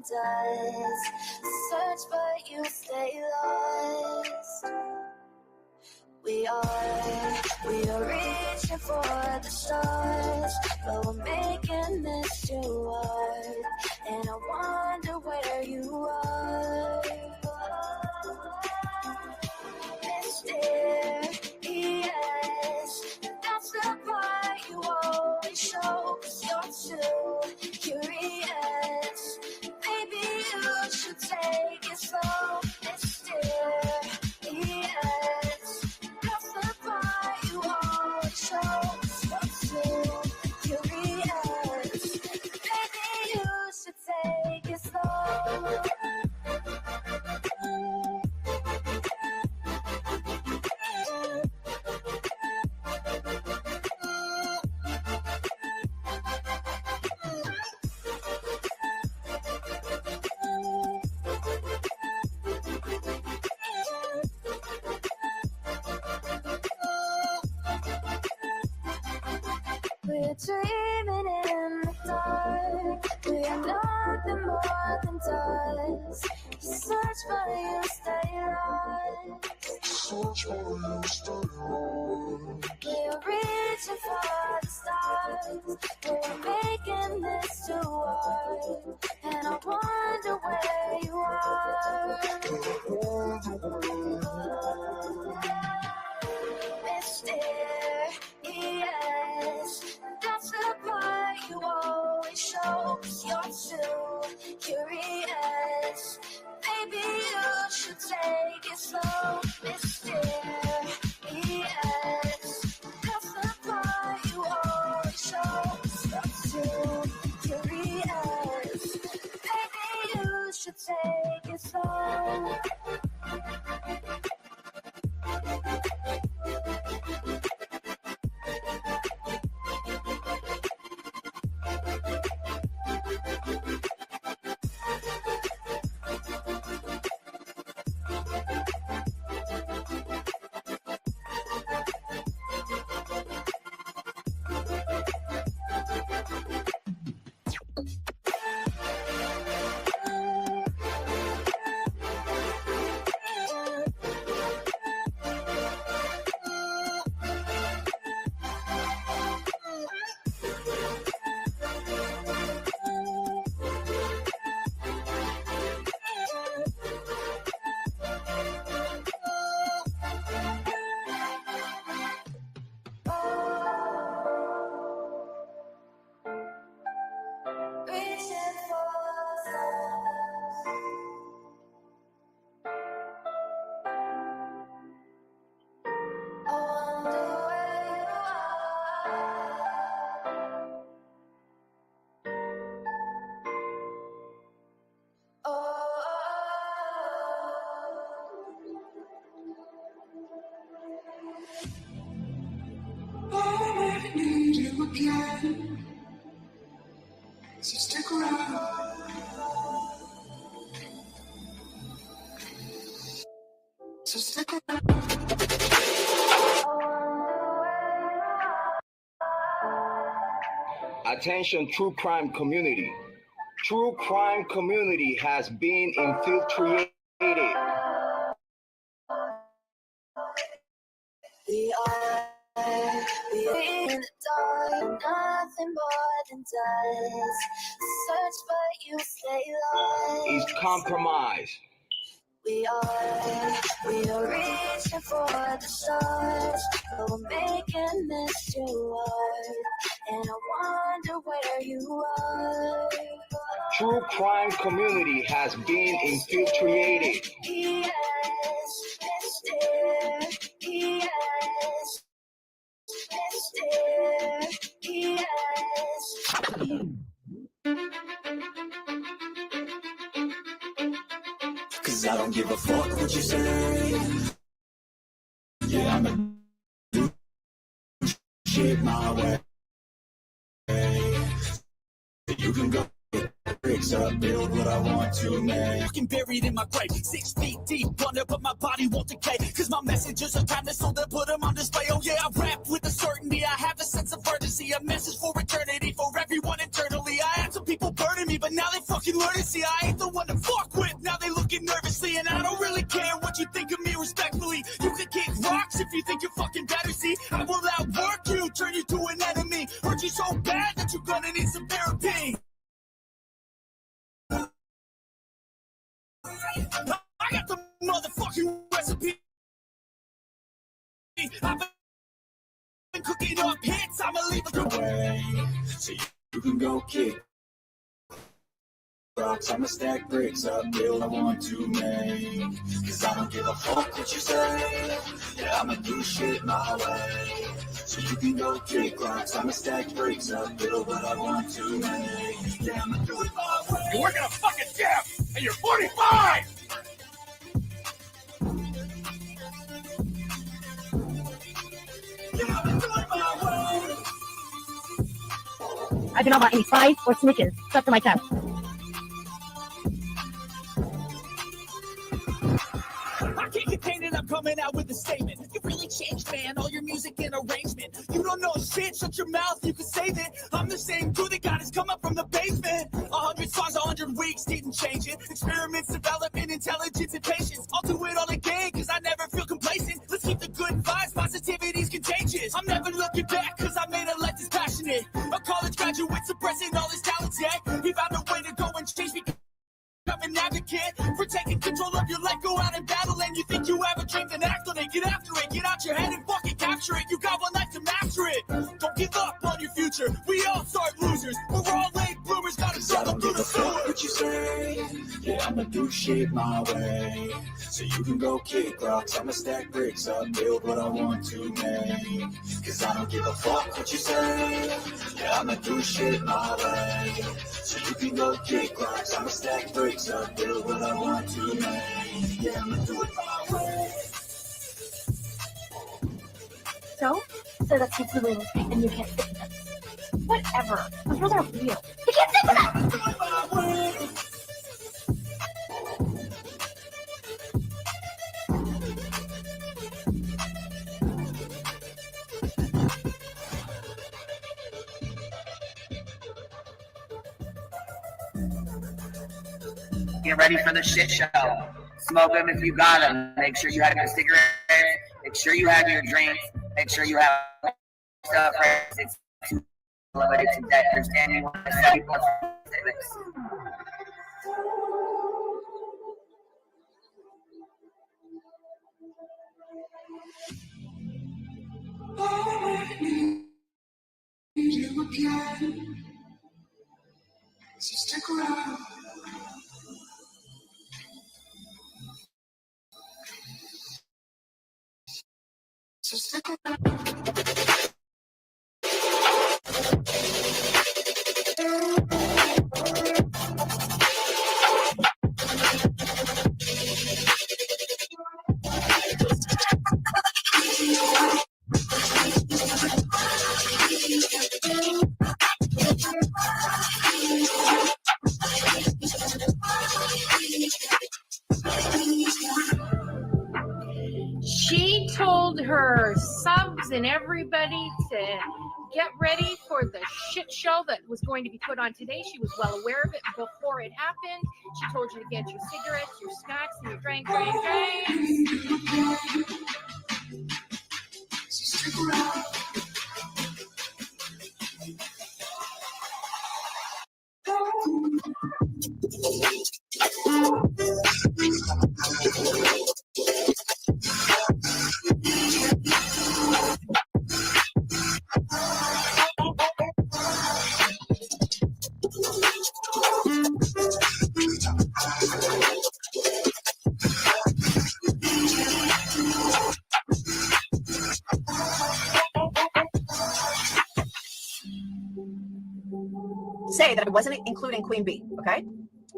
does. Search but you stay lost. We are reaching for the stars, but we're making this too hard. And I wonder where you are. Mysterious, that's the part you always show, 'cause you're too curious. Maybe you should take it slow. Mysterious, that's the part you always show, 'cause you're too curious. Maybe you should take it slow. We're dreaming in the dark. We are nothing more than dust. Search but you stay lost. Search but you stay lost. We're reaching for the stars. We're making this too hard. And I wonder where you are. Mysterious, that's the part you always show, 'cause you're too curious. Maybe you should take it slow. Mysterious, that's the part you always show, 'cause you're too curious. Maybe you should take it slow. Need you again, so stick around. So stick around. Attention, true crime community. True crime community has been infiltrated. We are in the dark, nothing more than dust. Search but you stay lost. Is compromised. We are reaching for the stars, but we're making this too hard. And I wonder where you are. True crime community has been infiltrated. Yes, mysterious. Mysterious. Cause I don't give a fuck what you say. Yeah, I'ma do shit my way. You can go get bricks up, build what I want to make. Fucking buried in my grave, 6 feet deep under, but my body won't decay. Cause my messages are timeless, so they'll put them on display. Oh yeah, I rap with a certainty, I have a sense of urgency. A message for eternity, for everyone internally. I had some people burning hurting me, but now they fucking learn to see I ain't the one to fuck with. Now they looking nervously, and I don't really care what you think of me respectfully. You can kick rocks if you think you're fucking better, see? I will outwork you, turn you to an enemy. Hurt you so bad that you're gonna need some therapy. I got the motherfucking recipe. I've been cooking up hits, I'ma leave it away. So you can go kick rocks, I'ma stack bricks up, build I want to make. Cause I don't give a fuck what you say. Yeah, I'ma do shit my way. So you can go kick rocks, I'ma stack bricks up, build what I want to make. Yeah, I'ma do it my way. You're working a fucking gym, and you're 45! Yeah, I'ma do it my way. I do not want any spies or snitches stuck to my chest. I can't contain it, I'm coming out with a statement. You really changed, man, all your music and arrangement. You don't know shit, shut your mouth, you can save it. I'm the same dude that got his come up from the basement. 100 songs, 100 weeks, didn't change it. Experiments, development, intelligence, and patience. I'll do it all again, cause I never feel complacent. Let's keep the good vibes, positivity's contagious. I'm never looking back, cause I made a life that's passionate. A college graduate suppressing all his talents, yeah. He found a way to go and change me. I'm an advocate for taking control of your life. Go out and battle, and you think you have a dream, then act on it. Get after it, get out your head and fucking capture it. You got one life to master it. Don't give up on your future. We all start losers. We're all late bloomers. Gotta struggle through the sewer. What you say? Yeah, I'ma do shit my way. So you can go kick rocks, I'ma stack bricks up, build what I want to make. Cause I don't give a fuck what you say. Yeah, I'ma do shit my way. So you can go kick rocks, I'ma stack bricks up, build what I want to make. Yeah, I'ma do it my way. So that's keeps the rules, and you can't stick to them. Whatever. Those rules are real. You can't stick to them! Do it my way. Get ready for the shit show. Smoke them if you got them. Make sure you have your cigarettes. Make sure you have your drinks. Make sure you have stuff right. It's limited to debt. You're standing on the 70 plus civics. You again. So stick around. So stick around. She told her subs and everybody to get ready for the shit show that was going to be put on today. She was well aware of it before it happened. She told you to get your cigarettes, your snacks, and your drinks. Say that I wasn't including Queen Bee, okay?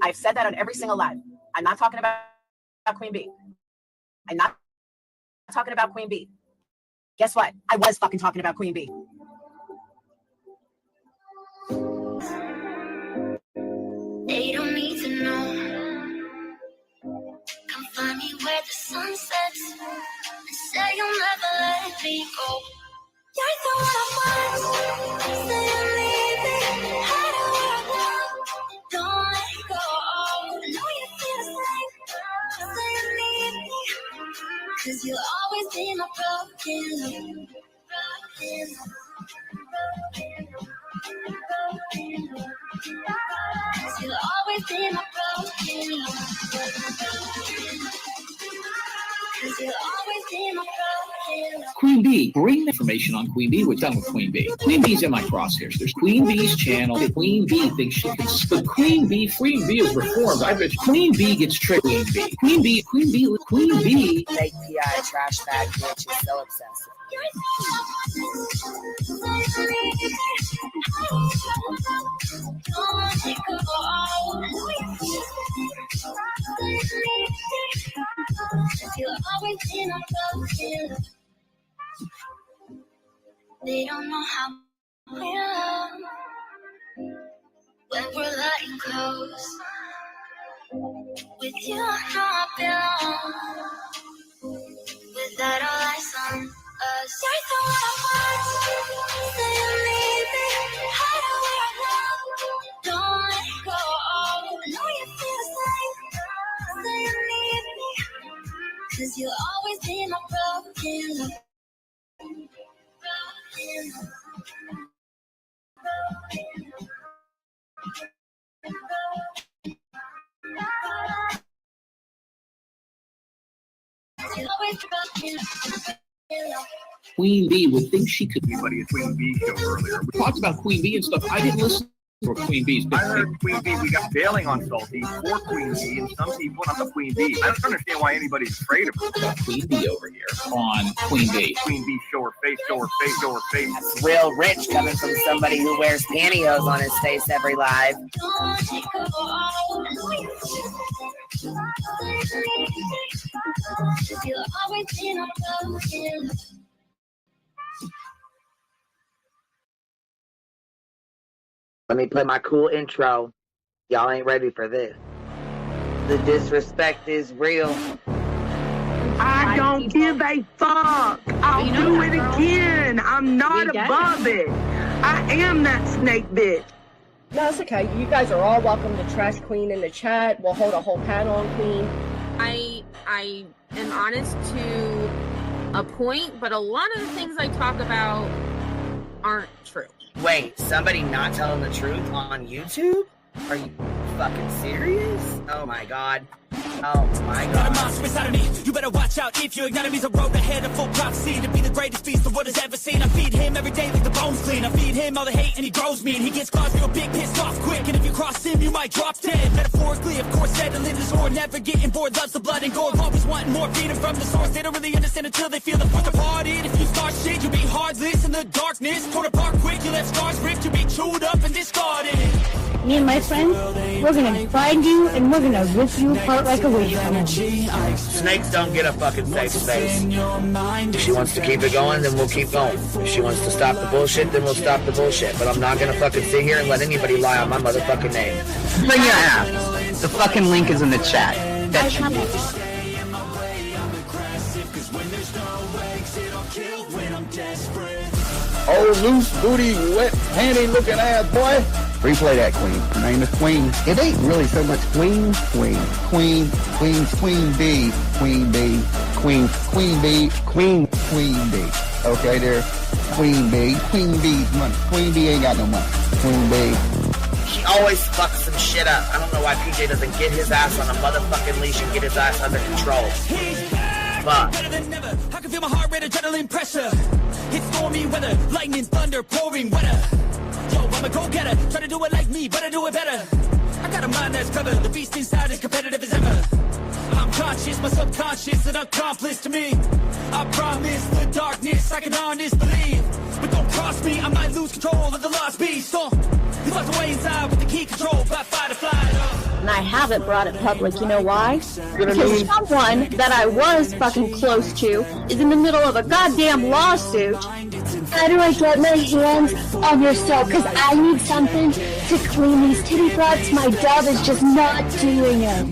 I've said that on every single live. I'm not talking about Queen Bee. I'm not talking about Queen Bee. Guess what? I was fucking talking about Queen Bee. They don't need to know. Come find me where the sun sets and say you'll never let me go. You're the one I want. Say I'm leaving. I don't wanna go. 'Cause you'll always be my broken You'll always be my broken You'll always be my broken Queen Bee, bring the information on Queen Bee. We're done with Queen Bee. Queen Bee's in my crosshairs. There's Queen Bee's channel. Queen Bee thinks she can split Queen Bee is reformed. I bet Queen Bee gets tricked. Queen Bee. Fake PI trash bag bitch is so obsessive. You'll always be my broken They don't know how we love when we're letting close. With you, I know I belong. Without all eyes on us, you're the one I want. Say you need me, hide away right now. Don't let it go. Know you feel the same. Say you need me, 'cause you'll always be my broken love. Queen Bee would think she could be buddy a Queen Bee show earlier. We talked about Queen Bee and stuff. I didn't listen to Queen Bee's. I heard Queen Bee, we got bailing on Salty for Queen Bee, and some people not the Queen Bee. I don't understand why anybody's afraid of her. Queen Bee over here on Queen Bee. Queen Bee, show her face, show her face, show her face. That's real rich coming from somebody who wears pantyhose on his face every live. You'll always be my broken Let me play my cool intro. Y'all ain't ready for this. The disrespect is real. I don't give a fuck. I'll do it again. I'm not above it. I am that snake bitch. No, it's okay. You guys are all welcome to trash Queen in the chat. We'll hold a whole panel on Queen. I am honest to a point, but a lot of the things I talk about aren't true. Wait, somebody not telling the truth on YouTube? Are you fucking serious? Oh my god. Oh my god. Got a monster inside of me. You better watch out if you ignite me. The road ahead of full prophecy to be the greatest beast the world has ever seen. I feed him every day like the bones clean. I feed him all the hate and he grows me. And he gets claws real big, pissed off quick. And if you cross him, you might drop dead. Metaphorically, of course, settling his sword. Never getting bored, loves the blood and gore. Always wanting more freedom from the source. They don't really understand until they feel the force apart. If you start shit, you'll be heartless in the darkness. Torn apart quick, you left scars ripped. You'll be chewed up and discarded. Me and my friends, we're gonna find you and we're gonna rip you apart like a wasteland. Snakes don't get a fucking safe space. If she wants to keep it going, then we'll keep going. If she wants to stop the bullshit, then we'll stop the bullshit. But I'm not gonna fucking sit here and let anybody lie on my motherfucking name. Bring your ass. The fucking link is in the chat. That should be. Oh, loose booty, wet panty looking ass boy. Replay that, Queen. Her name is Queen. It ain't really so much Queen Bee, Queen Bee, Queen Bee. Okay, there, Queen Bee's money. Queen Bee ain't got no money. Queen Bee. She always fucks some shit up. I don't know why PJ doesn't get his ass on a motherfucking leash and get his ass under control. Fuck. Better than never. I can feel my heart rate, adrenaline pressure. It's stormy weather, lightning, thunder, pouring weather. Yo, I'm a go-getter. Try to do it like me, but I do it better. I got a mind that's covered. The beast inside is competitive as ever. I'm conscious, my subconscious, an accomplice to me. I promise the darkness, I can honest believe. But don't cross me, I might lose control of the lost beast. So, you locked away inside with the key control by fight or flight. And I haven't brought it public, you know why? Because someone that I was fucking close to is in the middle of a goddamn lawsuit. How do I get my hands on your soap? Because I need something to clean these titty flaps. My dove is just not doing it.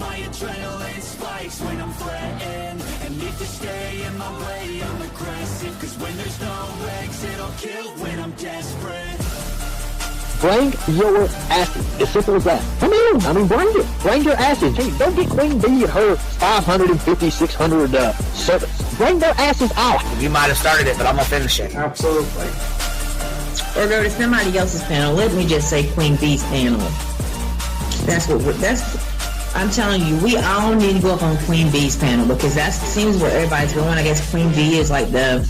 Bring your asses. As simple as that. Come in. I mean, bring it. Bring your asses. Hey, don't get Queen Bee and her 550, 600 servants. Bring their asses out. You might have started it, but I'm gonna finish it. Absolutely. Or go to somebody else's panel. Let me just say Queen Bee's panel. I'm telling you, we all need to go up on Queen Bee's panel because that seems where everybody's going. I guess Queen Bee is like the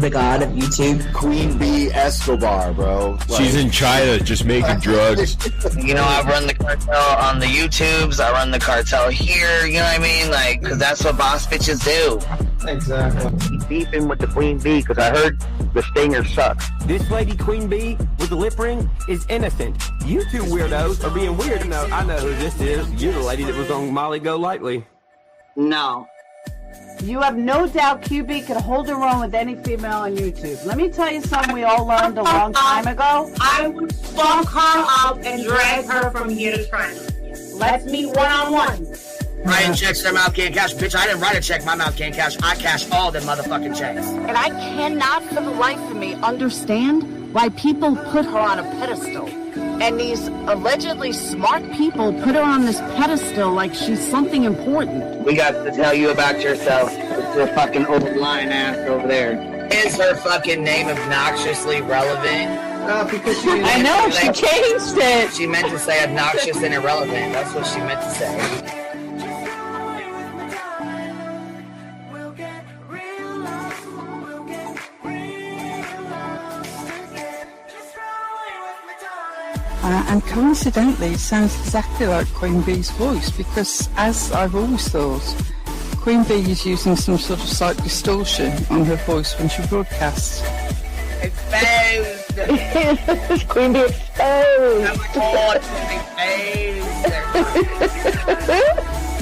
god of YouTube. Queen Bee Escobar, bro. She's in China just making drugs. You know, I run the cartel on the YouTubes. I run the cartel here. You know what I mean? Like, because that's what boss bitches do. Exactly. Beefing with the Queen Bee because I heard the stinger sucks. This lady Queen Bee with the lip ring is innocent. You two weirdos are being weird. No, I know who this is. You're the lady that was on Molly Go Lightly. No. You have no doubt QB could hold her own with any female on YouTube. Let me tell you something we all learned a long time ago. I would fuck her up and drag her from here to China. Let's meet one-on-one. Writing checks, their mouth can't cash. Bitch, I didn't write a check, my mouth can't cash. I cash all them motherfucking checks. And I cannot for the life of me understand why people put her on a pedestal. And these allegedly smart people put her on this pedestal like she's something important. We got to tell you about yourself. It's your fucking old lying ass over there. Is her fucking name obnoxiously relevant? Because I know, she changed it. She meant to say obnoxious and irrelevant. That's what she meant to say. And coincidentally, it sounds exactly like Queen Bee's voice because, as I've always thought, Queen Bee is using some sort of slight distortion on her voice when she broadcasts. Exposed! Queen Bee exposed!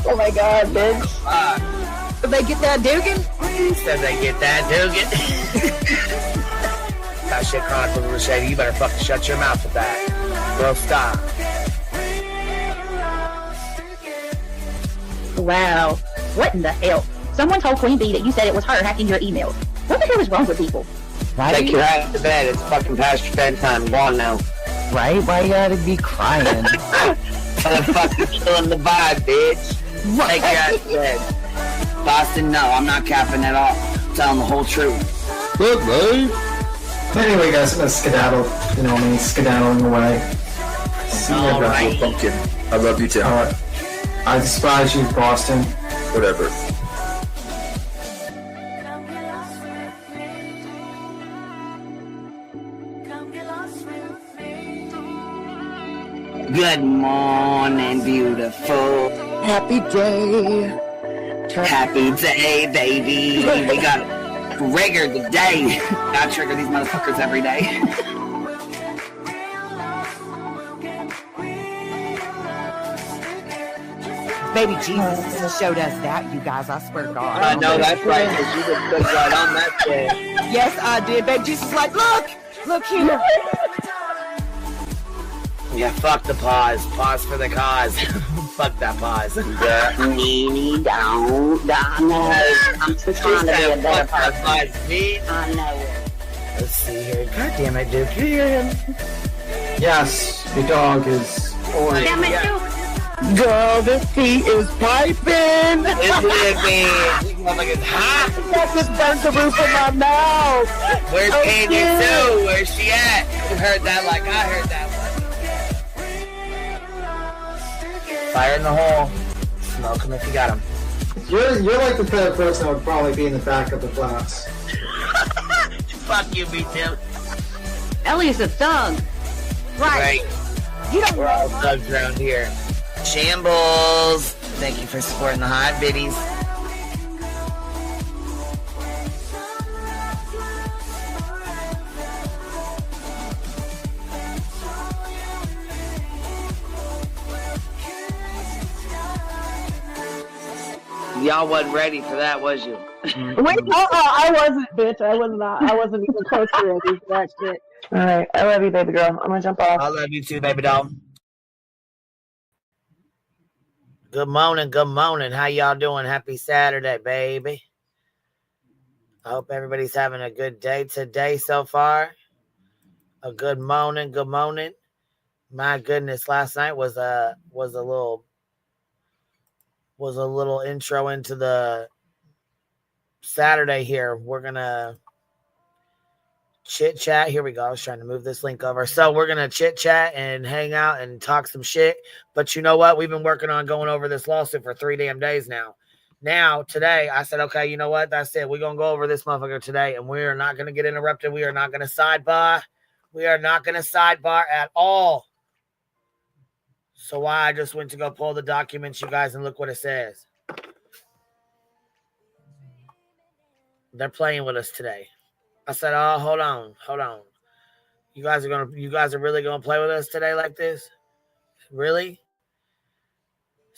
Oh my god, bitch. Did they get that Dugan? Said they get that Dugan. That shit chronicles with Shady. You better fucking shut your mouth with that. Bro, stop. Wow. What in the hell? Someone told Queen Bee that you said it was her hacking your emails. What the hell is wrong with people? Right? Take your ass to bed. It's fucking past your bedtime. Go on now. Right? Why you gotta be crying? Motherfucking killing the vibe, bitch. What? Take your ass to bed. Boston, no. I'm not capping at all. I'm telling the whole truth. Look, babe. Anyway, guys, I'm gonna skedaddle. You know what I mean? Skedaddling away. All right. Pumpkin. I love you too. Alright. I despise you, Boston. Whatever. Good morning, beautiful. Happy day. Happy day, baby. We got trigger today. I trigger these motherfuckers every day. Baby Jesus showed us that, you guys. I swear to God. I know that's right, because you just put right on that shit. Yes, I did. Baby Jesus was like, look here. Yeah, fuck the pause. Pause for the cause. Fuck that pause. I'm just trying to be a better person. I know it. Let's see here. God damn it, Duke. You hear him? Yes, the dog is orange. Damn it, Duke. Girl, this tea is piping. It's living. Motherfucker's hot. That just burnt the roof of my mouth. Where's Candy Sue? Where's she at? You heard that like I heard that one. Fire in the hole. Smoke him if you got him. You're like the kind of person that would probably be in the back of the class. Fuck you, me too. Ellie's a thug. Right. You don't We're all thugs around here. Shambles. Thank you for supporting the hot biddies. Y'all wasn't ready for that, was you? Wait, I wasn't, bitch. I was not. I wasn't even close to ready for that shit. All right, I love you, baby girl. I'm gonna jump off. I love you too, baby doll. Good morning, good morning. How y'all doing? Happy Saturday, baby. I hope everybody's having a good day today so far. A good morning. Good morning. My goodness, last night was a little intro into the Saturday here. We're gonna chit chat. Here we go. I was trying to move this link over. So we're gonna chit chat and hang out and talk some shit. But you know what? We've been working on going over this lawsuit for 3 damn days now. Now, today, I said, okay, you know what? That's it. We're going to go over this motherfucker today, and we are not going to get interrupted. We are not going to sidebar. We are not going to sidebar at all. So why I just went to go pull the documents, you guys, and look what it says. They're playing with us today. I said, oh, hold on. You guys are really going to play with us today like this? Really?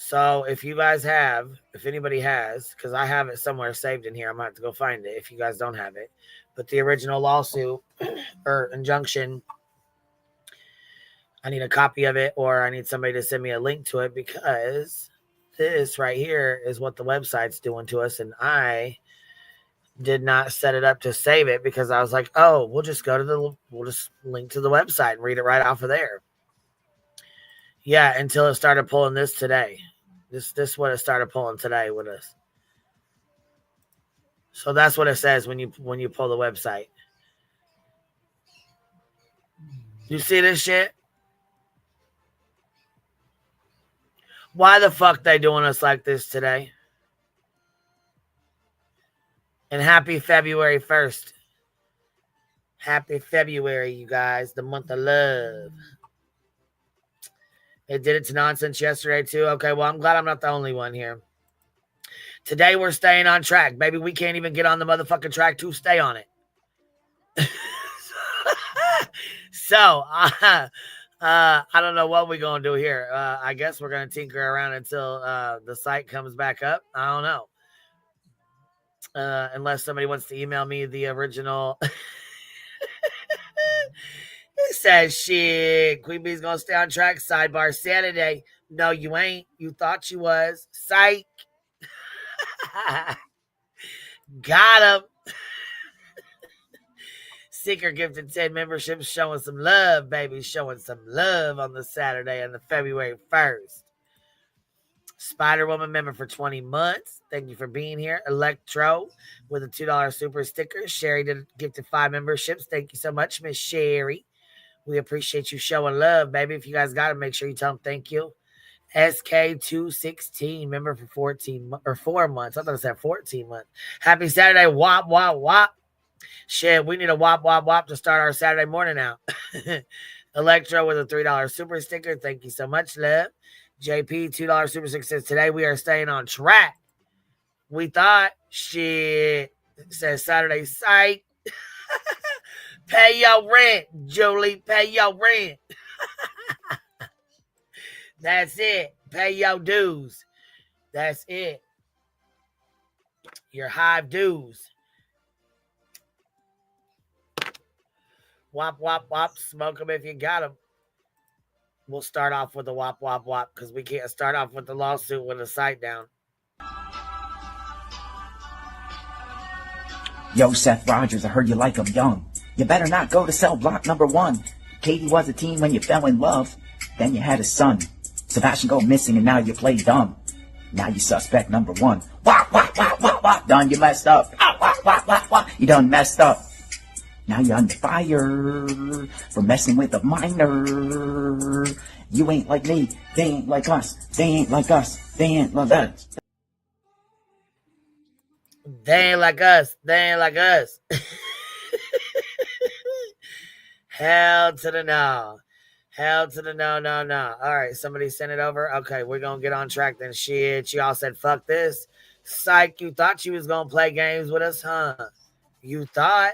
So if anybody has, because I have it somewhere saved in here, I'm going to have to go find it if you guys don't have it. But the original lawsuit or injunction, I need a copy of it, or I need somebody to send me a link to it, because this right here is what the website's doing to us. And I did not set it up to save it because I was like, oh, we'll just link to the website and read it right off of there. Yeah, until it started pulling this today. This what it started pulling today with us. So that's what it says when you pull the website. You see this shit? Why the fuck they doing us like this today? And happy February 1st. Happy February, you guys. The month of love. It did it to nonsense yesterday, too. Okay, well, I'm glad I'm not the only one here. Today, we're staying on track. Baby, we can't even get on the motherfucking track to stay on it. So, I don't know what we're going to do here. I guess we're going to tinker around until the site comes back up. I don't know. Unless somebody wants to email me the original. It says, shit, Queen Bee's going to stay on track. Sidebar Saturday. No, you ain't. You thought you was. Psych. Got him. Seeker gifted 10 memberships, showing some love, baby. Showing some love on the Saturday and the February 1st. Spider-Woman member for 20 months. Thank you for being here. Electro with a $2 super sticker. Sherry did gifted 5 memberships. Thank you so much, Miss Sherry. We appreciate you showing love, baby. If you guys got it, make sure you tell them thank you. SK216 member for 4 months. I thought it said 14 months. Happy Saturday. Wop, wop, wop. Shit, we need a wop, wop, wop to start our Saturday morning out. Electro with a $3 super sticker. Thank you so much, love. JP, $2 super sticker says, today we are staying on track. We thought, shit, it says Saturday psych. Pay your rent, Julie. Pay your rent. That's it. Pay your dues. That's it. Your hive dues. Wop, wop, wop. Smoke them if you got them. We'll start off with the wop, wop, wop, because we can't start off with the lawsuit with the site down. Yo, Seth Rogers, I heard you like 'em young. You better not go to cell block number 1. Katie was a teen when you fell in love. Then you had a son. Sebastian go missing and now you play dumb. Now you suspect number 1. Wop, wop, wop, wop, wop. Done, you messed up. Wop, wop, wop, wop, wop. You done messed up. Now you're under fire for messing with a minor. You ain't like me. They ain't like us. They ain't like us. They ain't like us. They ain't like us. They ain't like us. Hell to the no. Hell to the no, no, no. All right, somebody sent it over. Okay, we're going to get on track then. Shit, y'all said fuck this. Psych, you thought you was going to play games with us, huh? You thought?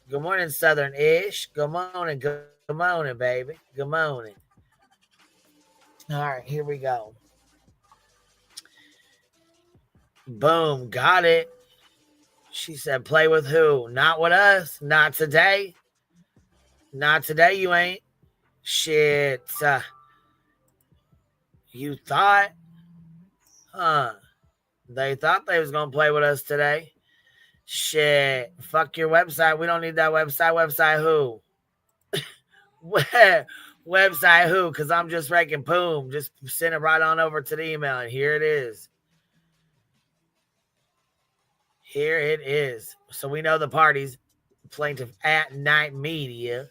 Good morning, Southern-ish. Good morning, baby. Good morning. All right, here we go. Boom, got it. She said, play with who? Not with us. Not today. Not today, you ain't. Shit. You thought? Huh. They thought they was going to play with us today. Shit. Fuck your website. We don't need that website. Website who? Website who? Because I'm just raking boom. Just send it right on over to the email, and here it is. Here it is. So we know the parties. Plaintiff at Night Media.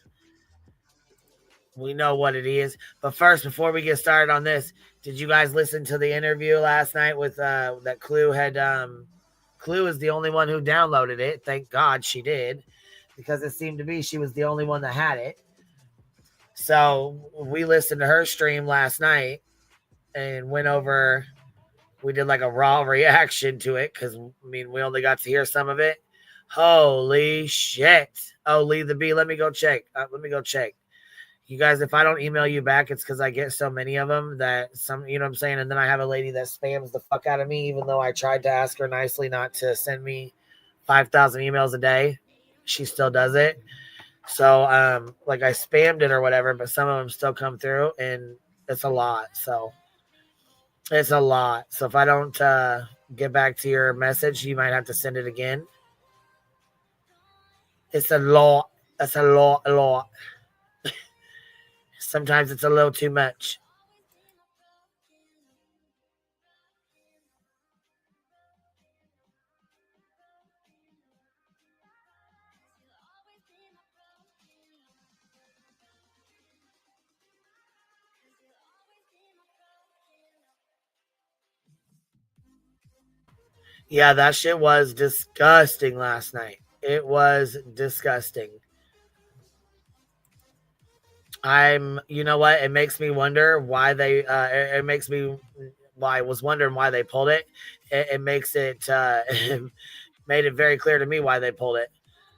We know what it is. But first, before we get started on this, did you guys listen to the interview last night with that Clue had? Clue is the only one who downloaded it. Thank God she did, because it seemed to be she was the only one that had it. So we listened to her stream last night and went over. We did like a raw reaction to it because, I mean, we only got to hear some of it. Holy shit. Oh, Lee the B, let me go check. You guys, if I don't email you back, it's because I get so many of them that some, you know what I'm saying? And then I have a lady that spams the fuck out of me, even though I tried to ask her nicely not to send me 5,000 emails a day. She still does it. So, like I spammed it or whatever, but some of them still come through and it's a lot. So it's a lot. So if I don't get back to your message, you might have to send it again. It's a lot. That's a lot. Sometimes it's a little too much. Yeah, that shit was disgusting last night. It was disgusting. You know what? It makes me wonder why they, it makes me, why I was wondering why they pulled it. It makes it, made it very clear to me why they pulled it.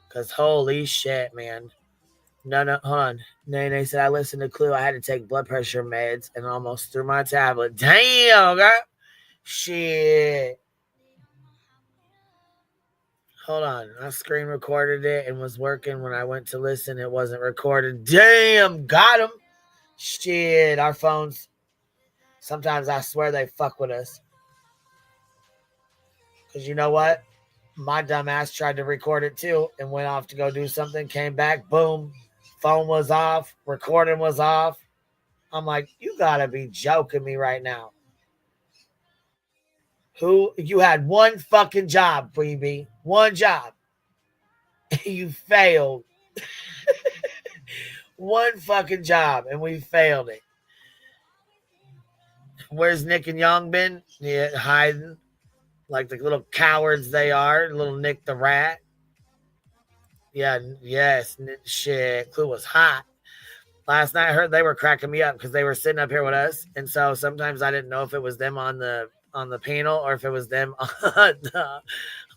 Because holy shit, man. No, hold on. Nene said, I listened to Clue. I had to take blood pressure meds and almost threw my tablet. Damn, girl. Shit. Hold on. I screen recorded it and was working when I went to listen. It wasn't recorded. Damn, got him. Shit, our phones. Sometimes I swear they fuck with us. Because you know what? My dumb ass tried to record it too and went off to go do something. Came back, boom. Phone was off. Recording was off. I'm like, you gotta be joking me right now. You had one fucking job, BB. One job. You failed. One fucking job, and we failed it. Where's Nick and Young been? Yeah, hiding. Like the little cowards they are. Little Nik The Rat. Yeah, yes. Shit. Clue was hot. Last night I heard they were cracking me up because they were sitting up here with us. And so sometimes I didn't know if it was them on the panel or if it was them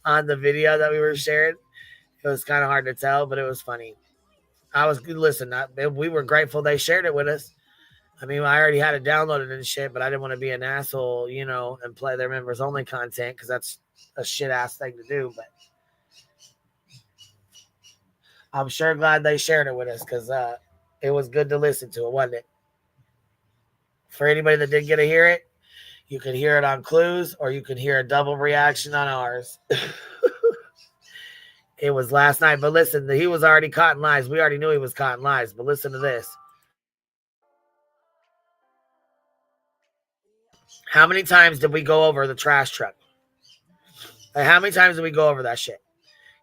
on the video that we were sharing. It was kind of hard to tell, but it was funny. We were grateful they shared it with us. I mean, I already had it downloaded and shit, but I didn't want to be an asshole, you know, and play their members only content because that's a shit ass thing to do. But I'm sure glad they shared it with us because it was good to listen to it, wasn't it? For anybody that didn't get to hear it, you could hear it on Clues or you could hear a double reaction on ours. It was last night, but listen, he was already caught in lies. We already knew he was caught in lies, but listen to this. How many times did we go over the trash truck? Like, how many times did we go over that shit?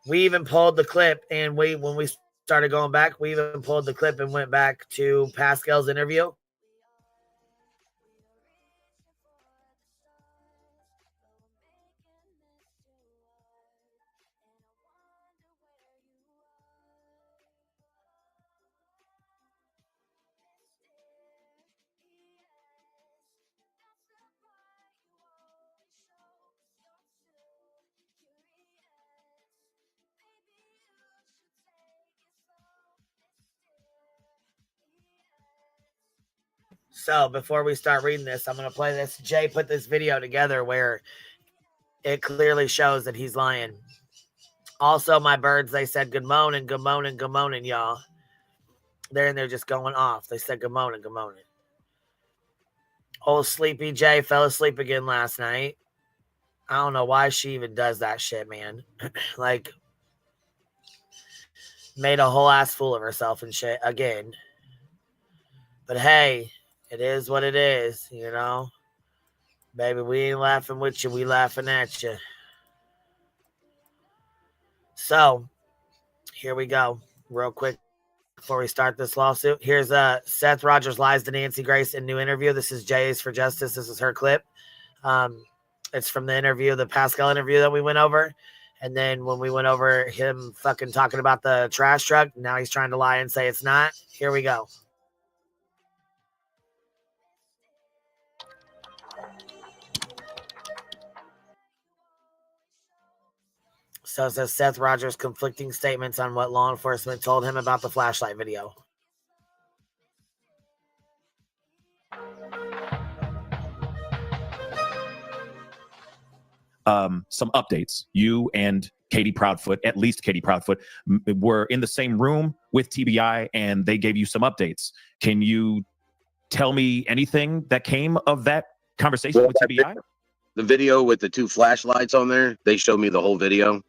We even pulled the clip, and when we started going back, we even pulled the clip and went back to Pascal's interview. So before we start reading this, I'm going to play this. Jay put this video together where it clearly shows that he's lying. Also, my birds, they said good morning, y'all. They're in there just going off. They said good morning. Old Sleepy Jay fell asleep again last night. I don't know why she even does that shit, man. Like, made a whole ass fool of herself and shit again. But hey, it is what it is, you know. Baby, we ain't laughing with you. We laughing at you. So, here we go. Real quick before we start this lawsuit. Here's Seth Rogers lies to Nancy Grace in new interview. This is Jay's for Justice. This is her clip. It's from the interview, the Pascal interview that we went over. And then when we went over him fucking talking about the trash truck, now he's trying to lie and say it's not. Here we go. So it says Seth Rogers conflicting statements on what law enforcement told him about the flashlight video. Some updates. You and Katie Proudfoot, at least Katie Proudfoot, were in the same room with TBI, and they gave you some updates. Can you tell me anything that came of that conversation with TBI? The video with the 2 flashlights on there, they showed me the whole video.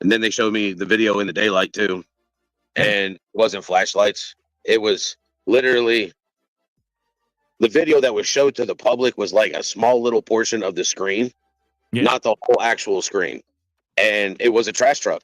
And then they showed me the video in the daylight too. And it wasn't flashlights. It was literally the video that was showed to the public was like a small little portion of the screen, not the whole actual screen. And it was a trash truck.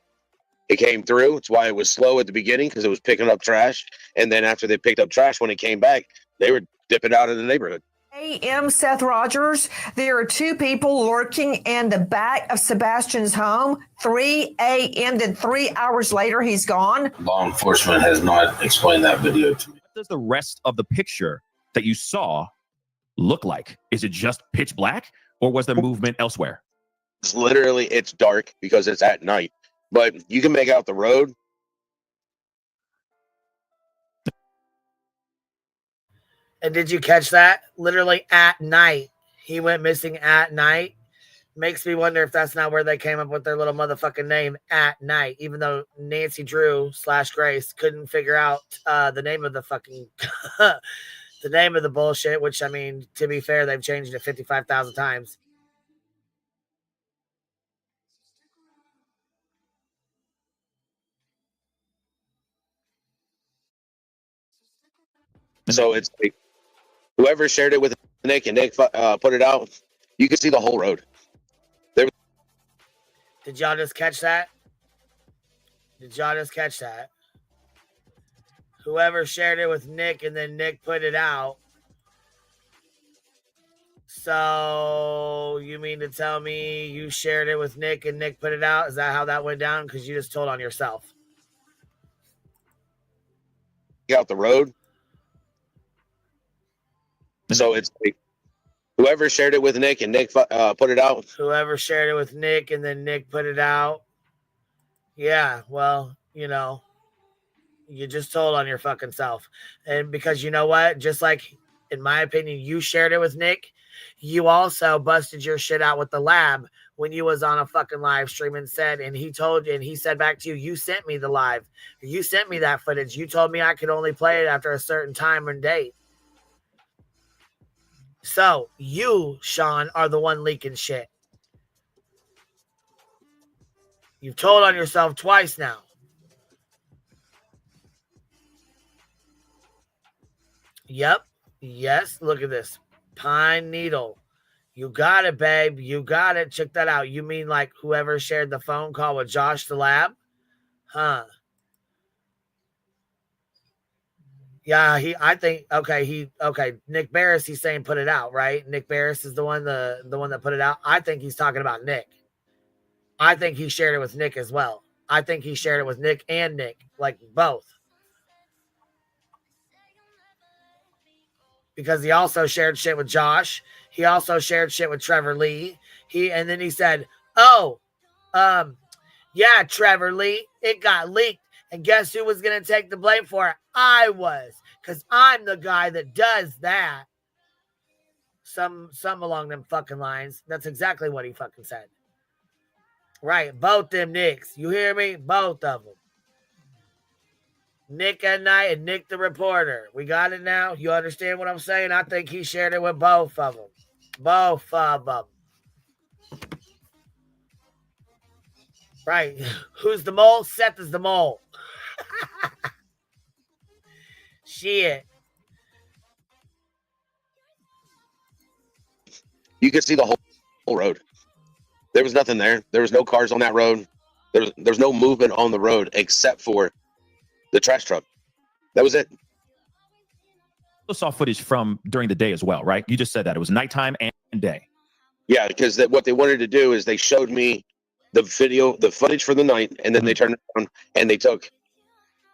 It came through. It's why it was slow at the beginning, because it was picking up trash. And then after they picked up trash, when it came back, they were dipping out in the neighborhood. AM Seth Rogers, there are 2 people lurking in the back of Sebastian's home. 3 a.m. Then 3 hours later, he's gone. Law enforcement has not explained that video to me. What does the rest of the picture that you saw look like? Is it just pitch black, or was there movement elsewhere? It's literally, it's dark because it's at night, but you can make out the road. And did you catch that? Literally at night. He went missing at night. Makes me wonder if that's not where they came up with their little motherfucking name, At Night, even though Nancy Drew / Grace couldn't figure out the name of the fucking the name of the bullshit, which, I mean, to be fair, they've changed it 55,000 times. So it's like, whoever shared it with Nick and Nick put it out, you can see the whole road. Did y'all just catch that? Did y'all just catch that? Whoever shared it with Nick and then Nick put it out. So you mean to tell me you shared it with Nick and Nick put it out? Is that how that went down? Because you just told on yourself. Out the road. So it's like, whoever shared it with Nick and Nick put it out. Whoever shared it with Nick and then Nick put it out. Yeah, well, you know, you just told on your fucking self. And because you know what? Just like, in my opinion, you shared it with Nick, you also busted your shit out with the lab when you was on a fucking live stream and said, and he told you, and he said back to you, you sent me the live. You sent me that footage. You told me I could only play it after a certain time and date. So you, Sean, are the one leaking shit. You've told on yourself twice now. Yep. Yes. Look at this. Pine Needle. You got it, babe. You got it. Check that out. You mean like whoever shared the phone call with Josh the lab? Huh. Yeah, Nick Barris, he's saying put it out, right? Nick Barris is the one that put it out. I think he's talking about Nick. I think he shared it with Nick as well. I think he shared it with Nick and Nick, like both. Because he also shared shit with Josh. He also shared shit with Trevor Lee. And then he said, yeah, Trevor Lee, it got leaked. And guess who was going to take the blame for it? I was, because I'm the guy that does that. Some along them fucking lines. That's exactly what he fucking said. Right, both them Nicks. You hear me? Both of them. Nick at Night and Nik the Reporter. We got it now? You understand what I'm saying? I think he shared it with both of them. Both of them. Right. Who's the mole? Seth is the mole. Shit. You could see the whole road. There was nothing there. There was no cars on that road. There's no movement on the road except for the trash truck. That was it. You saw footage from during the day as well, right? You just said that it was nighttime and day. Yeah, because what they wanted to do is they showed me the footage for the night, and then they turned around and they took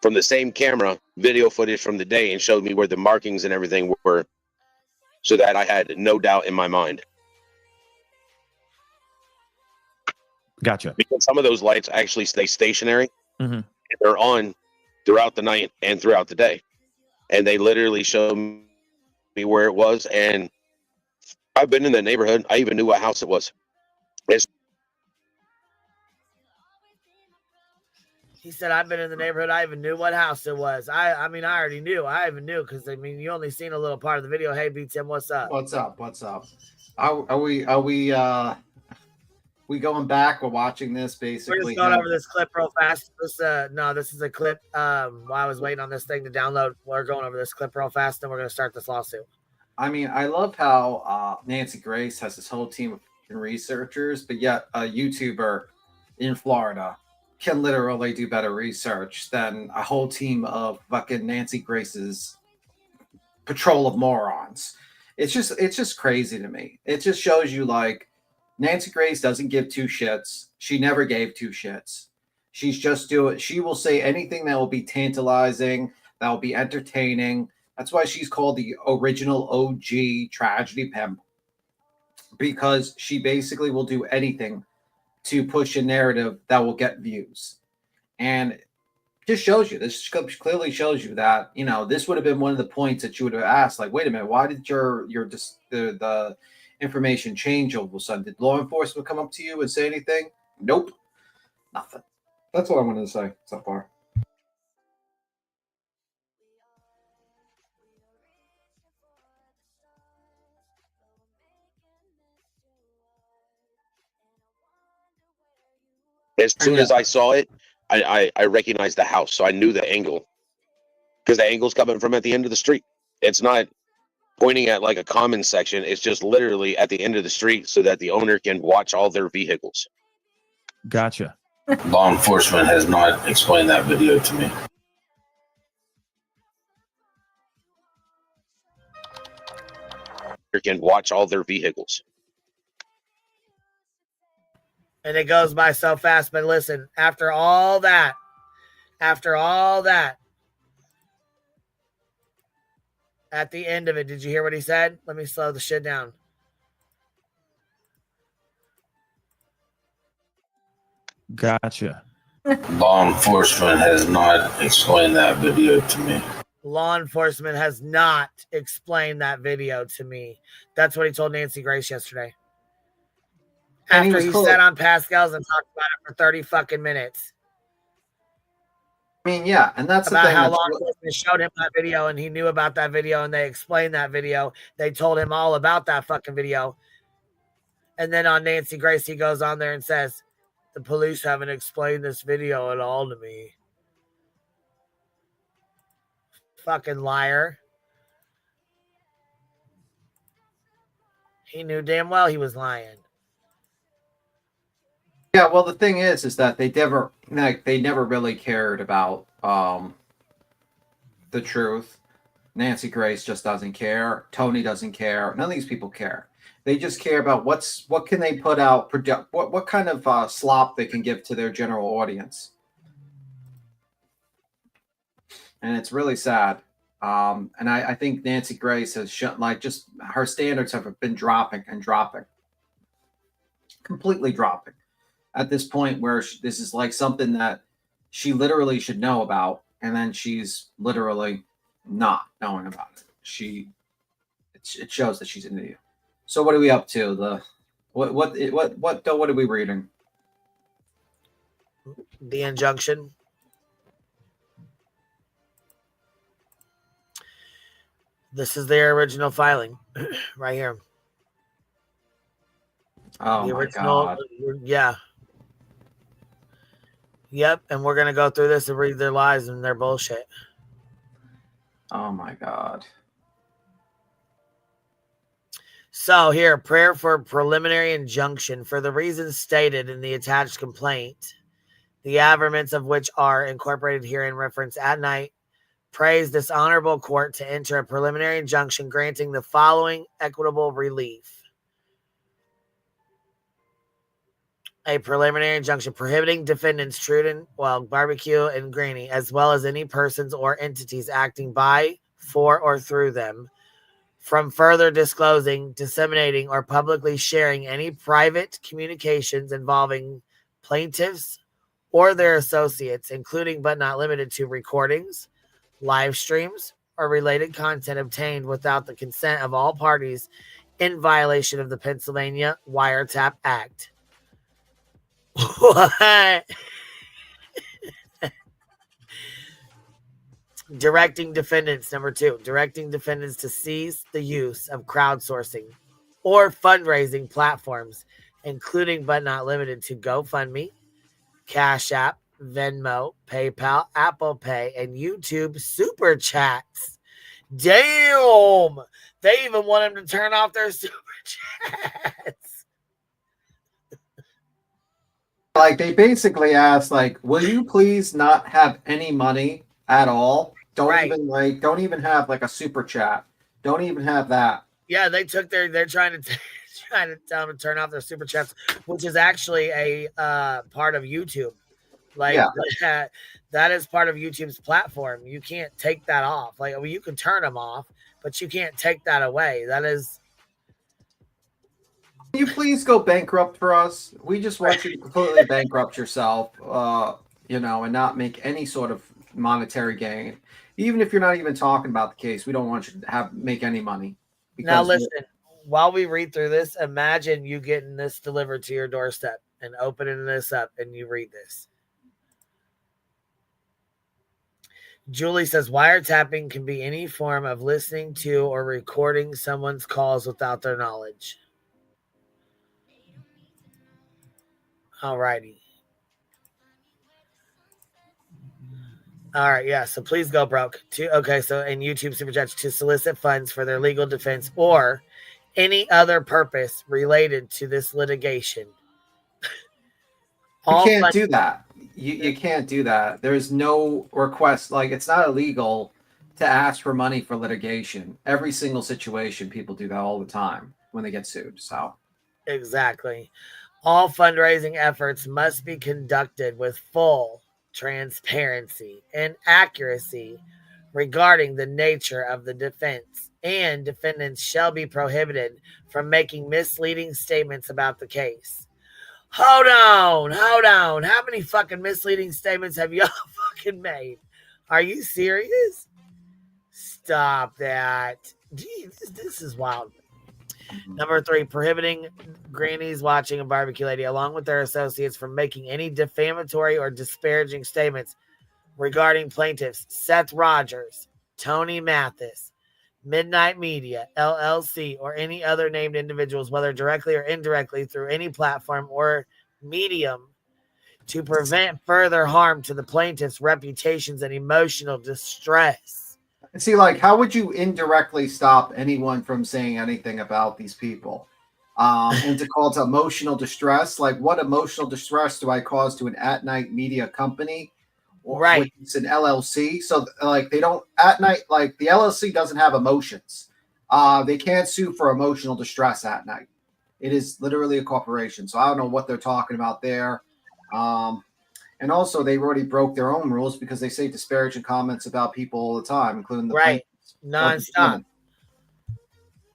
from the same camera video footage from the day and showed me where the markings and everything were, so that I had no doubt in my mind. Gotcha. Because some of those lights actually stay stationary. Mm-hmm. They're on throughout the night and throughout the day. And they literally showed me where it was. And I've been in the neighborhood. I even knew what house it was. He said, I've been in the neighborhood. I even knew what house it was. I mean, I already knew. I even knew because, I mean, you only seen a little part of the video. Hey, BTM, what's up? What's up? What's up? Are we going back? We're watching this basically. We're just going over this clip real fast. This is a clip. While I was waiting on this thing to download, we're going over this clip real fast, and we're going to start this lawsuit. I mean, I love how Nancy Grace has this whole team of researchers, but yet a YouTuber in Florida can literally do better research than a whole team of fucking Nancy Grace's patrol of morons. It's just crazy to me. It just shows you, like, Nancy Grace doesn't give two shits. She never gave two shits. She's just she will say anything that will be tantalizing, that will be entertaining. That's why she's called the original OG tragedy pimp, because she basically will do anything to push a narrative that will get views. And it just shows you, this clearly shows you that, you know, this would have been one of the points that you would have asked, like, wait a minute, why did the information change all of a sudden? Did law enforcement come up to you and say anything? Nope. Nothing. That's what I wanted to say so far. As soon as I saw it, I recognized the house, so I knew the angle, because the angle's coming from at the end of the street. It's not pointing at like a common section. It's just literally at the end of the street so that the owner can watch all their vehicles. Gotcha. Law enforcement has not explained that video to me. They can watch all their vehicles. And it goes by so fast, but listen, after all that, at the end of it, did you hear what he said? Let me slow the shit down. Gotcha. Law enforcement has not explained that video to me. Law enforcement has not explained that video to me. That's what he told Nancy Grace yesterday. After he sat on Pascal's and talked about it for 30 fucking minutes. I mean, yeah, and that's about the thing. How law enforcement showed him that video and he knew about that video and they explained that video. They told him all about that fucking video. And then on Nancy Grace, he goes on there and says, the police haven't explained this video at all to me. Fucking liar. He knew damn well he was lying. Yeah, well, the thing is that they never really cared about the truth. Nancy Grace just doesn't care. Tony doesn't care. None of these people care. They just care about what can they put out, what kind of slop they can give to their general audience. And it's really sad. And I think Nancy Grace has shown, like, just her standards have been dropping, completely dropping. At this point where this is like something that she literally should know about, and then she's literally not knowing about it. It shows that she's an idiot. So what are we up to? What are we reading? The Injunction. This is their original filing right here. Oh, the original, my God. Yeah. Yep, and we're going to go through this and read their lies and their bullshit. Oh, my God. So here, prayer for preliminary injunction for the reasons stated in the attached complaint, the averments of which are incorporated here in reference at night, prays this honorable court to enter a preliminary injunction granting the following equitable relief. A preliminary injunction prohibiting defendants Truden, Barbecue, and Granny, as well as any persons or entities acting by, for, or through them, from further disclosing, disseminating, or publicly sharing any private communications involving plaintiffs or their associates, including but not limited to recordings, live streams, or related content obtained without the consent of all parties in violation of the Pennsylvania Wiretap Act. What? Directing defendants, number 2, directing defendants to cease the use of crowdsourcing or fundraising platforms, including but not limited to GoFundMe, Cash App, Venmo, PayPal, Apple Pay, and YouTube Super Chats. Damn! They even want them to turn off their Super Chats. Like, they basically asked, like, will you please not have any money at all? Don't even have like a super chat. Don't even have that. Yeah, they're trying to tell them to turn off their super chats, which is actually a part of YouTube. Like, that is part of YouTube's platform. You can't take that off. Like, well, you can turn them off, but you can't take that away. That is. Can you please go bankrupt for us? We just want you to completely bankrupt yourself, and not make any sort of monetary gain. Even if you're not even talking about the case, we don't want you to make any money. Now listen, while we read through this, imagine you getting this delivered to your doorstep and opening this up and you read this. Julie says wiretapping can be any form of listening to or recording someone's calls without their knowledge. Alrighty. All right, yeah. So please go broke. So in YouTube Super Chats to solicit funds for their legal defense or any other purpose related to this litigation. You can't do that. You can't do that. There's no request. Like, it's not illegal to ask for money for litigation. Every single situation, people do that all the time when they get sued. So exactly. All fundraising efforts must be conducted with full transparency and accuracy regarding the nature of the defense, and defendants shall be prohibited from making misleading statements about the case. Hold on. How many fucking misleading statements have y'all fucking made? Are you serious? Stop that. Gee, this is wild. Number 3, prohibiting grannies watching a barbecue lady along with their associates from making any defamatory or disparaging statements regarding plaintiffs Seth Rogers, Tony Mathis, Midnight Media, LLC, or any other named individuals, whether directly or indirectly through any platform or medium, to prevent further harm to the plaintiff's reputations and emotional distress. See, like, how would you indirectly stop anyone from saying anything about these people? And to call it emotional distress, like, what emotional distress do I cause to an at-night media company? Right. It's an LLC. So, like, they don't, at night, like, the LLC doesn't have emotions. They can't sue for emotional distress at night. It is literally a corporation. So I don't know what they're talking about there. And also, they already broke their own rules because they say disparaging comments about people all the time, including the right, nonstop.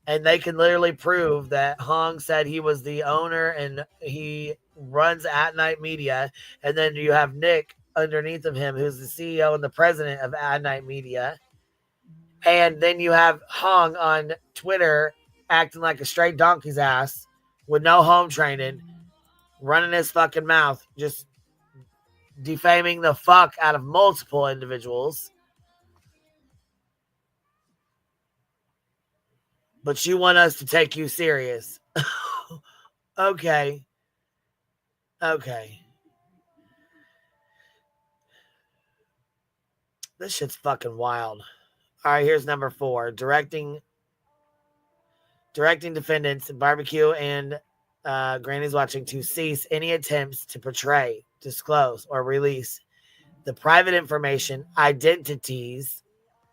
And they can literally prove that Hong said he was the owner and he runs At Night Media. And then you have Nik underneath of him, who's the CEO and the president of At Night Media. And then you have Hong on Twitter acting like a straight donkey's ass with no home training, running his fucking mouth, just defaming the fuck out of multiple individuals. But you want us to take you serious. Okay. This shit's fucking wild. All right, here's number 4. Directing directing defendants, Barbecue and Granny's Watching to cease any attempts to portray, disclose, or release the private information, identities,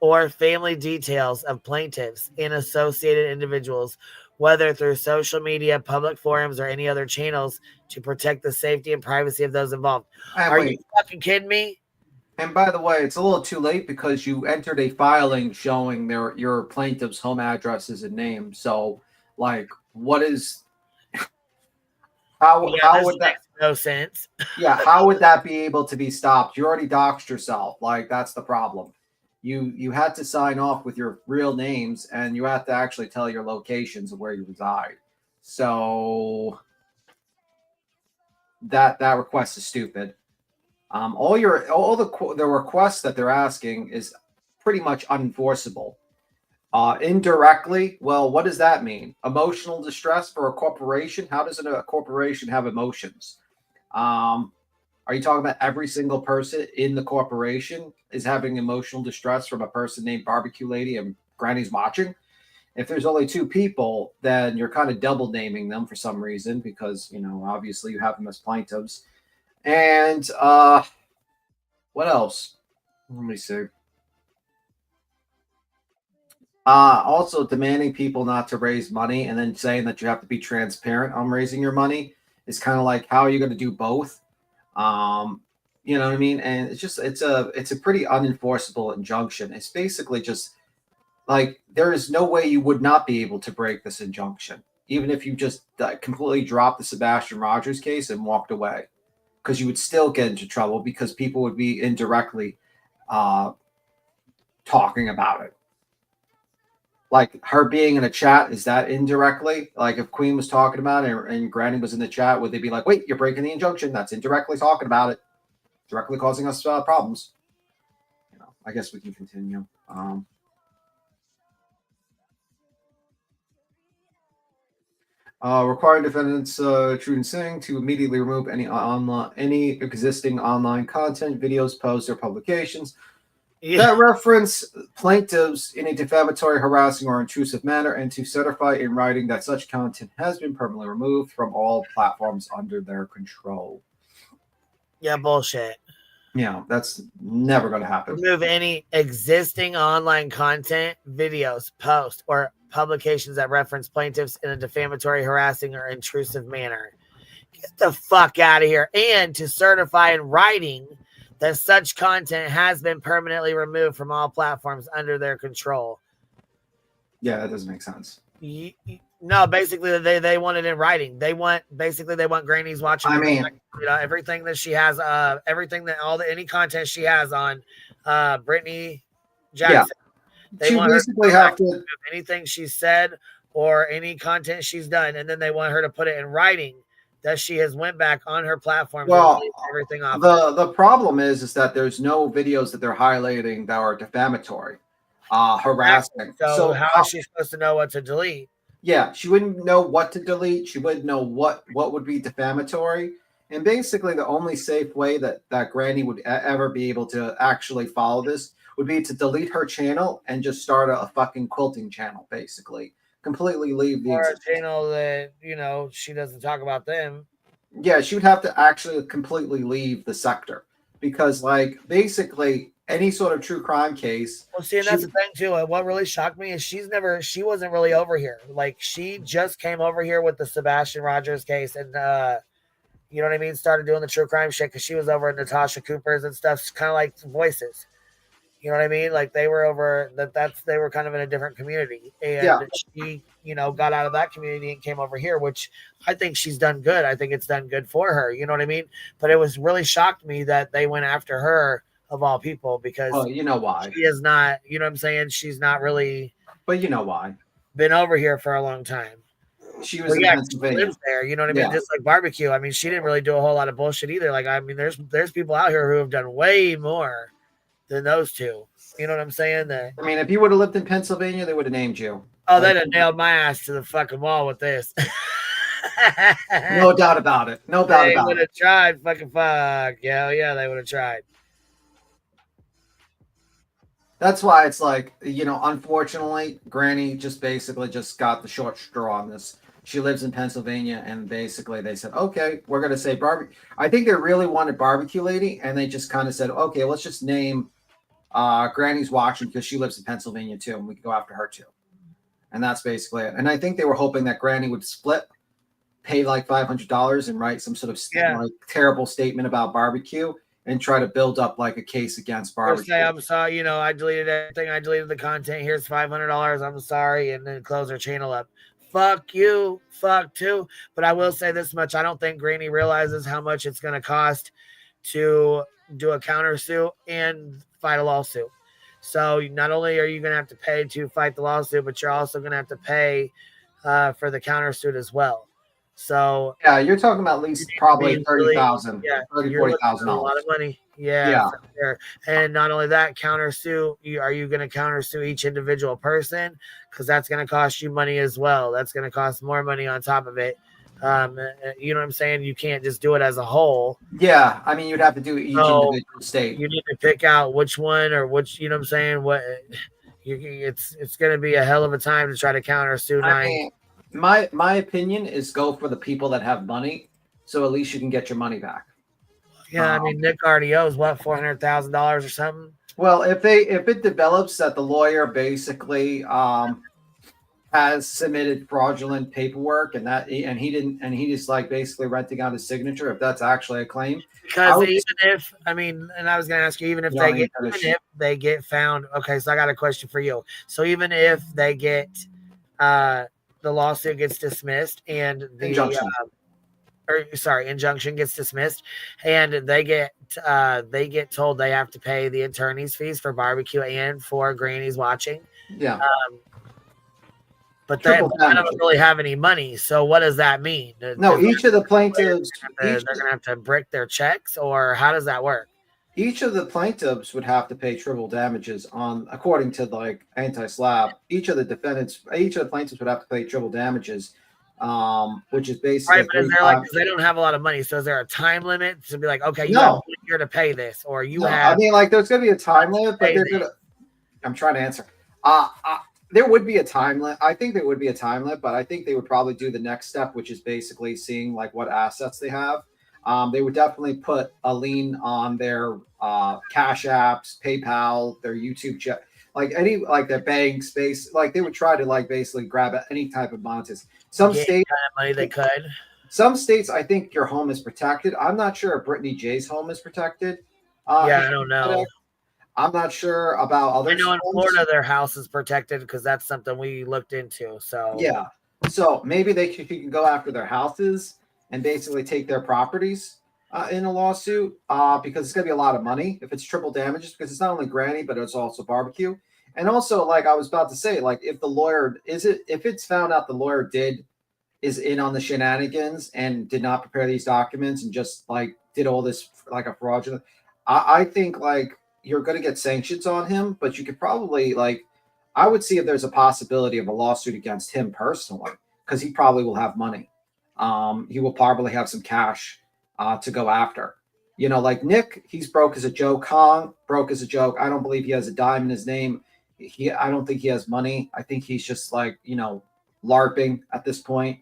or family details of plaintiffs and associated individuals, whether through social media, public forums, or any other channels, to protect the safety and privacy of those involved. Are you fucking kidding me? And by the way, it's a little too late because you entered a filing showing your plaintiff's home addresses and name. So, like, what is how would that makes no sense? Yeah, how would that be able to be stopped? You already doxed yourself. Like, that's the problem. You had to sign off with your real names, and you have to actually tell your locations of where you reside. So that request is stupid. All the requests that they're asking is pretty much unenforceable. Indirectly, well, what does that mean? Emotional distress for a corporation? How does a corporation have emotions? Are you talking about every single person in the corporation is having emotional distress from a person named Barbecue Lady and Granny's Watching? If there's only two people, then you're kind of double naming them for some reason because, you know, obviously you have them as plaintiffs. And what else? Let me see. Also demanding people not to raise money and then saying that you have to be transparent on raising your money is kind of like, how are you going to do both? You know what I mean? And it's a pretty unenforceable injunction. It's basically just like, there is no way you would not be able to break this injunction, even if you just completely dropped the Sebastian Rogers case and walked away, because you would still get into trouble because people would be indirectly talking about it. Like her being in a chat, is that indirectly? Like if Queen was talking about it and Granny was in the chat, would they be like, wait, you're breaking the injunction? That's indirectly talking about it, directly causing us problems. You know, I guess we can continue. Requiring defendants Truden Singh to immediately remove any existing online content, videos, posts, or publications that reference plaintiffs in a defamatory, harassing, or intrusive manner, and to certify in writing that such content has been permanently removed from all platforms under their control. Yeah, bullshit. Yeah, that's never going to happen. Remove any existing online content, videos, posts, or publications that reference plaintiffs in a defamatory, harassing, or intrusive manner. Get the fuck out of here. And to certify in writing that such content has been permanently removed from all platforms under their control. Yeah, that doesn't make sense. No, basically they want it in writing. They want Granny's Watching. I mean, you know, everything that she has, any content she has on Brittany Jackson. Yeah. They want basically her to have to anything she said or any content she's done, and then they want her to put it in writing that she has went back on her platform. Well, everything off. The problem is that there's no videos that they're highlighting that are defamatory, harassing. So how is she supposed to know what to delete? Yeah, she wouldn't know what to delete. She wouldn't know what would be defamatory. And basically, the only safe way that Granny would ever be able to actually follow this would be to delete her channel and just start a fucking quilting channel, basically. Completely leave the channel that, you know, she doesn't talk about them. Yeah, she would have to actually completely leave the sector because, like, basically any sort of true crime case. Well, see, and that's the thing too. What really shocked me is she wasn't really over here. Like, she just came over here with the Sebastian Rogers case, and you know what I mean. Started doing the true crime shit because she was over at Natasha Cooper's and stuff, kind of like Voices. You know what I mean? Like they were over they were kind of in a different community, and she, you know, got out of that community and came over here, which I think she's done good. I think it's done good for her. You know what I mean? But it was really shocked me that they went after her of all people because you know why she is not. You know what I'm saying? She's not really. But you know why? Been over here for a long time. She was in Pennsylvania. She lives there. You know what I mean? Just like Barbecue. I mean, she didn't really do a whole lot of bullshit either. Like, I mean, there's people out here who have done way more than those two. You know what I'm saying? I mean, if you would have lived in Pennsylvania, they would have named you. Oh, they'd have nailed my ass to the fucking wall with this. No doubt about it. No doubt about it. They would have tried. Fucking fuck. Yeah, they would have tried. That's why it's like, you know, unfortunately, Granny just basically just got the short straw on this. She lives in Pennsylvania, and basically they said, okay, we're going to say barbecue. I think they really wanted barbecue lady, and they just kind of said, okay, let's just name Granny's watching because she lives in Pennsylvania too, and we can go after her too. And that's basically it. And I think they were hoping that Granny would split, pay like $500 and write some sort of like terrible statement about barbecue and try to build up like a case against Or barbecue. say, I'm sorry, you know, I deleted everything. I deleted the content. Here's $500. I'm sorry. And then close her channel up. Fuck you. Fuck too. But I will say this much. I don't think Granny realizes how much it's going to cost to do a countersuit and fight a lawsuit. So not only are you going to have to pay to fight the lawsuit, but you're also going to have to pay for the countersuit as well. So yeah, you're talking about at least probably $30,000, yeah, $40,000. A lot of money. Yeah. Sure. And not only that, countersue. Are you going to countersue each individual person? Because that's going to cost you money as well. That's going to cost more money on top of it. You know what I'm saying? You can't just do it as a whole. Yeah, I mean, you'd have to do each individual state. You need to pick out which one or which. You know what I'm saying? What? It's going to be a hell of a time to try to countersue. I mean, my opinion is go for the people that have money, so at least you can get your money back. Yeah, I mean, Nick already owes what, $400,000 or something. Well, if it develops that the lawyer basically has submitted fraudulent paperwork and he just like basically renting out his signature, if that's actually a claim, because even if I was going to ask you, even if they get found, okay, so I got a question for you. So even if they get the lawsuit gets dismissed and the injunction gets dismissed, and they get told they have to pay the attorney's fees for barbecue and for Granny's watching. Yeah. But they don't really have any money. So what does that mean? No, each of the plaintiffs they're going to have to break their checks, or how does that work? Each of the plaintiffs would have to pay triple damages according to like anti-SLAPP. Each of the plaintiffs would have to pay triple damages, which is basically right. But is there like, they don't have a lot of money, so is there a time limit to be like, okay, you have 1 year to pay this, or you have? I mean, like, there's going to be a time limit, but they're going to. I'm trying to answer. There would be a time limit. I think there would be a time limit, but I think they would probably do the next step, which is basically seeing like what assets they have. They would definitely put a lien on their Cash Apps, PayPal, their YouTube check, like their bank space. Like they would try to like basically grab at any type of monetization. Some states, money they could. Some states, I think your home is protected. I'm not sure if Brittany J's home is protected. I don't know. I'm not sure about others. I know in Florida their house is protected because that's something we looked into. So yeah, so maybe you can go after their houses and basically take their properties in a lawsuit because it's going to be a lot of money if it's triple damages, because it's not only Granny, but it's also barbecue. And also, like I was about to say, like if the lawyer if it's found out the lawyer is in on the shenanigans and did not prepare these documents and just like did all this like a fraudulent, I think like you're going to get sanctions on him, but you could probably like, I would see if there's a possibility of a lawsuit against him personally, because he probably will have money. He will probably have some cash to go after. You know, like Nick, he's broke as a joke. Kong, broke as a joke. I don't believe he has a dime in his name. I don't think he has money. I think he's just like, you know, LARPing at this point.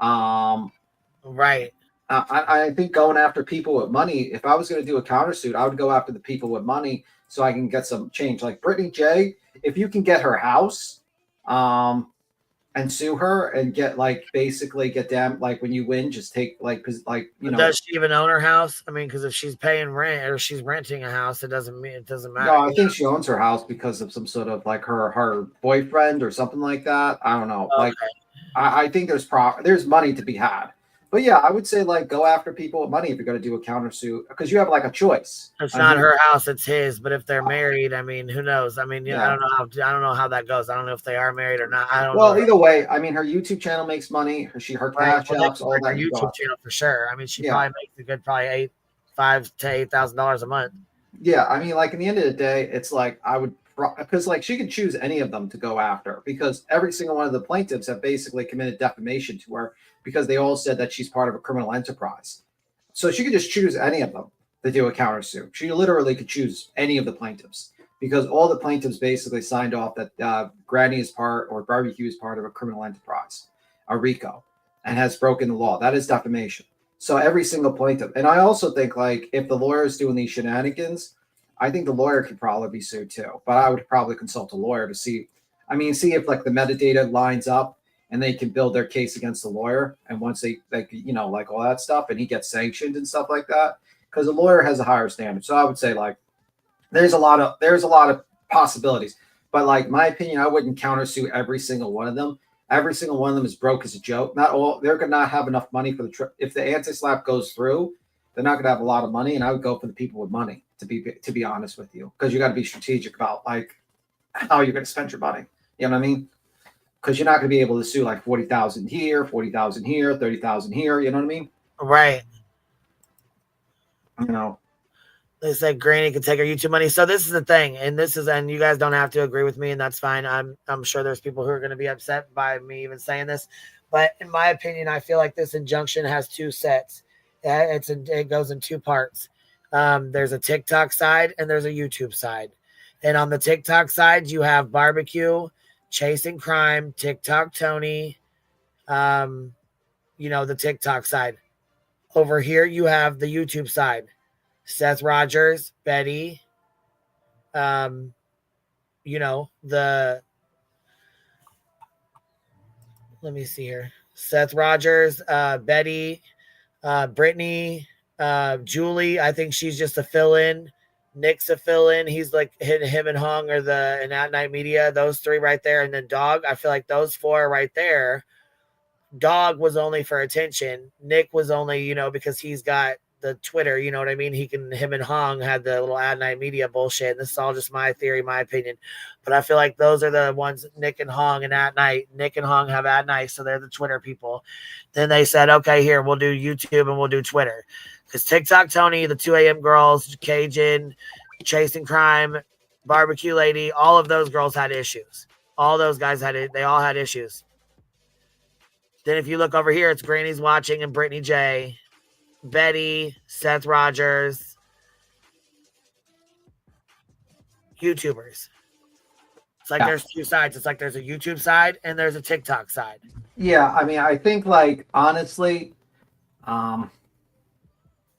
Right. I think going after people with money, if I was going to do a countersuit, I would go after the people with money so I can get some change. Like Brittany J, if you can get her house and sue her and get like basically get them, like when you win, just take like, cause like, you know. Does she even own her house? I mean, because if she's paying rent or she's renting a house, it doesn't matter. No, I think she owns her house because of some sort of like her boyfriend or something like that. I don't know. Okay. Like I think there's money to be had. But yeah, I would say like go after people with money if you're going to do a countersuit, because you have like a choice. It's not her house; it's his. But if they're married, I mean, who knows? I mean, I don't know how that goes. I don't know if they are married or not. I don't know. Well, either way, I mean, her YouTube channel makes money. Her cash apps, all that. Her YouTube channel for sure. I mean, she probably makes a good $5,000 to $8,000 a month. Yeah, I mean, like in the end of the day, it's like I would, because like she could choose any of them to go after, because every single one of the plaintiffs have basically committed defamation to her, because they all said that she's part of a criminal enterprise. So she could just choose any of them to do a countersuit. She literally could choose any of the plaintiffs, because all the plaintiffs basically signed off that Granny is part, or Barbecue is part of a criminal enterprise, a RICO, and has broken the law. That is defamation. So every single plaintiff. And I also think, like, if the lawyer is doing these shenanigans, I think the lawyer could probably be sued too. But I would probably consult a lawyer to see if like the metadata lines up and they can build their case against the lawyer. And once they, like, you know, like all that stuff, and he gets sanctioned and stuff like that, because the lawyer has a higher standard. So I would say, like, there's a lot of possibilities. But like, my opinion, I wouldn't countersue every single one of them. Every single one of them is broke as a joke. Not all, they're going to not have enough money for the trip. If the anti-slap goes through, they're not going to have a lot of money. And I would go for the people with money, to be honest with you, because you got to be strategic about, like, how you're going to spend your money. You know what I mean? Because you're not going to be able to sue like 40,000 here, 40,000 here, 30,000 here. You know what I mean? Right. You know. They said Granny could take her YouTube money. So this is the thing, and you guys don't have to agree with me, and that's fine. I'm sure there's people who are going to be upset by me even saying this, but in my opinion, I feel like this injunction has two sets. It goes in two parts. There's a TikTok side and there's a YouTube side. And on the TikTok side, you have Barbecue, Chasing Crime, TikTok Tony, the TikTok side. Over here, you have the YouTube side. Seth Rogers, Betty, let me see here. Seth Rogers, Betty, Brittany, Julie. I think she's just a fill-in. Nick's a fill-in. He's like him and Hung are in At Night Media. Those three right there, and then Dog. I feel like those four right there. Dog was only for attention. Nick was only, because he's got the Twitter, you know what I mean? Him and Hung had the little At Night Media bullshit. And this is all just my theory, my opinion. But I feel like those are the ones, Nick and Hung and At Night. Nick and Hung have At Night, so they're the Twitter people. Then they said, okay, here, we'll do YouTube and we'll do Twitter. Because TikTok Tony, the 2 a.m. girls, Cajun, Chasing Crime, Barbecue Lady, all of those girls had issues. All those guys they all had issues. Then if you look over here, it's Granny's Watching and Brittany J, Betty, Seth Rogers, YouTubers. It's like there's two sides. It's like there's a YouTube side and there's a TikTok side. Yeah, I mean, I think, like, honestly,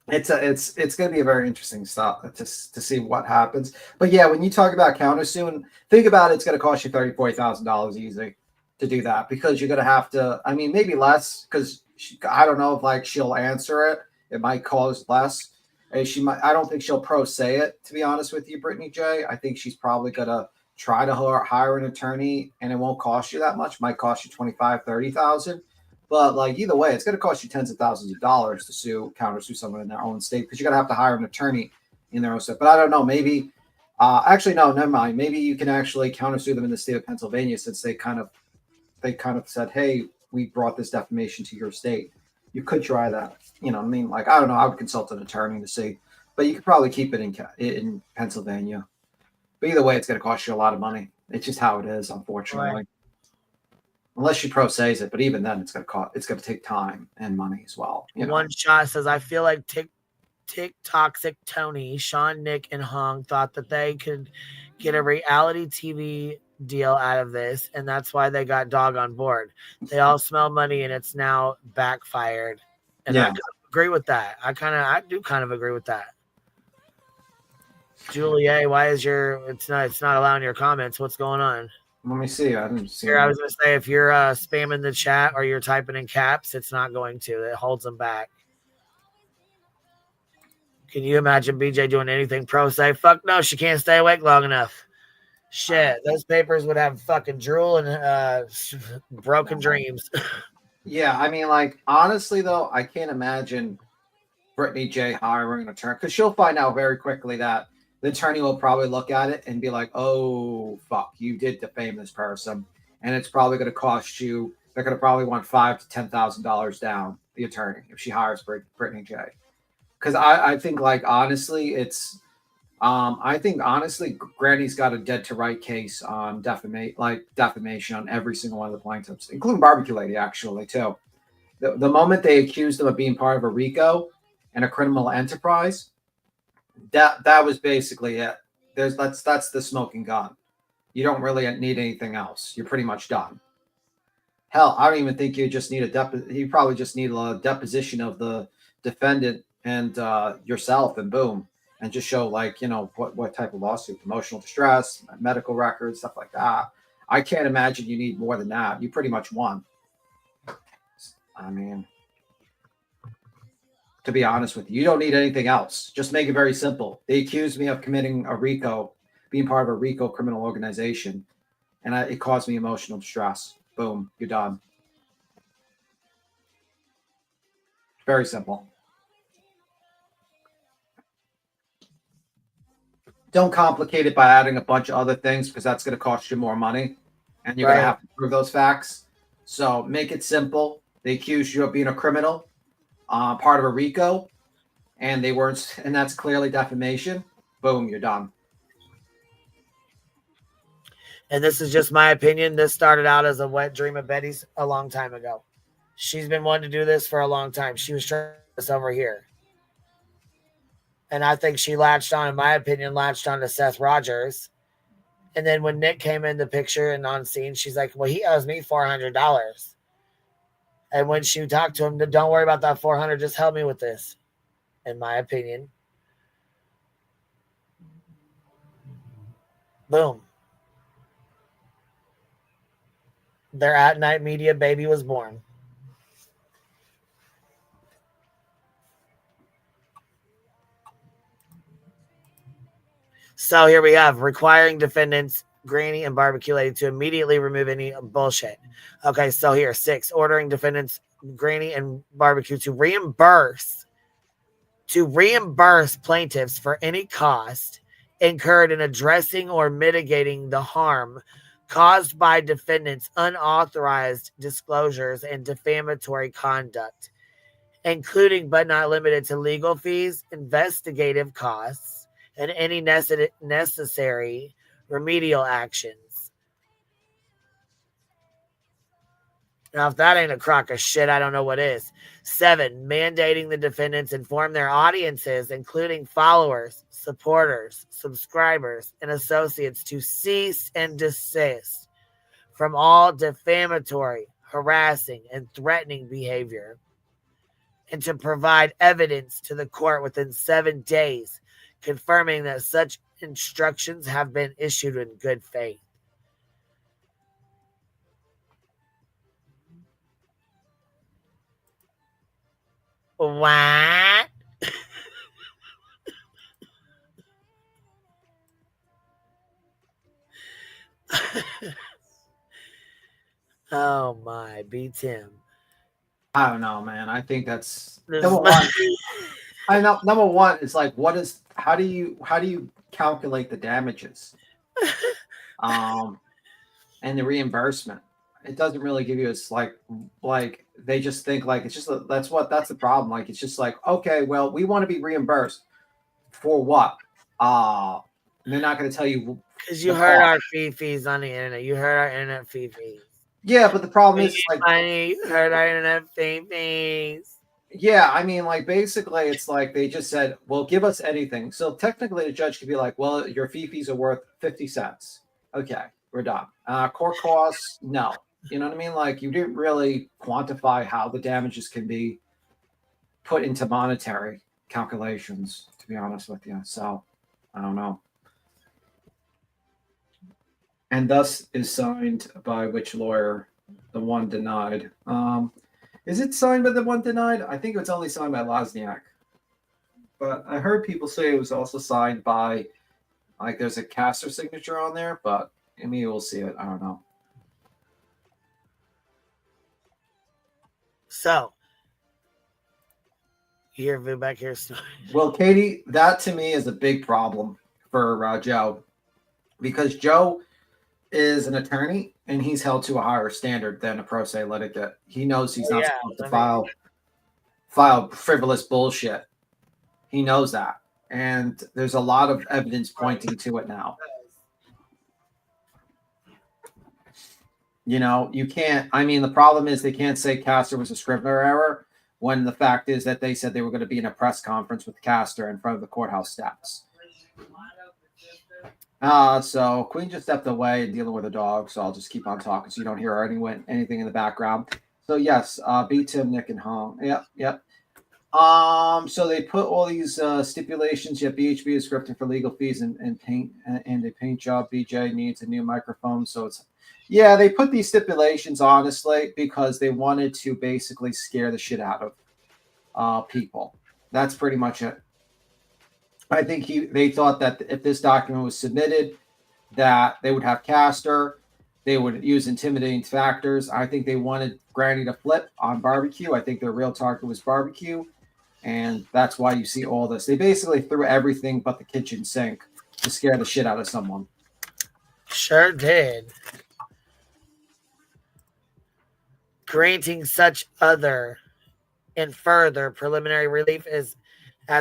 it's going to be a very interesting stuff to see what happens. But yeah, when you talk about countersuing, think about it, it's going to cost you $30,000-$40,000 easy to do that, because you're going to have to. I mean, maybe less, because I don't know if, like, she'll answer it. It might cost less. She might. I don't think she'll pro say it, to be honest with you, Brittany J. I think she's probably gonna try to hire an attorney, and it won't cost you that much. It might cost you $25,000-$30,000, but, like, either way, it's gonna cost you tens of thousands of dollars to countersue someone in their own state, because you're gonna have to hire an attorney in their own state. But I don't know. Maybe, actually, no, never mind. Maybe you can actually countersue them in the state of Pennsylvania, since they kind of said, hey, we brought this defamation to your state. You could try that. You know what I mean? Like, I don't know. I would consult an attorney to see, but you could probably keep it in Pennsylvania. But either way, it's going to cost you a lot of money. It's just how it is, unfortunately. Right. Unless she pro says it, but even then, it's going to take time and money as well. One shot says, I feel like Toxic Tony, Sean, Nick, and Hung thought that they could get a reality TV deal out of this, and that's why they got Dog on board. They all smell money, and it's now backfired. And I agree with that. I do kind of agree with that. Julie, why is it's not allowing your comments? What's going on? Let me see. I didn't see. I was gonna say, if you're spamming the chat or you're typing in caps, it's not going to. It holds them back. Can you imagine BJ doing anything pro say? Fuck no, she can't stay awake long enough. Shit, those papers would have fucking drool and broken dreams. Yeah, I mean, like, honestly, though, I can't imagine Brittany J hiring an attorney, because she'll find out very quickly that the attorney will probably look at it and be like, oh, fuck, you did defame this person. And it's probably going to cost you, they're going to probably want $5,000 to $10,000 down, the attorney, if she hires Brittany J. Because I think, like, honestly, I think Granny's got a dead to right case on defamation on every single one of the plaintiffs, including Barbecue Lady, actually, too. The moment they accused them of being part of a RICO and a criminal enterprise, that was basically it. that's the smoking gun. You don't really need anything else. You're pretty much done. Hell, I don't even think you just need you probably just need a deposition of the defendant and yourself, and boom, and just show like, you know, what type of lawsuit, emotional distress, medical records, stuff like that. I can't imagine you need more than that. You pretty much won. I mean, to be honest with you, you don't need anything else. Just make it very simple. They accused me of committing a RICO, being part of a RICO criminal organization, and it caused me emotional distress. Boom, you're done. Very simple. Don't complicate it by adding a bunch of other things, because that's going to cost you more money, and you're going to have to prove those facts. So make it simple. They accused you of being a criminal, part of a RICO, and they weren't, and that's clearly defamation. Boom, you're done. And this is just my opinion. This started out as a wet dream of Betty's a long time ago. She's been wanting to do this for a long time. She was trying this over here. And I think she latched on, in my opinion, latched on to Seth Rogers. And then when Nik came in the picture and on scene, she's like, well, he owes me $400. And when she talked to him, don't worry about that $400, just help me with this, in my opinion. Boom. Their at-night media baby was born. So here we have requiring defendants, Granny and Barbecue Lady, to immediately remove any bullshit. Okay, so here, 6, ordering defendants, Granny and Barbecue to reimburse plaintiffs for any cost incurred in addressing or mitigating the harm caused by defendants' unauthorized disclosures and defamatory conduct, including but not limited to legal fees, investigative costs, and any necessary remedial actions. Now, if that ain't a crock of shit, I don't know what is. 7, mandating the defendants inform their audiences, including followers, supporters, subscribers, and associates, to cease and desist from all defamatory, harassing, and threatening behavior, and to provide evidence to the court within 7 days, confirming that such instructions have been issued in good faith. What? Oh my, beats him. I don't know, man. I think that's number one. I know number one is like, how do you calculate the damages? And the reimbursement. It doesn't really give you, it's like they just think like it's just that's the problem. Like it's just like, okay, well, we want to be reimbursed for what? They're not going to tell you, because you heard our fees on the internet. You heard our internet fees. Yeah, but the problem is like you heard our internet fees. Yeah, I mean, like basically, it's like they just said, "Well, give us anything." So technically, the judge could be like, "Well, your fees are worth 50 cents." Okay, we're done. Court costs, no. You know what I mean? Like you didn't really quantify how the damages can be put into monetary calculations, to be honest with you. So I don't know. And thus is signed by which lawyer? The one denied. Is it signed by the one denied? I think it's only signed by Lozniak. But I heard people say it was also signed by, like, there's a caster signature on there, but maybe we'll see it. I don't know. So, here, back here. Well, Katie, that to me is a big problem for Joe, because Joe is an attorney and he's held to a higher standard than a pro se litigant. He knows he's not supposed to file frivolous bullshit. He knows that. And there's a lot of evidence pointing to it now. You know, you can't, I mean, the problem is they can't say Castor was a Scrivener error when the fact is that they said they were going to be in a press conference with Castor in front of the courthouse steps. So Queen just stepped away and dealing with a dog, so I'll just keep on talking so you don't hear anything in the background. So yes, B Tim, Nick, and Hong. Yep. So they put all these stipulations. Yet BHB is scripting for legal fees and paint and a paint job. BJ needs a new microphone, so it's they put these stipulations honestly because they wanted to basically scare the shit out of people. That's pretty much it. I think they thought that if this document was submitted, that they would have Castor, they would use intimidating factors. I think they wanted Granny to flip on barbecue. I think their real target was barbecue, and that's why you see all this. They basically threw everything but the kitchen sink to scare the shit out of someone. Sure did. Granting such other and further preliminary relief as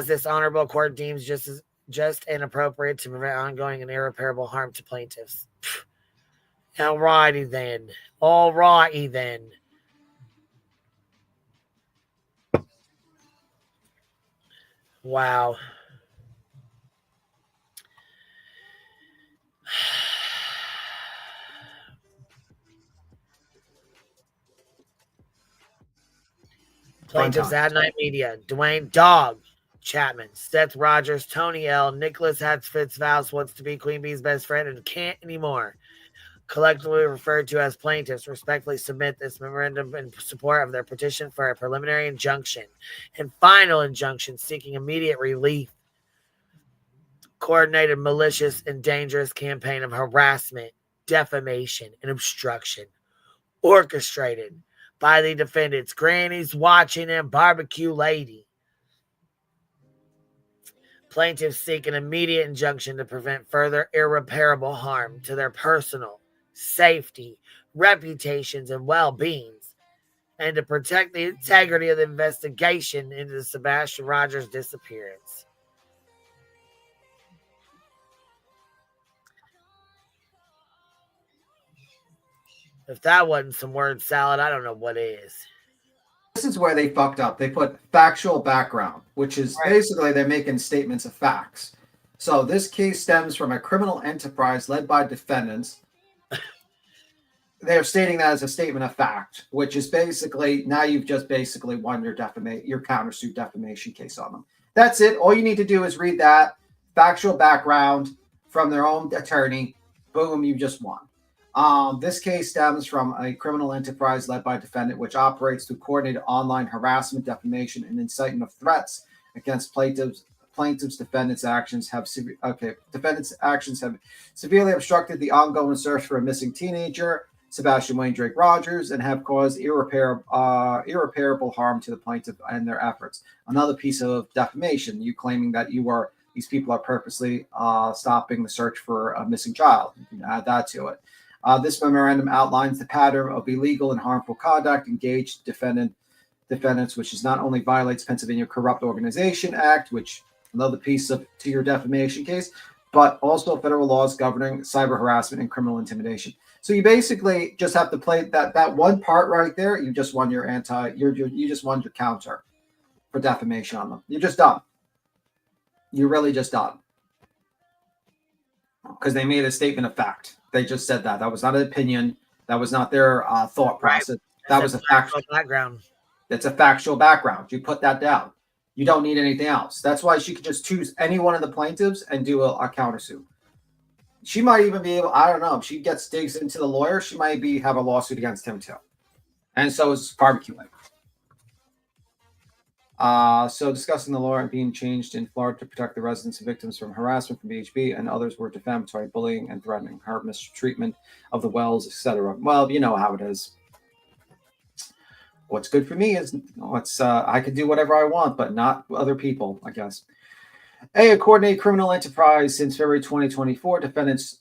this honorable court deems just and appropriate to prevent ongoing and irreparable harm to plaintiffs. Alrighty then. Wow. Plaintiffs at Night Media, Dwayne Dog Chapman, Seth Rogers, Tony L, Nicholas Fitzvows wants to be Queen Bee's best friend and can't anymore. Collectively referred to as plaintiffs, respectfully submit this memorandum in support of their petition for a preliminary injunction and final injunction seeking immediate relief. Coordinated malicious and dangerous campaign of harassment, defamation, and obstruction, orchestrated by the defendants, Granny's Watching and Barbecue Lady. Plaintiffs seek an immediate injunction to prevent further irreparable harm to their personal safety, reputations, and well-beings, and to protect the integrity of the investigation into the Sebastian Rogers disappearance. If that wasn't some word salad, I don't know what is. This is where they fucked up. They put factual background, which is basically they're making statements of facts. So this case stems from a criminal enterprise led by defendants. They're stating that as a statement of fact, which is basically now you've just basically won your countersuit defamation case on them. That's it. All you need to do is read that factual background from their own attorney. Boom, you just won. This case stems from a criminal enterprise led by a defendant, which operates through coordinated online harassment, defamation, and incitement of threats against plaintiffs. Defendants' actions have severely obstructed the ongoing search for a missing teenager, Sebastian Wayne Drake Rogers, and have caused irreparable harm to the plaintiff and their efforts. Another piece of defamation, you claiming that these people are purposely stopping the search for a missing child. You can add that to it. This memorandum outlines the pattern of illegal and harmful conduct engaged defendants, which not only violates Pennsylvania Corrupt Organization Act, which another piece to your defamation case, but also federal laws governing cyber harassment and criminal intimidation. So you basically just have to play that one part right there. You just won your you just won your counter for defamation on them. You're just done. You're really just done. Because they made a statement of fact. They just said that. That was not an opinion. That was not their thought process. That was a factual background. That's a factual background. You put that down. You don't need anything else. That's why she could just choose any one of the plaintiffs and do a countersuit. She might even be able, I don't know, if she digs into the lawyer, she might have a lawsuit against him too. And so is barbecuing. So discussing the law being changed in Florida to protect the residents and victims from harassment from BHB, and others were defamatory, bullying, and threatening her mistreatment of the Wells, etc. Well, you know how it is. What's good for me is I could do whatever I want, but not other people, I guess. A coordinated criminal enterprise since February 2024. Defendants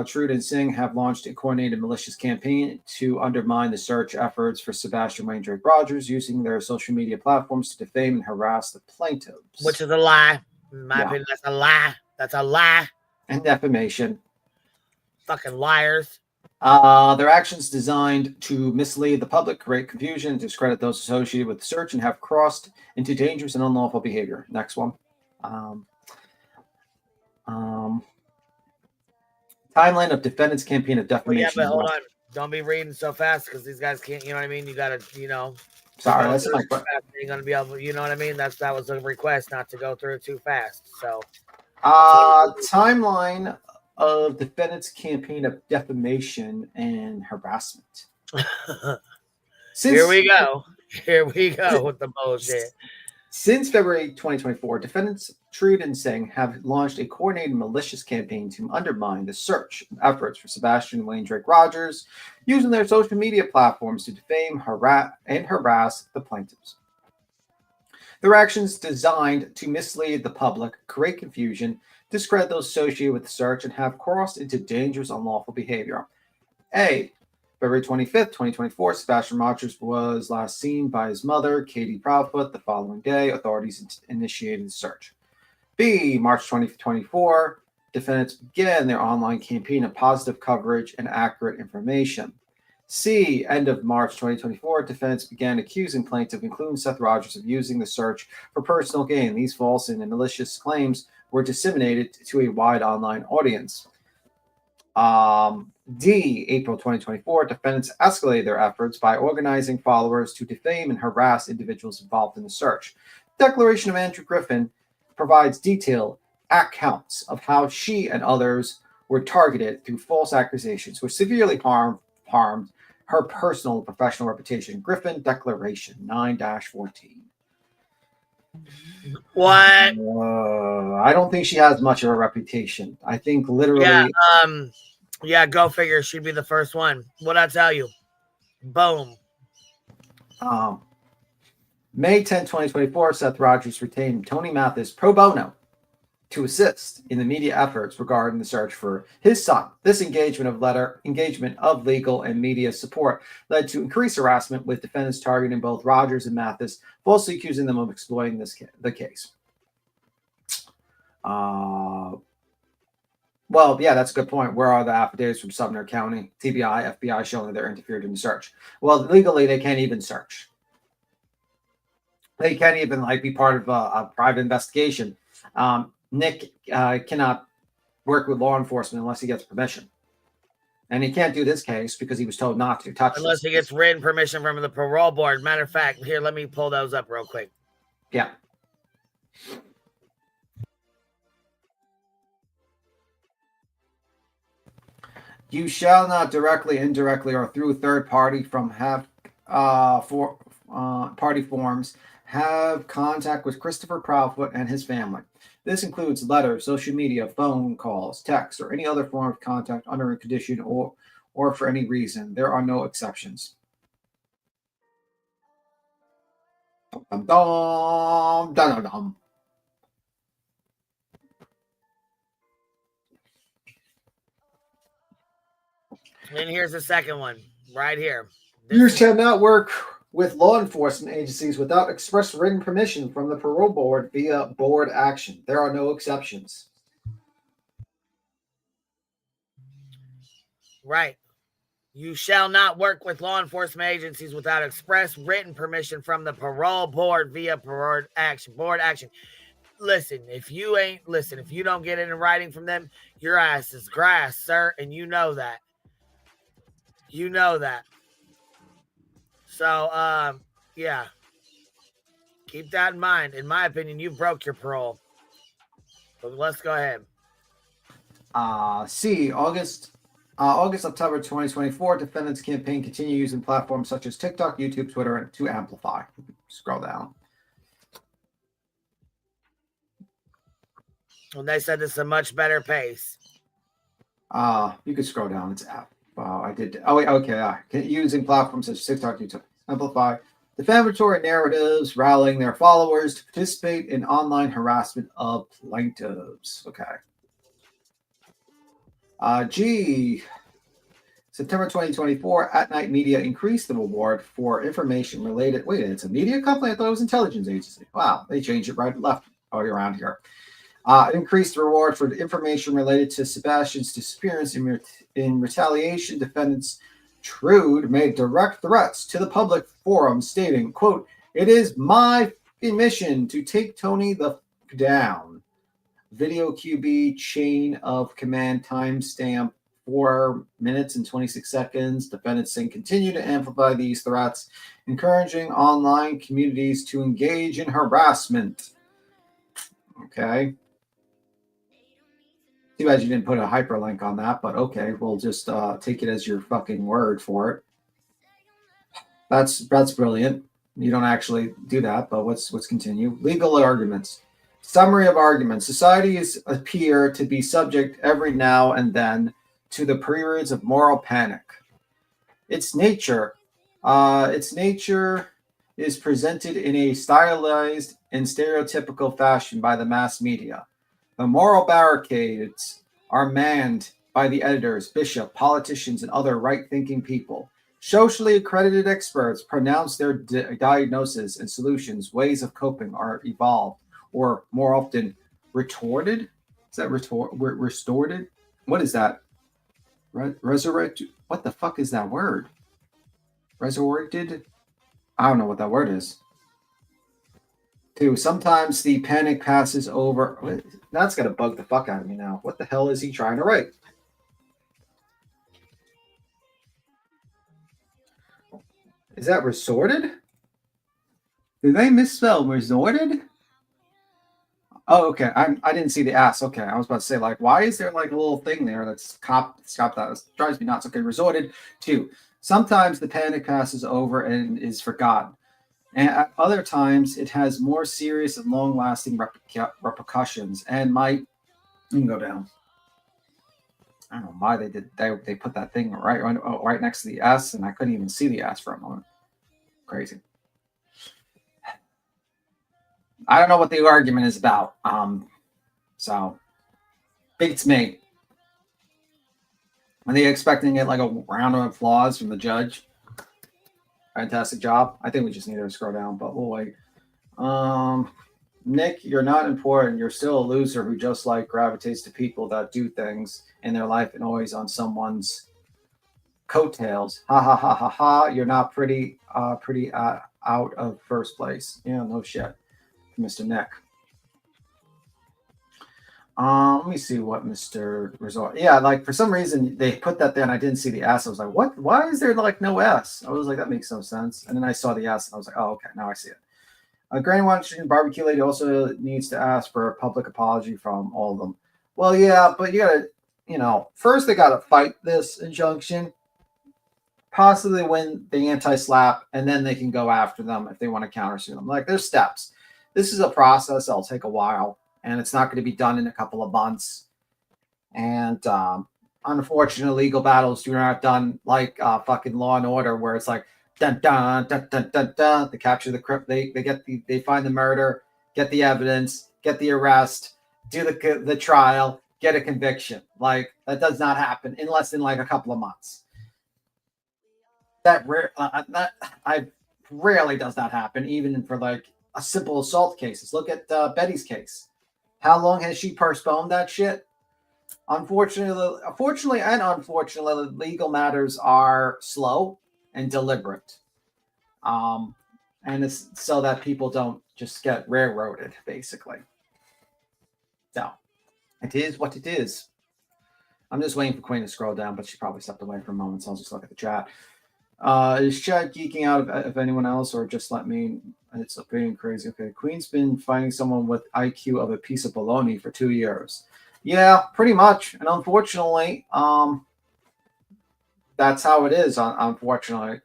Trude and Singh have launched a coordinated malicious campaign to undermine the search efforts for Sebastian Wayne Drake Rogers, using their social media platforms to defame and harass the plaintiffs. Which is a lie. In my opinion, that's a lie. That's a lie. And defamation. Fucking liars. Their actions designed to mislead the public, create confusion, discredit those associated with the search, and have crossed into dangerous and unlawful behavior. Next one. Timeline of defendant's campaign of Well, yeah, defamation. but hold on. Don't be reading so fast because these guys can't. You know what I mean? You gotta, Sorry, go that's through my it too fast. You're gonna be able. You know what I mean? That was a request not to go through it too fast. So, timeline of defendant's campaign of defamation and harassment. Here we go. Here we go with the bullshit. Since February 2024, defendants Trude and Singh have launched a coordinated malicious campaign to undermine the search efforts for Sebastian Wayne Drake Rogers, using their social media platforms to defame, harass the plaintiffs. Their actions designed to mislead the public, create confusion, discredit those associated with the search, and have crossed into dangerous, unlawful behavior. February 25th, 2024, Sebastian Rogers was last seen by his mother, Katie Proudfoot. The following day, authorities initiated the search. B, March 2024, defendants began their online campaign of positive coverage and accurate information. C, end of March 2024, defendants began accusing plaintiff, including Seth Rogers, of using the search for personal gain. These false and malicious claims were disseminated to a wide online audience. D, April 2024, defendants escalated their efforts by organizing followers to defame and harass individuals involved in the search. Declaration of Andrew Griffin provides detailed accounts of how she and others were targeted through false accusations, which severely harmed her personal and professional reputation. Griffin Declaration 9-14. What? I don't think she has much of a reputation. I think literally. Yeah, go figure. She'd be the first one. What'd I tell you? Boom. May 10, 2024, Seth Rogers retained Tony Mathis pro bono to assist in the media efforts regarding the search for his son. This engagement of legal and media support led to increased harassment, with defendants targeting both Rogers and Mathis, falsely accusing them of exploiting the case. Well, yeah, that's a good point. Where are the affidavits from Sumner County, TBI, FBI showing that they're interfered in the search? Well, legally, they can't even search. They can't even be part of a private investigation. Nik cannot work with law enforcement unless he gets permission. And he can't do this case because he was told not to touch unless he gets written permission from the parole board. Matter of fact, here, let me pull those up real quick. Yeah. You shall not directly, indirectly, or through third party party forms have contact with Christopher Proudfoot and his family. This includes letters, social media, phone calls, texts, or any other form of contact under a condition or for any reason. There are no exceptions. Dum, dum, dum, dum. And here's the second one right here. You shall not work with law enforcement agencies without express written permission from the parole board via board action. There are no exceptions. Right. You shall not work with law enforcement agencies without express written permission from the parole board via board action. Listen, if you don't get it in writing from them, your ass is grass, sir, and you know that. You know that. So, yeah. Keep that in mind. In my opinion, you broke your parole. But let's go ahead. October 2024, defendants campaign continue using platforms such as TikTok, YouTube, Twitter to amplify. Scroll down. And they said this is a much better pace. You could scroll down. It's app. I did. Oh, wait. Okay. Using platforms such as TikTok, YouTube, amplify defamatory narratives, rallying their followers to participate in online harassment of plaintiffs. Okay. September 2024, At Night Media increased the reward for information related. Wait, it's a media company? I thought it was intelligence agency. Wow, they changed it right left around here. Increased the reward for information related to Sebastian's disappearance. In retaliation, defendants Trude made direct threats to the public forum, stating, quote, "It is my mission to take Tony the down." Video QB chain of command timestamp 4 minutes and 26 seconds. Defendants saying continue to amplify these threats, encouraging online communities to engage in harassment. Okay. Too bad you didn't put a hyperlink on that, but okay, we'll just take it as your fucking word for it. That's brilliant. You don't actually do that, but let's continue. Legal arguments. Summary of arguments. Societies appear to be subject every now and then to the periods of moral panic. Its nature is presented in a stylized and stereotypical fashion by the mass media. The moral barricades are manned by the editors, bishop, politicians, and other right-thinking people. Socially accredited experts pronounce their diagnosis and solutions. Ways of coping are evolved, or more often, retorted. Is that restored? What is that? Resurrected? What the fuck is that word? Resurrected? I don't know what that word is. Two, sometimes the panic passes over. That's going to bug the fuck out of me now. What the hell is he trying to write? Is that resorted? Did they misspell resorted? Oh, okay. I didn't see the ass. Okay, I was about to say, like, why is there like a little thing there that's stop that? It drives me nuts. Okay, resorted. Two, sometimes the panic passes over and is forgotten. And at other times, it has more serious and long-lasting repercussions and might. You can go down. I don't know why they did. They put that thing right next to the S, and I couldn't even see the S for a moment. Crazy. I don't know what the argument is about. So beats me. Are they expecting it like a round of applause from the judge? Fantastic job. I think we just need to scroll down, but we'll wait. Nick, you're not important. You're still a loser who just like gravitates to people that do things in their life and always on someone's coattails. Ha ha ha ha ha. You're not pretty out of first place. Yeah, no shit, Mr. Nick. Let me see what Mr. Resort. Yeah, like for some reason they put that there and I didn't see the S. I was like, what? Why is there like no S? I was like, that makes no sense. And then I saw the S and I was like, oh, okay, now I see it. Granny Washington Barbecue Lady also needs to ask for a public apology from all of them. Well, yeah, but you gotta, first they gotta fight this injunction, possibly win the anti-slap, and then they can go after them if they want to countersue them. Like, there's steps. This is a process that'll take a while, and it's not going to be done in a couple of months. And unfortunately, legal battles do not done like fucking Law and Order, where it's like dun dun dun dun dun dun. They capture the crypt. They find the murder, get the evidence, get the arrest, do the trial, get a conviction. Like, that does not happen in less than like a couple of months. That rarely does not happen, even for like a simple assault cases. Look at Betty's case. How long has she postponed that shit? Unfortunately and unfortunately, legal matters are slow and deliberate. And it's so that people don't just get railroaded, basically. So, it is what it is. I'm just waiting for Queen to scroll down, but she probably stepped away for a moment, so I'll just look at the chat. Is chat geeking out if anyone else, or just let me? It's being crazy. Okay, Queen's been finding someone with IQ of a piece of bologna for 2 years. Yeah, pretty much. And unfortunately, that's how it is. Unfortunately,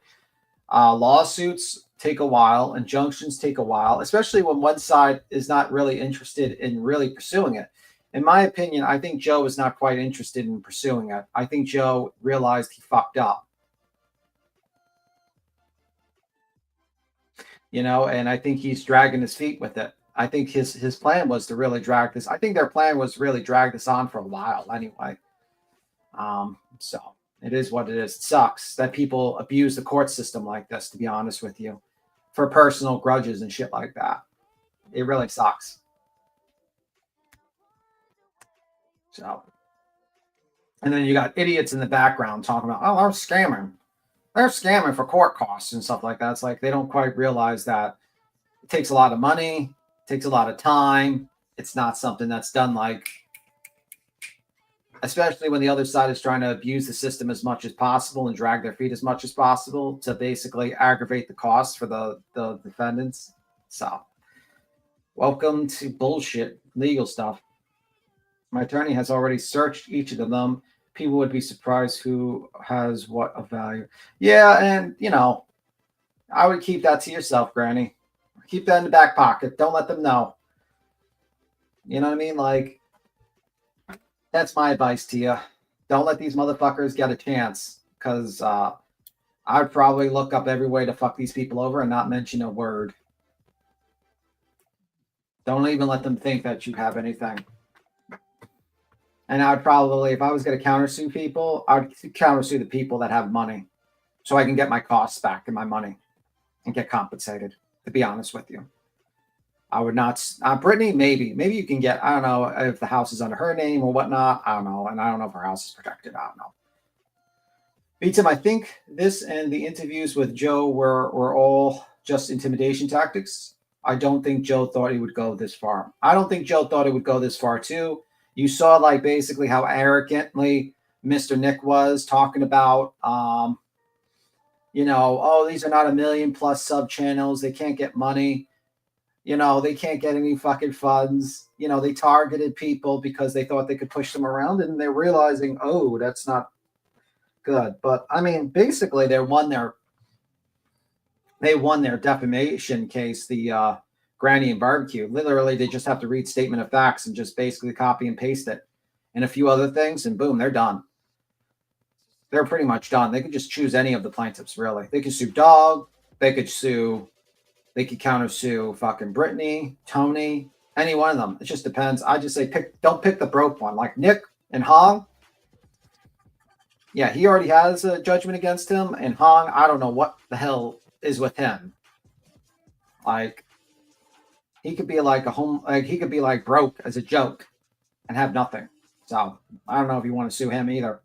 lawsuits take a while, injunctions take a while, especially when one side is not really interested in really pursuing it. In my opinion, I think Joe is not quite interested in pursuing it. I think Joe realized he fucked up. And I think he's dragging his feet with it. I think his plan was to really drag this. I think their plan was to really drag this on for a while anyway. So it is what it is. It sucks that people abuse the court system like this, to be honest with you, for personal grudges and shit like that. It really sucks. So, and then you got idiots in the background talking about, oh, they're scamming. They're scamming for court costs and stuff like that. It's like they don't quite realize that it takes a lot of money, takes a lot of time. It's not something that's done like especially when the other side is trying to abuse the system as much as possible and drag their feet as much as possible to basically aggravate the costs for the defendants. So, welcome to bullshit legal stuff. My attorney has already searched each of them. People would be surprised who has what of value. Yeah, and, you know, I would keep that to yourself, Granny. Keep that in the back pocket. Don't let them know. You know what I mean? Like, that's my advice to you. Don't let these motherfuckers get a chance, because I'd probably look up every way to fuck these people over and not mention a word. Don't even let them think that you have anything. And I'd probably, if I was going to countersue people, I'd countersue the people that have money so I can get my costs back and my money and get compensated, to be honest with you. I would not, Brittany, maybe you can get, I don't know if the house is under her name or whatnot. I don't know. And I don't know if her house is protected. I don't know. Beatum, I think this and the interviews with Joe were all just intimidation tactics. I don't think Joe thought he would go this far. I don't think Joe thought it would go this far too. You saw like basically how arrogantly Mr. Nik was talking about, you know, oh, these are not 1 million plus sub channels. They can't get money. You know, they can't get any fucking funds. You know, they targeted people because they thought they could push them around, and they're realizing, oh, that's not good. But I mean, basically, they won their defamation case, the Granny and Barbecue. Literally, they just have to read statement of facts and just basically copy and paste it and a few other things, and boom, they're done. They're pretty much done. They could just choose any of the plaintiffs, really. They could sue Dog. They could countersue fucking Brittany, Tony, any one of them. It just depends. I just say don't pick the broke one. Like Nik and Hong. Yeah, he already has a judgment against him. And Hong, I don't know what the hell is with him. Like, he could be like he could be like broke as a joke and have nothing. So I don't know if you want to sue him either.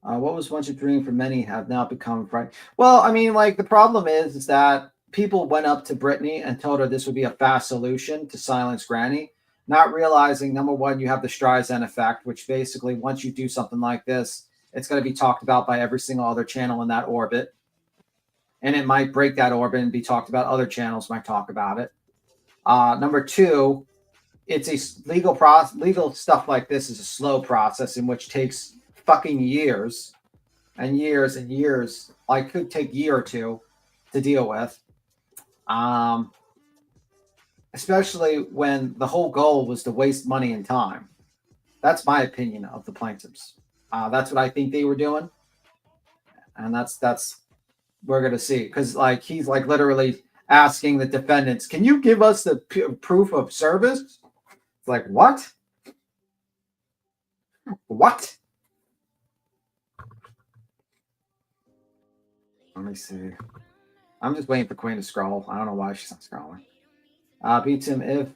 What was once a dream for many have now become fright. Well, I mean, like, the problem is that people went up to Brittany and told her this would be a fast solution to silence Granny, not realizing, number one, you have the Streisand effect, which basically once you do something like this, it's going to be talked about by every single other channel in that orbit. And it might break that orbit and be talked about. Other channels might talk about it. Number two, it's a legal stuff like this is a slow process in which takes fucking years and years and years. Like, could take a year or two to deal with. Especially when the whole goal was to waste money and time. That's my opinion of the plaintiffs. That's what I think they were doing. And that's we're going to see. Because like he's like literally asking the defendants, can you give us the proof of service? It's like, what? What? Let me see. I'm just waiting for Queen to scroll. I don't know why she's not scrolling. Beats him if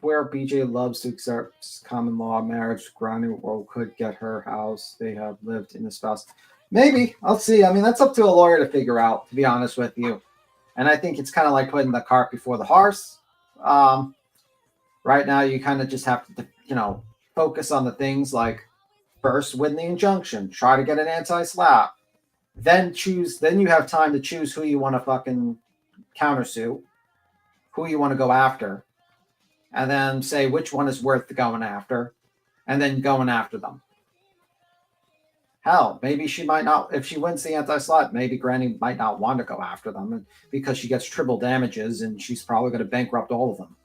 where BJ loves to accept common law marriage, Granny or could get her house. They have lived in the spouse. Maybe. I'll see. I mean, that's up to a lawyer to figure out, to be honest with you. And I think it's kind of like putting the cart before the horse. Right now, you kind of just have to, you know, focus on the things like first win the injunction, try to get an anti-slap, then you have time to choose who you want to fucking countersue, who you want to go after, and then say which one is worth going after, and then going after them. Hell, maybe she might not, if she wins the anti-slap, maybe Granny might not want to go after them because she gets triple damages and she's probably going to bankrupt all of them.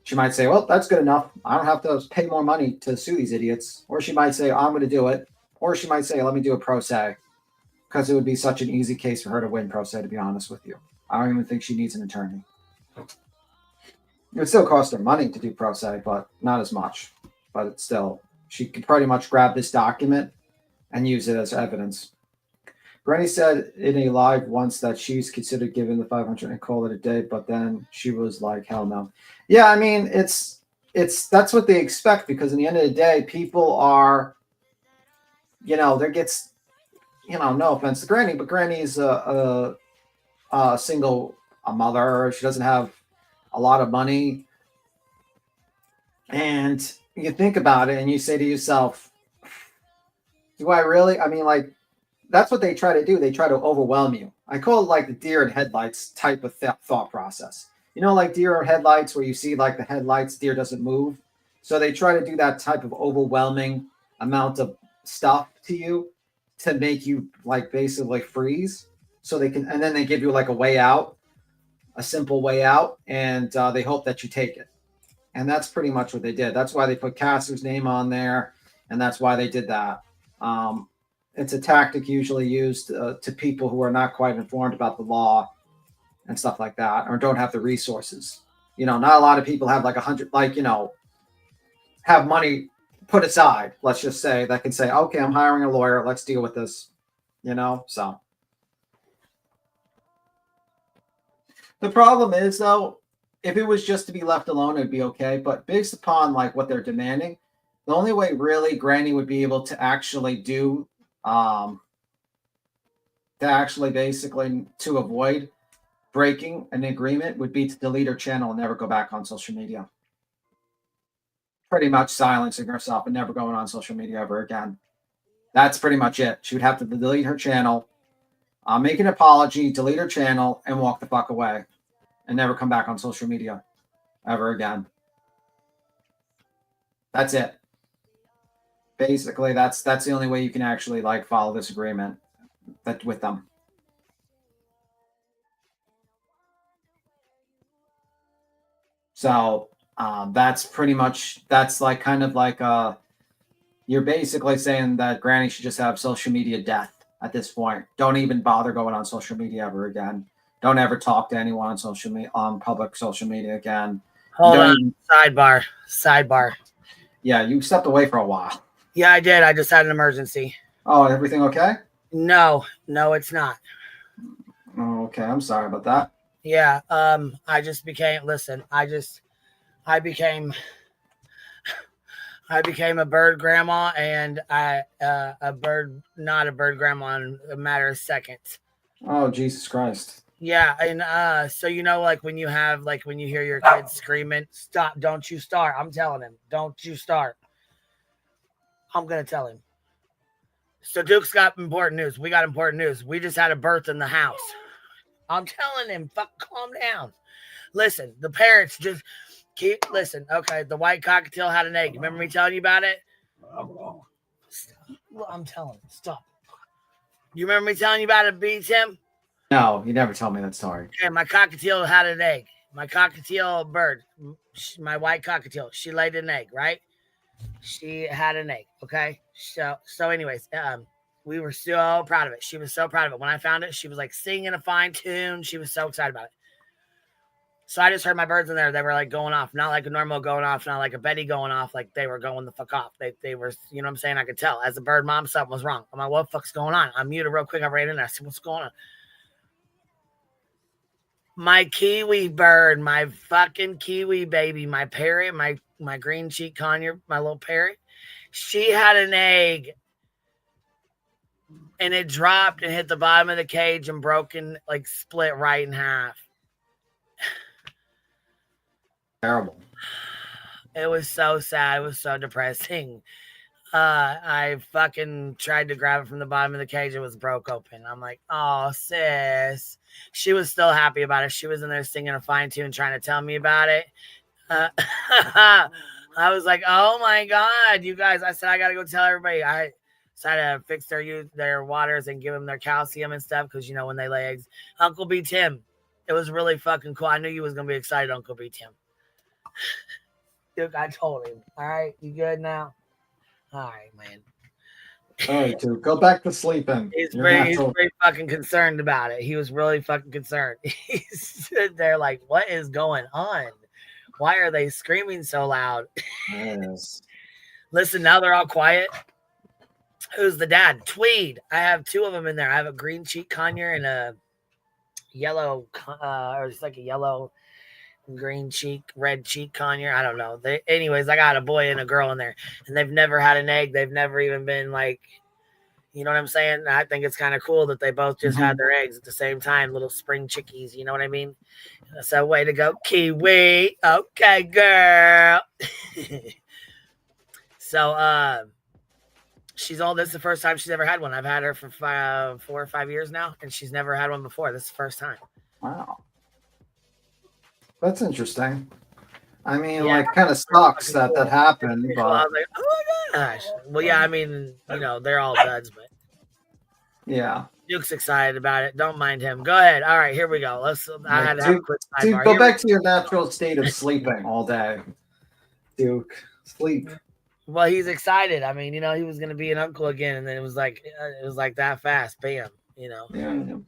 She might say, well, that's good enough. I don't have to pay more money to sue these idiots. Or she might say, I'm going to do it. Or she might say, let me do a pro se. Because it would be such an easy case for her to win pro se, to be honest with you. I don't even think she needs an attorney. It would still cost her money to do pro se, but not as much. But it's still, she could pretty much grab this document and use it as evidence. Granny said in a live once that she's considered giving the 500 and call it a day, but then she was like, hell no. Yeah, I mean, it's that's what they expect, because in the end of the day, people are, you know, there gets, you know, no offense to Granny, but Granny's a single mother. She doesn't have a lot of money. And you think about it and you say to yourself, do I really? I mean, like, that's what they try to do. They try to overwhelm you. I call it like the deer in headlights type of thought process. You know, like deer in headlights where you see like the headlights, deer doesn't move. So they try to do that type of overwhelming amount of stuff to you to make you like basically freeze. So they can, and then they give you like a way out, a simple way out, and they hope that you take it. And that's pretty much what they did. That's why they put Casser's name on there, and that's why they did that. It's a tactic usually used to people who are not quite informed about the law and stuff like that, or don't have the resources. You know, not a lot of people have like 100, like, you know, have money put aside, let's just say, that can say, okay, I'm hiring a lawyer, let's deal with this, you know? So the problem is, though, if it was just to be left alone, it'd be okay. But based upon like what they're demanding, the only way really Granny would be able to actually do, to actually basically to avoid breaking an agreement would be to delete her channel and never go back on social media. Pretty much silencing herself and never going on social media ever again. That's pretty much it. She would have to delete her channel, make an apology, delete her channel, and walk the fuck away. And never come back on social media ever again. That's it. Basically, that's the only way you can actually like follow this agreement with them. So that's pretty much, that's like kind of like you're basically saying that Granny should just have social media death at this point. Don't even bother going on social media ever again. Don't ever talk to anyone on social media, on public social media again. Hold on. Sidebar. Yeah, you stepped away for a while. Yeah, I did. I just had an emergency. Oh, everything okay? No, it's not. Oh, okay. I'm sorry about that. Yeah. I just became. Listen. I became a bird grandma, and not a bird grandma in a matter of seconds. Oh, Jesus Christ. Yeah, and so you know, like when you hear your kids screaming, stop, don't you start. I'm telling him, don't you start. I'm gonna tell him. So Duke's got important news. We got important news. We just had a birth in the house. I'm telling him, fuck, calm down. Listen, the parents just listen. Okay, the white cockatiel had an egg. Remember me telling you about it? Stop. I'm telling him, stop. You remember me telling you about it, B, Tim? No, you never told me that story. Yeah, my cockatiel had an egg. My cockatiel bird, my white cockatiel, she laid an egg, right? She had an egg, okay? So anyways, we were so proud of it. She was so proud of it. When I found it, she was like singing a fine tune. She was so excited about it. So I just heard my birds in there. They were like going off, not like a normal going off, not like a Betty going off. Like they were going the fuck off. They were, you know what I'm saying? I could tell. As a bird mom, something was wrong. I'm like, what the fuck's going on? I muted real quick. I ran in there. I said, what's going on? My kiwi bird, my fucking kiwi baby, my parrot, my green cheek conure, my little parrot, she had an egg and it dropped and hit the bottom of the cage and broken, like split right in half. Terrible. It was so sad. It was so depressing. I fucking tried to grab it from the bottom of the cage. It was broke open. I'm like, oh, sis. She was still happy about it. She was in there singing a fine tune, trying to tell me about it. I was like, oh my God, you guys. I said, I got to go tell everybody. I decided to fix their waters and give them their calcium and stuff. Cause you know, when they lay eggs, Uncle B Tim, it was really fucking cool. I knew you was going to be excited, Uncle B Tim. Dude, I told him. All right. You good now? All right, man. All right, dude. Go back to sleeping. He's very fucking concerned about it. He was really fucking concerned. He stood there like, what is going on? Why are they screaming so loud? Yes. Listen, now they're all quiet. Who's the dad? Tweed. I have two of them in there. I have a green cheek conure and a yellow, or it's like a yellow, green cheek, red cheek conure. I don't know. Anyways, I got a boy and a girl in there, and they've never had an egg. They've never even been like, You know what I'm saying? And I think it's kind of cool that they both just had their eggs at the same time, little spring chickies. You know what I mean? So way to go, Kiwi. Okay, girl. So she's all. This is the first time she's ever had one. I've had her for 4 or 5 years now, and she's never had one before. This is the first time. Wow. That's interesting. I mean, like, kind of sucks that happened, but I was like, oh my gosh. Well, yeah, I mean, you know, they're all duds, but yeah. Duke's excited about it. Don't mind him. Go ahead. All right, here we go. I had to have a quick Duke, sidebar. go back to your natural state of sleeping all day. Duke, sleep. Well, he's excited. I mean, you know, he was going to be an uncle again, and then it was like that fast. Bam. You know. Yeah.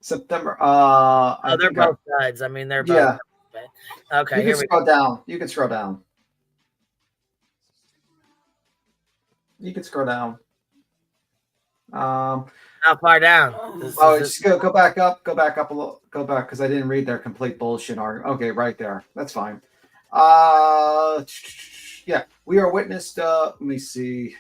September. They're both duds. I mean, they're both. Yeah. Okay. You can scroll down. You can scroll down. You can scroll down. How far down? Just go back up. Go back up a little. Go back because I didn't read their complete bullshit. Okay, right there. That's fine. Yeah, we are witnessed. Let me see.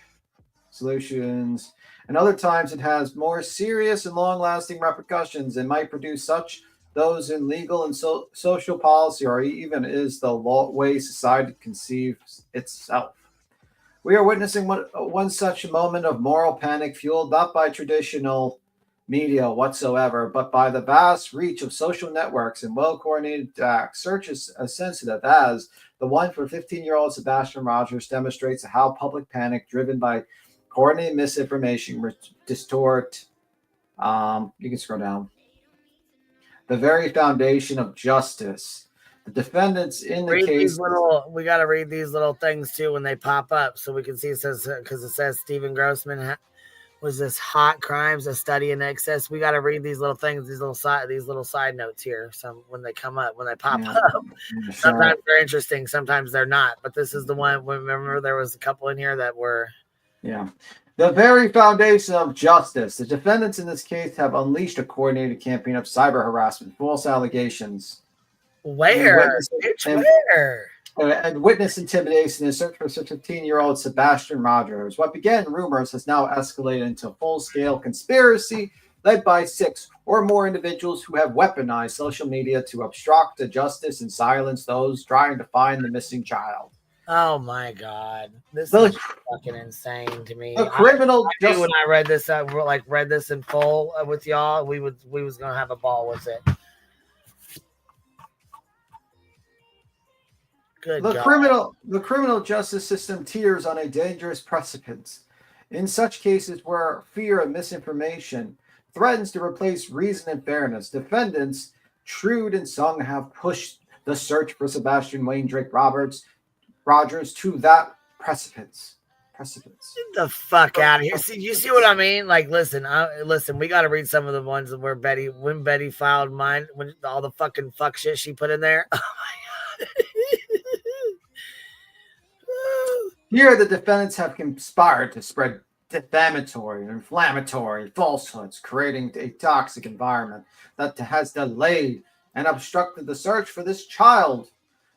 Solutions. And other times it has more serious and long-lasting repercussions and might produce such those in legal and social policy, or even is the way society conceives itself. We are witnessing one such moment of moral panic fueled not by traditional media whatsoever, but by the vast reach of social networks and well-coordinated acts. Search is as sensitive as the one for 15-year-old Sebastian Rogers demonstrates how public panic driven by coordinated misinformation distort. You can scroll down. The very foundation of justice. The defendants in the case. We got to read these little things too when they pop up, so we can see. It says because it says Stephen Grossman was this hot crimes, a study in excess. We got to read these little things, these little side notes here. Some when they come up, when they pop up. Sometimes they're interesting, sometimes they're not. But this is the one. Remember, there was a couple in here that were. Yeah. The very foundation of justice. The defendants in this case have unleashed a coordinated campaign of cyber harassment, false allegations. Where? And witness intimidation in search for 15-year-old Sebastian Rogers. What began rumors has now escalated into a full-scale conspiracy led by 6 or more individuals who have weaponized social media to obstruct the justice and silence those trying to find the missing child. Oh my God, this is fucking insane to me. The criminal. I knew when I read this, read this in full with y'all, we was gonna have a ball with it. Good God. The criminal justice system teeters on a dangerous precipice. In such cases where fear and misinformation threatens to replace reason and fairness, defendants Trude and Sung have pushed the search for Sebastian Wayne Drake Rogers to that precipice. Get the fuck out of here. See, you see what I mean? Like, listen, we got to read some of the ones where when Betty filed mine, when all the fucking fuck shit she put in there. Oh my God. Here, the defendants have conspired to spread defamatory and inflammatory falsehoods, creating a toxic environment that has delayed and obstructed the search for this child.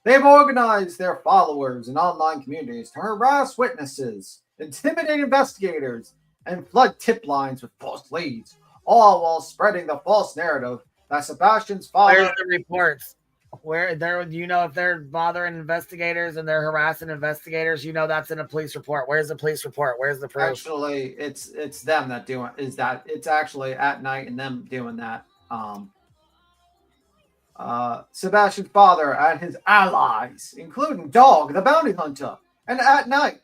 They have organized their followers in online communities to harass witnesses, intimidate investigators, and flood tip lines with false leads, all while spreading the false narrative that Sebastian's father. Where's the reports? Where they're, if they're bothering investigators and they're harassing investigators, that's in a police report. Where's the police report? Where's the proof? Actually, it's them that do it. It's actually at night and them doing that. Sebastian's father and his allies, including Dog, the bounty hunter, and at night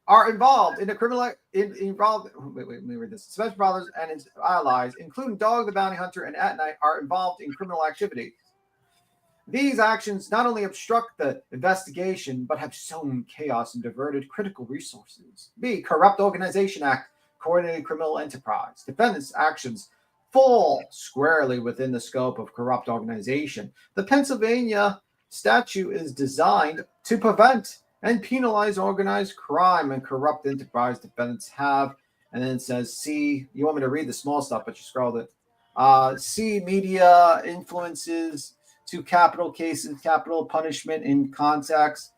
are involved in the criminal. Wait, let me read this. Sebastian's brothers and his allies, including Dog, the bounty hunter, and at night are involved in criminal activity. These actions not only obstruct the investigation, but have sown chaos and diverted critical resources. B. Corrupt Organization Act, coordinated criminal enterprise. Defendants' actions fall squarely within the scope of corrupt organization. The Pennsylvania statute is designed to prevent and penalize organized crime and corrupt enterprise defendants have. And then it says, C, you want me to read the small stuff, but you scrolled it. C, media influences to capital cases, capital punishment in context.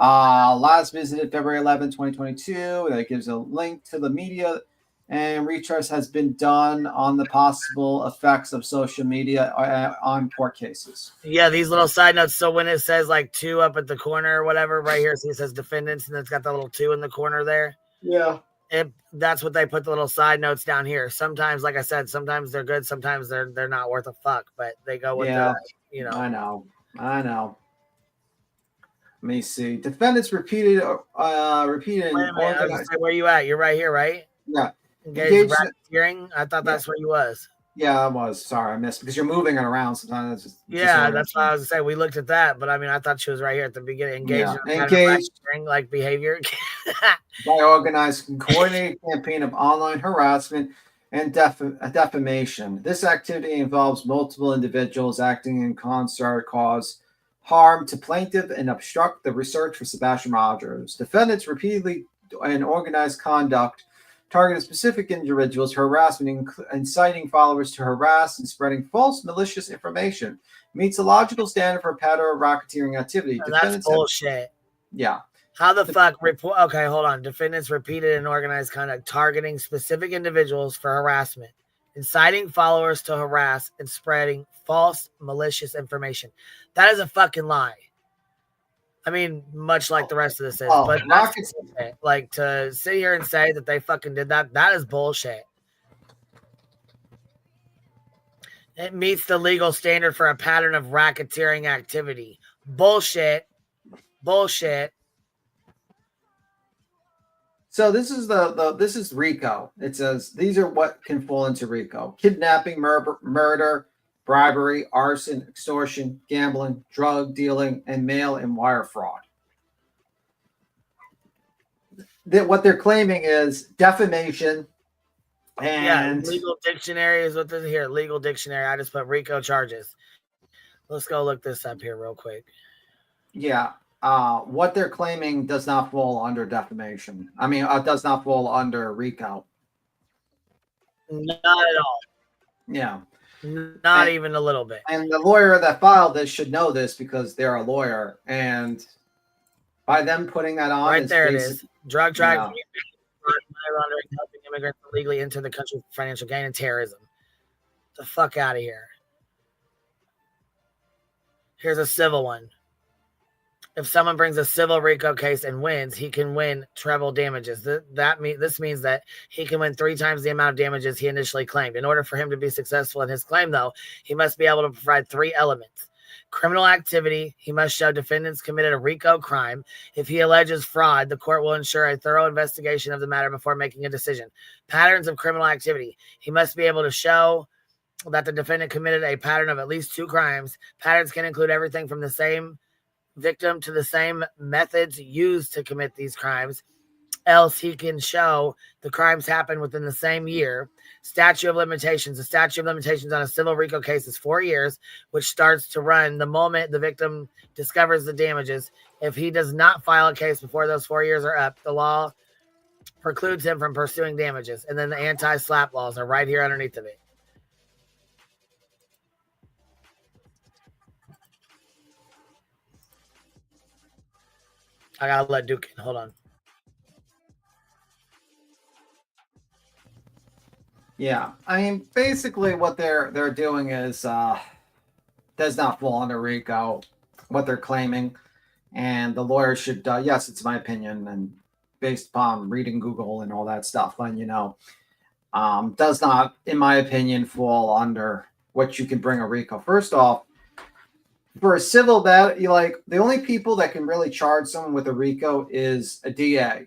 Last visited February 11, 2022. That gives a link to the media, and research has been done on the possible effects of social media on court cases. Yeah, these little side notes. So when it says like 2 up at the corner or whatever, right here, see it says defendants, and it's got the little 2 in the corner there. Yeah. That's what they put the little side notes down here. Sometimes, like I said, sometimes they're good, sometimes they're not worth a fuck, but they go with the, you know. I know. Let me see. Defendants repeated. Wait a minute, I was gonna say, where you at? You're right here, right? Yeah. Engaged racketeering. I thought that's where you was. Yeah, I was. Sorry, I missed because you're moving it around sometimes. That's why I was saying we looked at that, but I mean, I thought she was right here at the beginning. Engaged in racketeering like behavior. By organized and coordinated campaign of online harassment and defamation. This activity involves multiple individuals acting in concert, cause harm to plaintiff and obstruct the research for Sebastian Rogers. Defendants repeatedly and organized conduct targeted specific individuals for harassment, inciting followers to harass and spreading false, malicious information. Meets a logical standard for a pattern of racketeering activity. That's bullshit. Yeah. How the fuck report? Okay, hold on. Defendants repeated and organized conduct targeting specific individuals for harassment, inciting followers to harass and spreading false, malicious information. That is a fucking lie. I mean, much like the rest of this is, but that's like to sit here and say that they fucking did that. That is bullshit. It meets the legal standard for a pattern of racketeering activity. Bullshit. So this is this is RICO. It says these are what can fall into RICO: kidnapping, murder, bribery, arson, extortion, gambling, drug dealing, and mail and wire fraud. What they're claiming is defamation. And legal dictionary is what this is here. Legal dictionary. I just put RICO charges. Let's go look this up here real quick. Yeah. What they're claiming does not fall under defamation. I mean, does not fall under RICO. Not at all. Yeah. Not even a little bit. And the lawyer that filed this should know this because they're a lawyer. And by them putting that on, right there it is. Drug trafficking, money laundering, helping immigrants illegally into the country for financial gain, and terrorism. The fuck out of here. Here's a civil one. If someone brings a civil RICO case and wins, he can win treble damages. This means that he can win 3 times the amount of damages he initially claimed. In order for him to be successful in his claim, though, he must be able to provide 3 elements. Criminal activity, he must show defendants committed a RICO crime. If he alleges fraud, the court will ensure a thorough investigation of the matter before making a decision. Patterns of criminal activity, he must be able to show that the defendant committed a pattern of at least 2 crimes. Patterns can include everything from the same victim to the same methods used to commit these crimes. Else he can show the crimes happened within the same year. Statute of limitations. The statute of limitations on a civil RICO case is 4 years, which starts to run the moment the victim discovers the damages. If he does not file a case before those 4 years are up, the law precludes him from pursuing damages. And then the anti-slap laws are right here underneath of it. I gotta let Duke in. Hold on. Yeah, I mean, basically, what they're doing is does not fall under RICO. What they're claiming, and the lawyer should. Yes, it's my opinion, and based upon reading Google and all that stuff, and does not, in my opinion, fall under what you can bring a RICO. First off, for a civil, that the only people that can really charge someone with a RICO is a DA.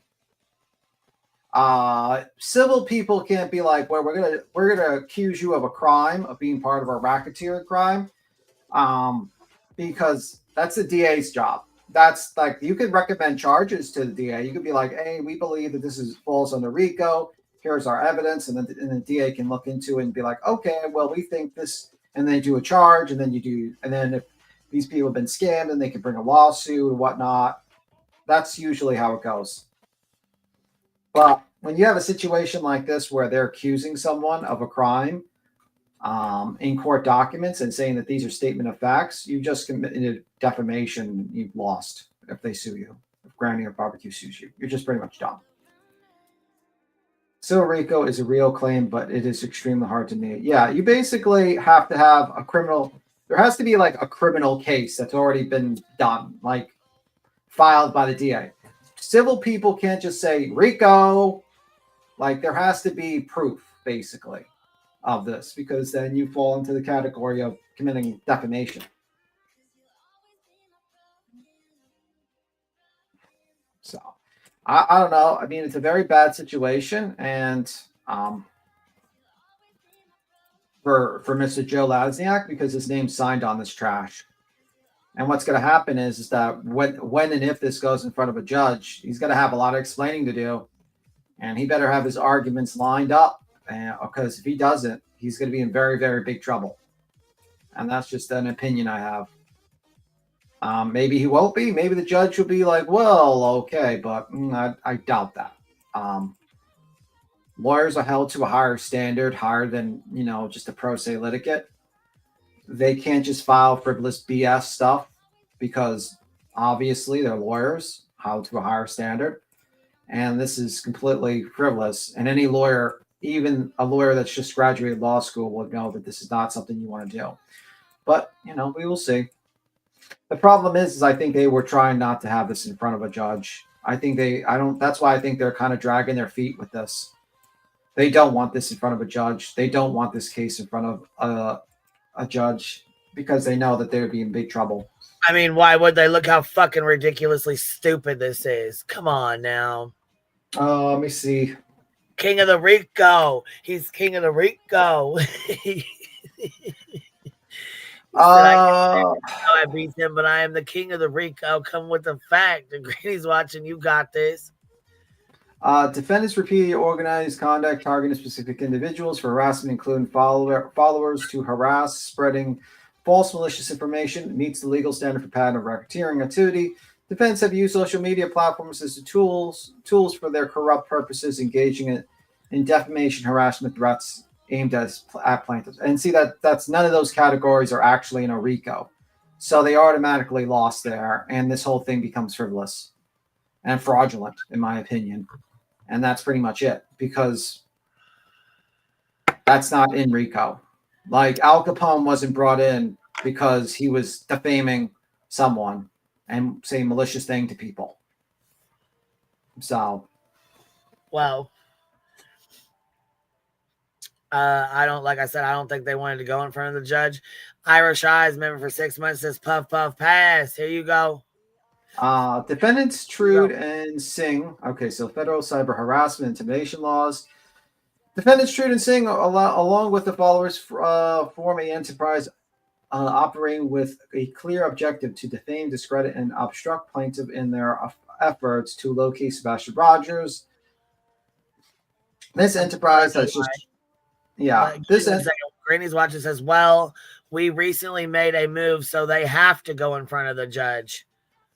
Civil people can't be like, well, we're gonna accuse you of a crime, of being part of a racketeering crime, because that's the DA's job. That's like, you can recommend charges to the DA. You could be like, hey, we believe that this falls under RICO. Here's our evidence, and then the DA can look into it and be like, okay, well, we think this, and then do a charge, and then if these people have been scammed, and they can bring a lawsuit or whatnot. That's usually how it goes. But when you have a situation like this where they're accusing someone of a crime in court documents and saying that these are statement of facts, you just committed defamation. You've lost if they sue you granting a barbecue sushi. You're just pretty much dumb. Civil RICO is a real claim, but it is extremely hard to meet. Yeah, you basically have to have a criminal. There has to be like a criminal case that's already been done, like filed by the DA. Civil people can't just say RICO. Like there has to be proof, basically, of this, because then you fall into the category of committing defamation. So I don't know. I mean, it's a very bad situation, and for Mr. Joe Lazniak, because his name's signed on this trash. And what's going to happen is that when and if this goes in front of a judge, he's going to have a lot of explaining to do, and he better have his arguments lined up, because if he doesn't, he's going to be in very, very big trouble. And that's just an opinion I have. Maybe he won't be. Maybe the judge will be like, well, okay, but I doubt that. Lawyers are held to a higher standard, higher than, just a pro se litigant. They can't just file frivolous BS stuff because obviously they're lawyers, held to a higher standard. And this is completely frivolous. And any lawyer, even a lawyer that's just graduated law school, will know that this is not something you want to do. But, we will see. The problem is I think they were trying not to have this in front of a judge. That's why I think they're kind of dragging their feet with this. They don't want this in front of a judge. They don't want this case in front of a judge because they know that they would be in big trouble. I mean, why would they? Look how fucking ridiculously stupid this is. Come on now. Let me see. King of the RICO. He's king of the RICO. I beat him, but I am the king of the RICO. Come with the fact. The Granny's watching. You got this. Defendants repeatedly organized conduct targeting specific individuals for harassment, including followers to harass, spreading false malicious information, meets the legal standard for pattern of racketeering activity. Defendants have used social media platforms as tools for their corrupt purposes, engaging in defamation, harassment, threats aimed at plaintiffs. And see that's none of those categories are actually in a RICO. So they automatically lost there, and this whole thing becomes frivolous and fraudulent, in my opinion. And that's pretty much it, because that's not in RICO. Like Al Capone wasn't brought in because he was defaming someone and saying malicious thing to people. So, well, I don't think they wanted to go in front of the judge. Irish Eyes, member for 6 months, says puff, puff, pass. Here you go. Defendants Trude and Singh. Okay, so federal cyber harassment intimidation laws. Defendants Trude and Singh, along with the followers, form an enterprise operating with a clear objective to defame, discredit, and obstruct plaintiff in their efforts to locate Sebastian Rogers. This enterprise has just, Granny's watching says, well, we recently made a move, so they have to go in front of the judge.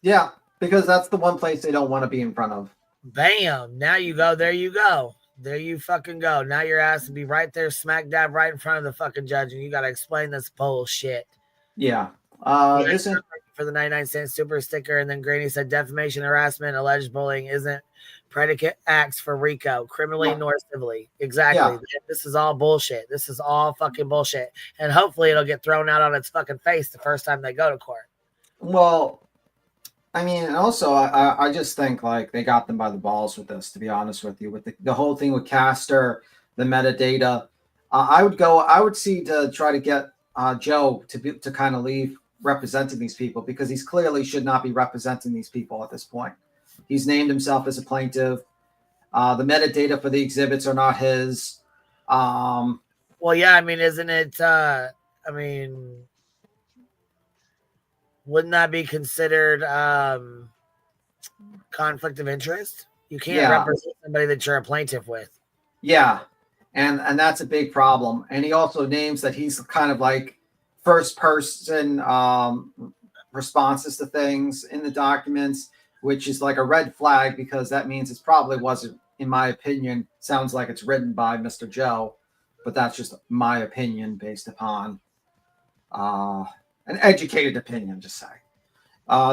Yeah, because that's the one place they don't want to be in front of. Bam. Now you go. There you go. There you fucking go. Now your ass to be right there, smack dab right in front of the fucking judge, and you got to explain this bullshit. Yeah. For the 99-cent super sticker, and then Granny said defamation, harassment, alleged bullying isn't predicate acts for RICO, criminally nor civilly. Exactly. Yeah. This is all bullshit. This is all fucking bullshit. And hopefully it'll get thrown out on its fucking face the first time they go to court. Well, I mean, and also I just think like they got them by the balls with this, to be honest with you, with the whole thing with Castor, the metadata. I would see to try to get Joe to kind of leave representing these people, because he's clearly should not be representing these people at this point. He's named himself as a plaintiff. The metadata for the exhibits are not his. Well, yeah, I mean, isn't it? Wouldn't that be considered conflict of interest? You can't represent somebody that you're a plaintiff with. Yeah, and that's a big problem. And he also names that he's kind of like first person responses to things in the documents, which is like a red flag, because that means it probably wasn't, in my opinion, sounds like it's written by Mr. Joe, but that's just my opinion based upon an educated opinion, just say.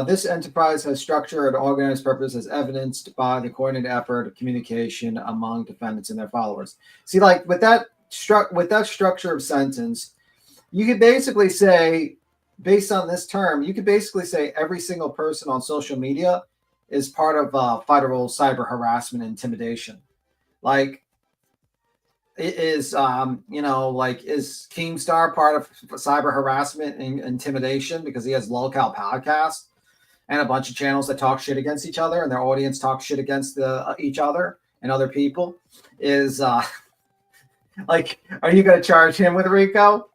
This enterprise has structure and organized purpose as evidenced by the coordinated effort of communication among defendants and their followers. See, like with that structure of sentence, you could basically say, based on this term, you could basically say every single person on social media is part of federal cyber harassment and intimidation. Like, it is, like, is Keemstar part of cyber harassment and intimidation because he has Lolcow podcast and a bunch of channels that talk shit against each other and their audience talks shit against each other and other people? Is like, are you going to charge him with RICO?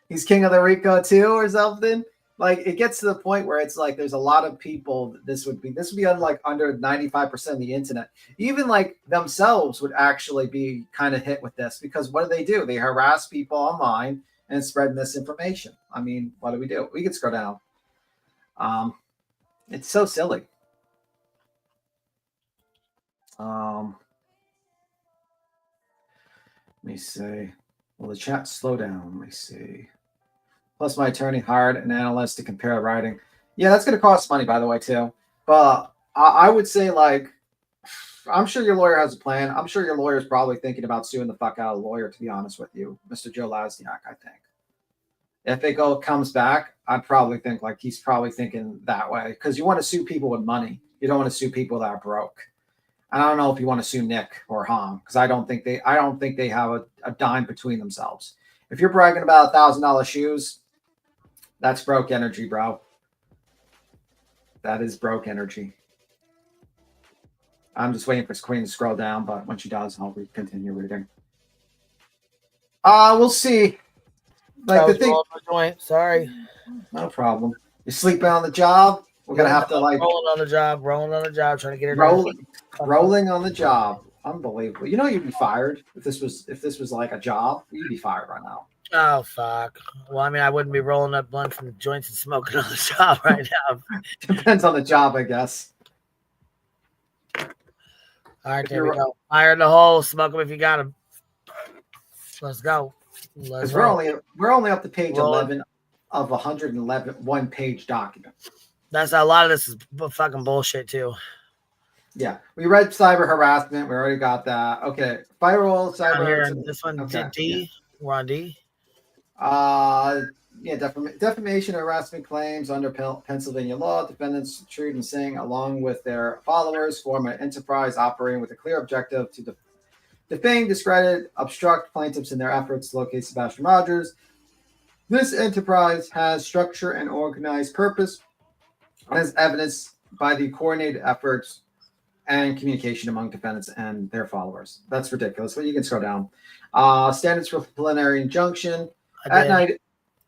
He's king of the RICO too, or something. Like, it gets to the point where it's like there's a lot of people. This would be like under 95% of the internet. Even like themselves would actually be kind of hit with this, because what do? They harass people online and spread misinformation. I mean, what do? We can scroll down. It's so silly. Let me see. Will the chat slow down? Let me see. Plus, my attorney hired an analyst to compare writing. Yeah, that's going to cost money, by the way, too. But I would say, like, I'm sure your lawyer has a plan. I'm sure your lawyer is probably thinking about suing the fuck out of the lawyer, to be honest with you, Mr. Joe Lasniak, I think. If it comes back, I'd probably think, like, he's probably thinking that way, because you want to sue people with money. You don't want to sue people that are broke. And I don't know if you want to sue Nik or Ham, because I don't think they have a dime between themselves. If you're bragging about $1,000 shoes, that's broke energy, bro. That is broke energy. I'm just waiting for Queen to scroll down, but when she does, I'll continue reading. We'll see. Like the thing. Sorry. No problem. You're sleeping on the job. We're gonna have to like rolling on the job, trying to get it rolling on the job. Unbelievable. You know, you'd be fired if this was like a job. You'd be fired right now. Oh fuck. Well, I mean, I wouldn't be rolling up blunts from joints and smoking on the job right now. Depends on the job, I guess. All right, there we go. Fire in the hole, smoke them if you got them. Let's go. Because we're only up to page 11 of 111 page document. That's a lot of this is fucking bullshit too. Yeah, we read cyber harassment. We already got that. Okay, firewall cyber. Here, this one, okay. D. Yeah. We're on D. Yeah, defamation and harassment claims under Pennsylvania law. Defendants Trude and Singh, along with their followers, form an enterprise operating with a clear objective to defame, discredit, obstruct plaintiffs in their efforts to locate Sebastian Rogers. This enterprise has structure and organized purpose, as evidenced by the coordinated efforts and communication among defendants and their followers. That's ridiculous. But you can scroll down. Standards for preliminary injunction.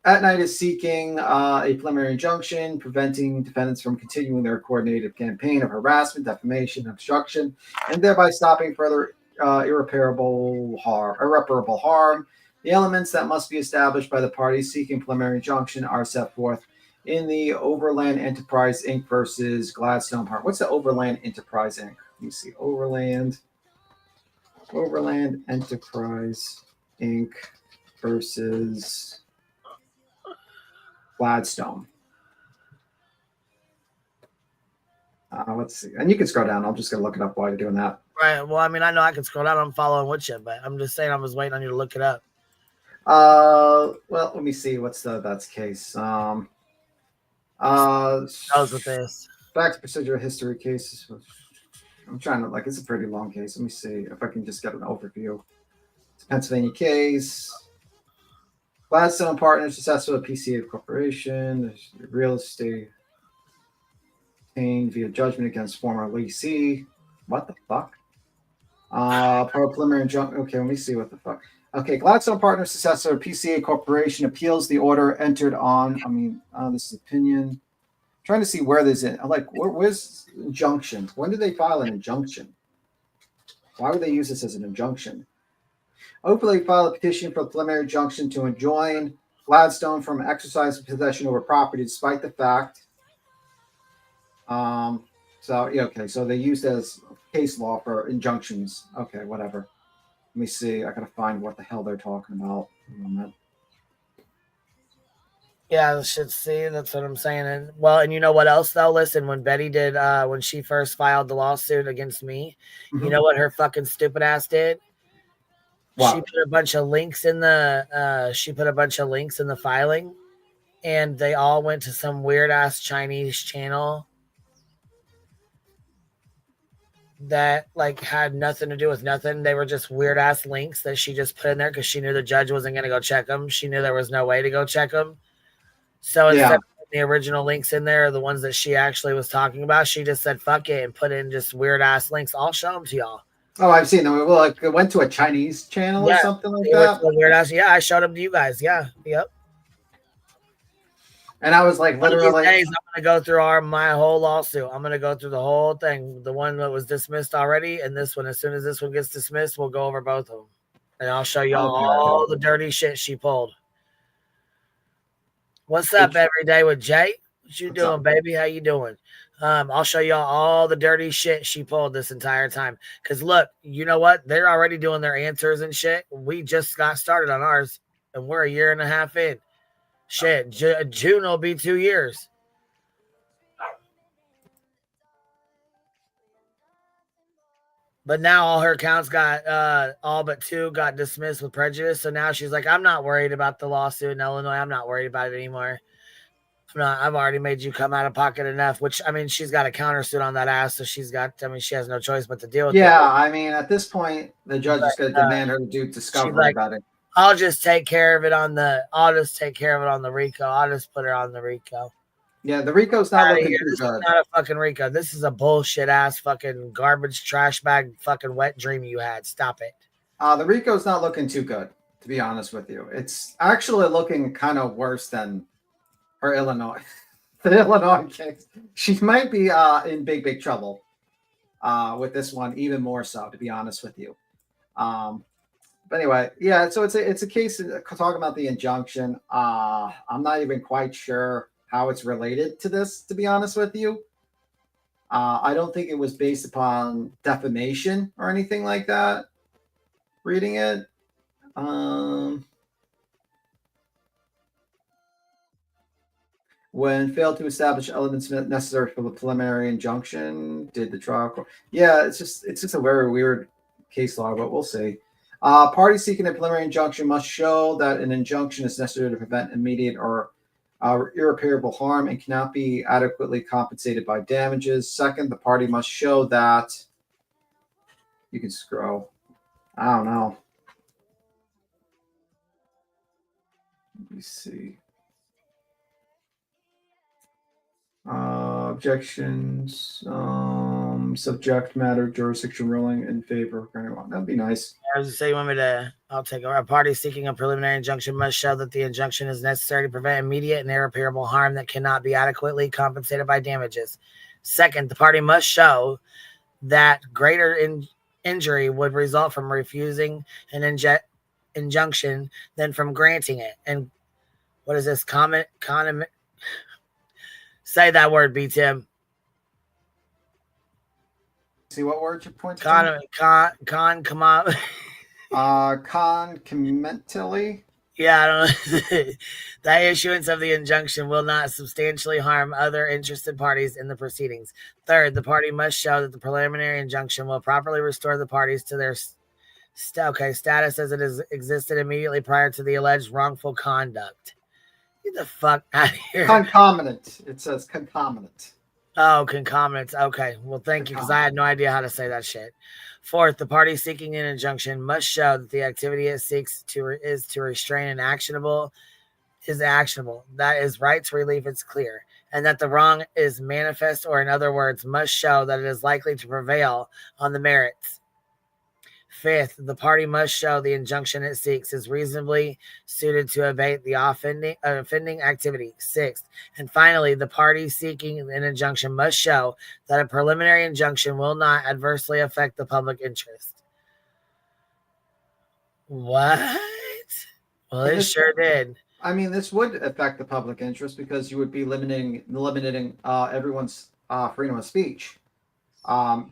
At night is seeking a preliminary injunction, preventing defendants from continuing their coordinated campaign of harassment, defamation, obstruction, and thereby stopping further irreparable harm. The elements that must be established by the parties seeking preliminary injunction are set forth in the Overland Enterprise Inc. versus Gladstone Park. What's the Overland Enterprise Inc.? Let me see. Overland Enterprise Inc. versus Gladstone. Let's see. And you can scroll down. I'm just going to look it up while you're doing that. Right. Well, I mean, I know I can scroll down. I'm following with you, but I'm just saying I was waiting on you to look it up. Well, let me see. What's that's case? That was with this. Back to procedural history cases. I'm trying to, like, it's a pretty long case. Let me see if I can just get an overview. It's a Pennsylvania case. Gladstone Partners, successful PCA Corporation, real estate obtained via judgment against former lessee. What the fuck? Preliminary injunction. Okay, let me see what the fuck. Okay, Gladstone Partners, successor PCA Corporation, appeals the order entered on. This is opinion. Trying to see where there's it. Like, where's injunction? When did they file an injunction? Why would they use this as an injunction? Hopefully, file a petition for a preliminary injunction to enjoin Gladstone from exercising possession over property, despite the fact. So they used as case law for injunctions. Okay, whatever. Let me see. I gotta find what the hell they're talking about. Yeah, see, that's what I'm saying. And well, and you know what else though? Listen, when Betty did when she first filed the lawsuit against me, you know what her fucking stupid ass did? She put a bunch of links in the filing, and they all went to some weird ass Chinese channel that like had nothing to do with nothing. They were just weird ass links that she just put in there because she knew the judge wasn't going to go check them. She knew there was no way to go check them. So instead of putting the original links in there, the ones that she actually was talking about, she just said fuck it and put in just weird ass links. I'll show them to y'all. Oh, I've seen them. Well, like it went to a Chinese channel or something like that. Weird ass. Yeah, I showed them to you guys. Yeah, yep. And I was like, literally, one of these days, I'm gonna go through my whole lawsuit. I'm gonna go through the whole thing. The one that was dismissed already, and this one. As soon as this one gets dismissed, we'll go over both of them, and I'll show you all the dirty shit she pulled. What's up, every day with Jay? What you doing, baby? How you doing? I'll show y'all all the dirty shit she pulled this entire time. Because look, you know what? They're already doing their answers and shit. We just got started on ours, and we're a year and a half in. Shit, June will be 2 years. But now all her accounts got all but 2 got dismissed with prejudice. So now she's like, I'm not worried about the lawsuit in Illinois. I'm not worried about it anymore. I've already made you come out of pocket enough, which I mean, she's got a countersuit on that ass. So she has no choice but to deal with it. Yeah, I mean, at this point, the judge is going to demand her to do discovery about it. I'll just take care of it on the RICO. I'll just put her on the RICO. Yeah, the RICO's not looking too good. This is not a fucking RICO. This is a bullshit ass fucking garbage trash bag fucking wet dream you had. Stop it. The RICO's not looking too good, to be honest with you. It's actually looking kind of worse than her Illinois. The Illinois case. She might be in big trouble with this one, even more so, to be honest with you. But anyway, yeah, so it's a case talking about the injunction. I'm not even quite sure how it's related to this, to be honest with you. I don't think it was based upon defamation or anything like that. Reading it. When failed to establish elements necessary for the preliminary injunction, did the trial court? Yeah, it's just a very weird case law, but we'll see. Parties seeking a preliminary injunction must show that an injunction is necessary to prevent immediate or irreparable harm and cannot be adequately compensated by damages. Second, the party must show that you can scroll. I don't know. Let me see. Objections, subject matter, jurisdiction ruling in favor of anyone. That'd be nice. I was say you want me to? I'll take over. A party seeking a preliminary injunction must show that the injunction is necessary to prevent immediate and irreparable harm that cannot be adequately compensated by damages. Second, the party must show that greater injury would result from refusing an injunction than from granting it. And what is this? Say that word, B. Tim. See what word you point to? Concomitantly. Yeah, I don't know. The issuance of the injunction will not substantially harm other interested parties in the proceedings. Third, the party must show that the preliminary injunction will properly restore the parties to their status as it has existed immediately prior to the alleged wrongful conduct. Get the fuck out of here. Concomitant. It says concomitant. Oh, concomitant. Okay. Well, thank you, because I had no idea how to say that shit. Fourth, the party seeking an injunction must show that the activity it seeks to restrain and is actionable. That is right to relief. It's clear. And that the wrong is manifest, or in other words, must show that it is likely to prevail on the merits. Fifth, the party must show the injunction it seeks is reasonably suited to abate the offending activity. Sixth, and finally, the party seeking an injunction must show that a preliminary injunction will not adversely affect the public interest. What? Well, it sure did. I mean, this would affect the public interest because you would be limiting everyone's freedom of speech.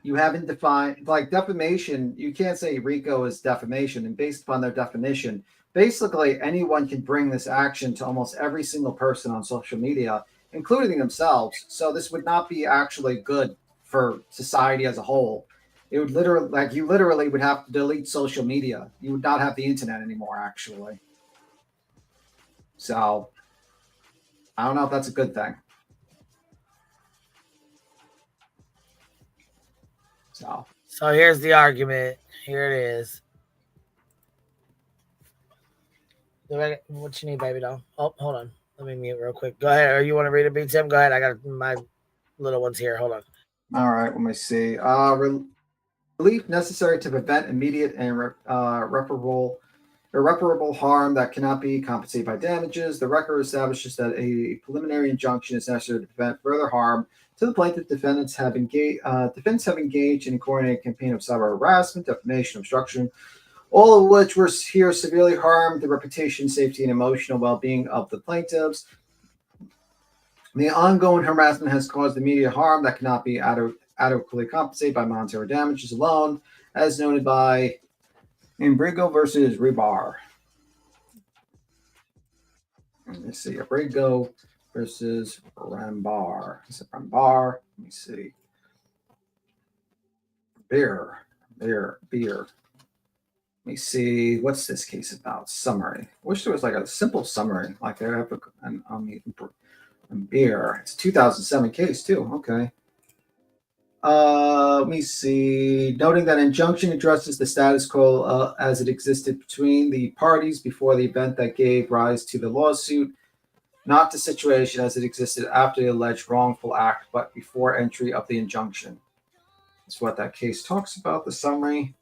You haven't defined, like defamation. You can't say RICO is defamation, and based upon their definition, basically anyone can bring this action to almost every single person on social media, including themselves. So this would not be actually good for society as a whole. It would literally, like, you literally would have to delete social media. You would not have the internet anymore, actually. So I don't know if that's a good thing. So here's the argument. Here it is. What you need, baby doll? Oh, hold on. Let me mute real quick. Go ahead. Or you want to read it, Tim? Go ahead. I got my little ones here. Hold on. All right. Let me see. Relief necessary to prevent immediate and irreparable harm that cannot be compensated by damages. The record establishes that a preliminary injunction is necessary to prevent further harm to the plaintiff. Defendants have engaged in a coordinated campaign of cyber harassment, defamation, obstruction, all of which were here severely harmed the reputation, safety, and emotional well-being of the plaintiffs. The ongoing harassment has caused immediate harm that cannot be adequately compensated by monetary damages alone, as noted by Imbrigo versus Rebar. Let's see, Imbrigo versus Rambar. Is it Rambar? Let me see. Beer. Let me see. What's this case about? Summary. I wish there was like a simple summary, like they have on the beer. It's a 2007 case too. Okay. Let me see. Noting that injunction addresses the status quo as it existed between the parties before the event that gave rise to the lawsuit, not the situation as it existed after the alleged wrongful act, but before entry of the injunction. That's what that case talks about, the summary.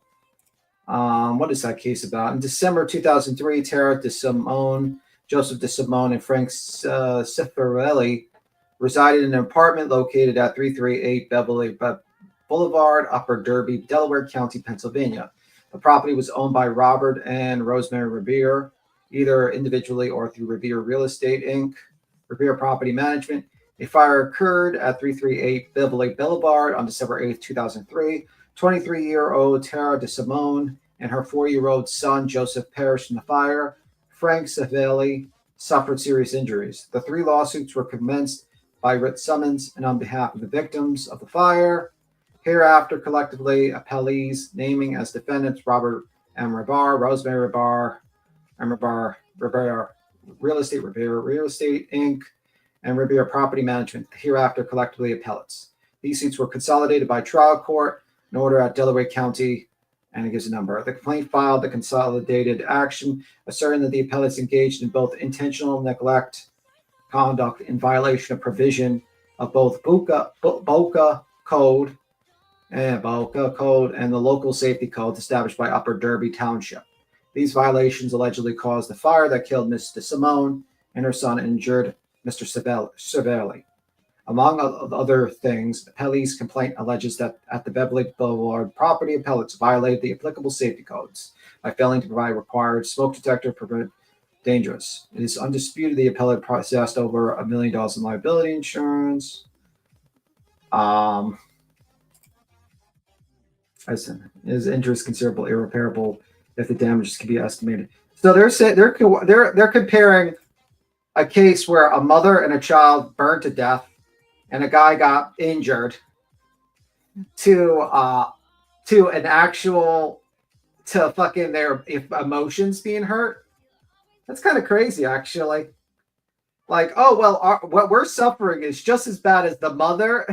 What is that case about? In December 2003, Tara DeSimone, Joseph DeSimone, and Frank Cifarelli resided in an apartment located at 338 Beverly Boulevard, Upper Derby, Delaware County, Pennsylvania. The property was owned by Robert and Rosemary Revere, either individually or through Revere Real Estate, Inc., Revere Property Management. A fire occurred at 338 Beverly Boulevard on December 8, 2003. 23-year-old Tara DeSimone and her 4-year-old son, Joseph, perished in the fire. Frank Cifarelli suffered serious injuries. The 3 lawsuits were commenced by writ summons and on behalf of the victims of the fire. Hereafter, collectively, appellees naming as defendants Robert M. Rebar, Rosemary Rebar, M. Rebar, Real Estate, Inc., and Revere Property Management. Hereafter, collectively, appellates. These suits were consolidated by trial court in order at Delaware County, and it gives a number. The complaint filed the consolidated action, asserting that the appellates engaged in both intentional neglect conduct in violation of provision of both BOCA Code and the local safety codes established by Upper Derby Township. These violations allegedly caused the fire that killed Ms. DeSimone and her son and injured Mr. Cifarelli. Among other things, the appellee's complaint alleges that at the Beverly Boulevard property, appellates violated the applicable safety codes by failing to provide required smoke detector prevent dangerous. It is undisputed the appellate possessed over $1 million in liability insurance. His injury is considerable, irreparable if the damages can be estimated. So they're comparing a case where a mother and a child burned to death and a guy got injured to an actual fucking their emotions being hurt. That's kind of crazy, actually. Like, oh well, what we're suffering is just as bad as the mother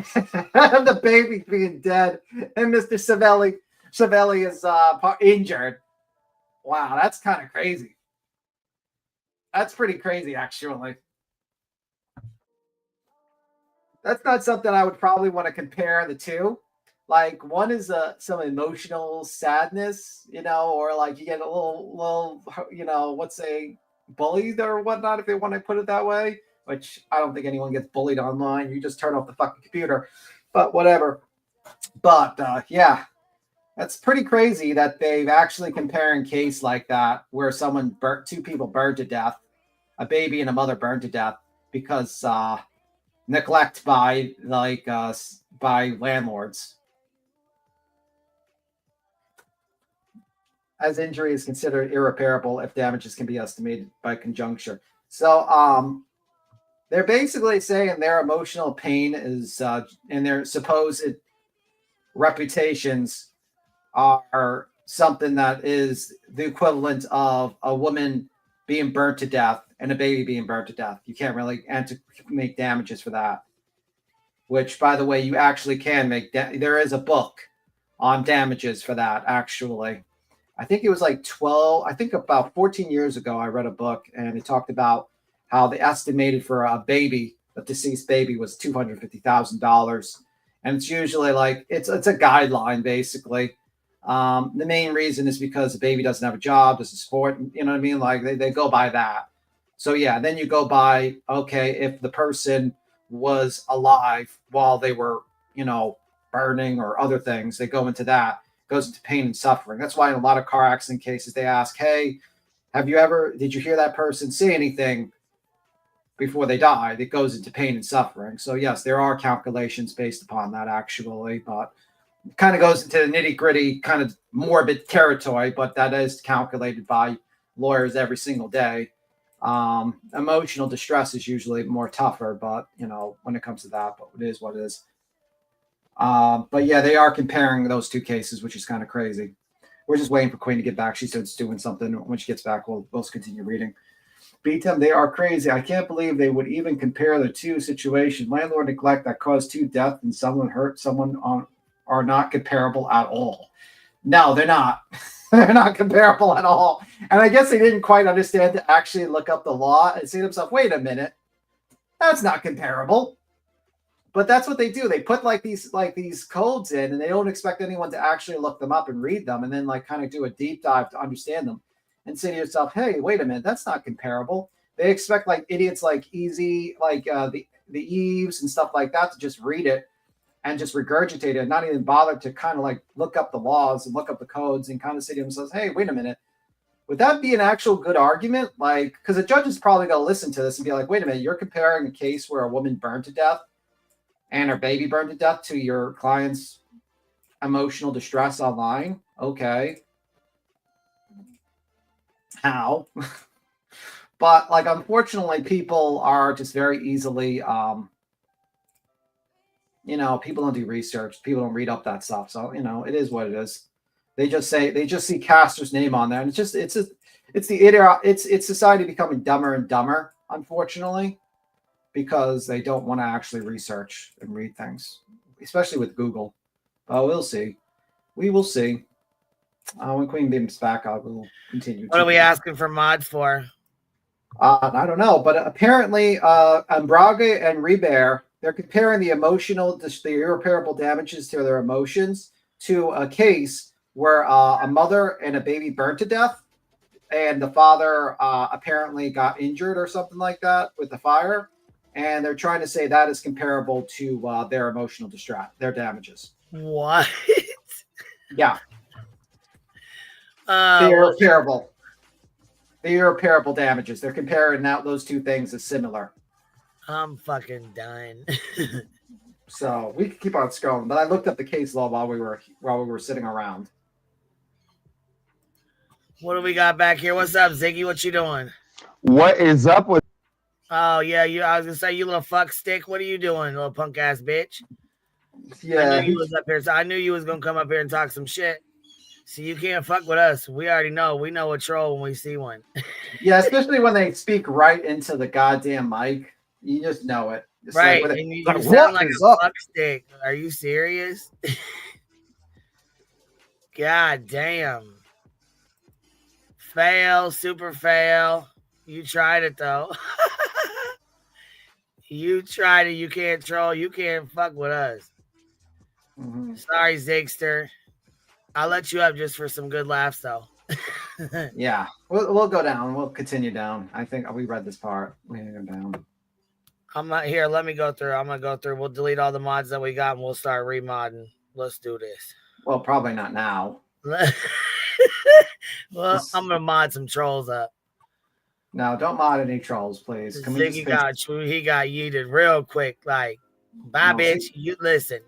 and the baby being dead, and Mr. Cifarelli is injured. Wow, that's kind of crazy. That's pretty crazy, actually. That's not something I would probably want to compare the two. Like, one is some emotional sadness, or like you get a little, let's say bullied or whatnot, if they want to put it that way, which I don't think anyone gets bullied online. You just turn off the fucking computer, but whatever. But yeah, that's pretty crazy that they've actually comparing case like that where two people burned to death, a baby and a mother burned to death because neglect by landlords. as injury is considered irreparable if damages can be estimated by conjuncture. So they're basically saying their emotional pain is and their supposed reputations are something that is the equivalent of a woman being burnt to death and a baby being burnt to death. You can't really make damages for that, which, by the way, you actually can make. There is a book on damages for that, actually. I think it was like 12, I think about 14 years ago, I read a book and it talked about how they estimated for a baby, a deceased baby, was $250,000. And it's usually like, it's a guideline, basically. The main reason is because the baby doesn't have a job, doesn't support, you know what I mean? Like they go by that. So yeah, then you go by, okay, if the person was alive while they were, you know, burning or other things, they go into that. Goes into pain and suffering. That's why in a lot of car accident cases they ask, hey, did you hear that person say anything before they died? It goes into pain and suffering. So yes, there are calculations based upon that, actually, but it kind of goes into the nitty-gritty kind of morbid territory, but that is calculated by lawyers every single day. Emotional distress is usually more tougher, but you know, when it comes to that, but it is what it is. But yeah, they are comparing those two cases, which is kind of crazy. We're just waiting for Queen to get back. She said it's doing something. When she gets back, we'll continue reading. BTM, they are crazy. I can't believe they would even compare the two situations. Landlord neglect that caused 2 deaths and someone hurt someone are not comparable at all. No, they're not. They're not comparable at all. And I guess they didn't quite understand to actually look up the law and say to themselves, wait a minute, that's not comparable. But that's what they do. They put like these codes in, and they don't expect anyone to actually look them up and read them, and then like kind of do a deep dive to understand them, and say to yourself, "Hey, wait a minute, that's not comparable." They expect like idiots like Easy, like the Eves and stuff like that, to just read it and just regurgitate it, and not even bother to kind of like look up the laws and look up the codes and kind of say to themselves, "Hey, wait a minute, would that be an actual good argument?" Like, because the judge is probably going to listen to this and be like, "Wait a minute, you're comparing a case where a woman burned to death and her baby burned to death to your client's emotional distress online. Okay. How?" But like, unfortunately, people are just very easily, you know, people don't do research. People don't read up that stuff. So, you know, it is what it is. They just see Castor's name on there. And it's society becoming dumber and dumber, unfortunately, because they don't want to actually research and read things, especially with Google. We'll see. We will see. When Queen Beam's back, I will continue. What are we asking for mods for? I don't know, but apparently Ambraga and Reber, they're comparing the irreparable damages to their emotions to a case where a mother and a baby burned to death, and the father apparently got injured or something like that with the fire. And they're trying to say that is comparable to their emotional distress, their damages. What? Yeah. They are comparable. They are comparable damages. They're comparing now those two things as similar. I'm fucking done. So we can keep on scrolling, but I looked up the case law while we were sitting around. What do we got back here? What's up, Ziggy? What you doing? What is up with? Oh yeah, I was gonna say, you little fuck stick. What are you doing, little punk ass bitch? Yeah, I knew you was up here. So I knew you was gonna come up here and talk some shit. See, you can't fuck with us. We already know. We know a troll when we see one. Yeah, especially when they speak right into the goddamn mic. You just know it. It's right, like, and you sound like a fuck stick. Are you serious? God damn. Fail, super fail. You tried it though. You tried it. You can't troll. You can't fuck with us. Mm-hmm. Sorry, Zigster. I'll let you up just for some good laughs, though. Yeah, we'll go down. We'll continue down. I think we read this part. We're gonna go down. I'm not here. Let me go through. I'm gonna go through. We'll delete all the mods that we got, and we'll start remodding. Let's do this. Well, probably not now. Well, I'm gonna mod some trolls up. No, don't mod any trolls, please. Can Ziggy got yeeted real quick. Like, bye, bitch. You listen.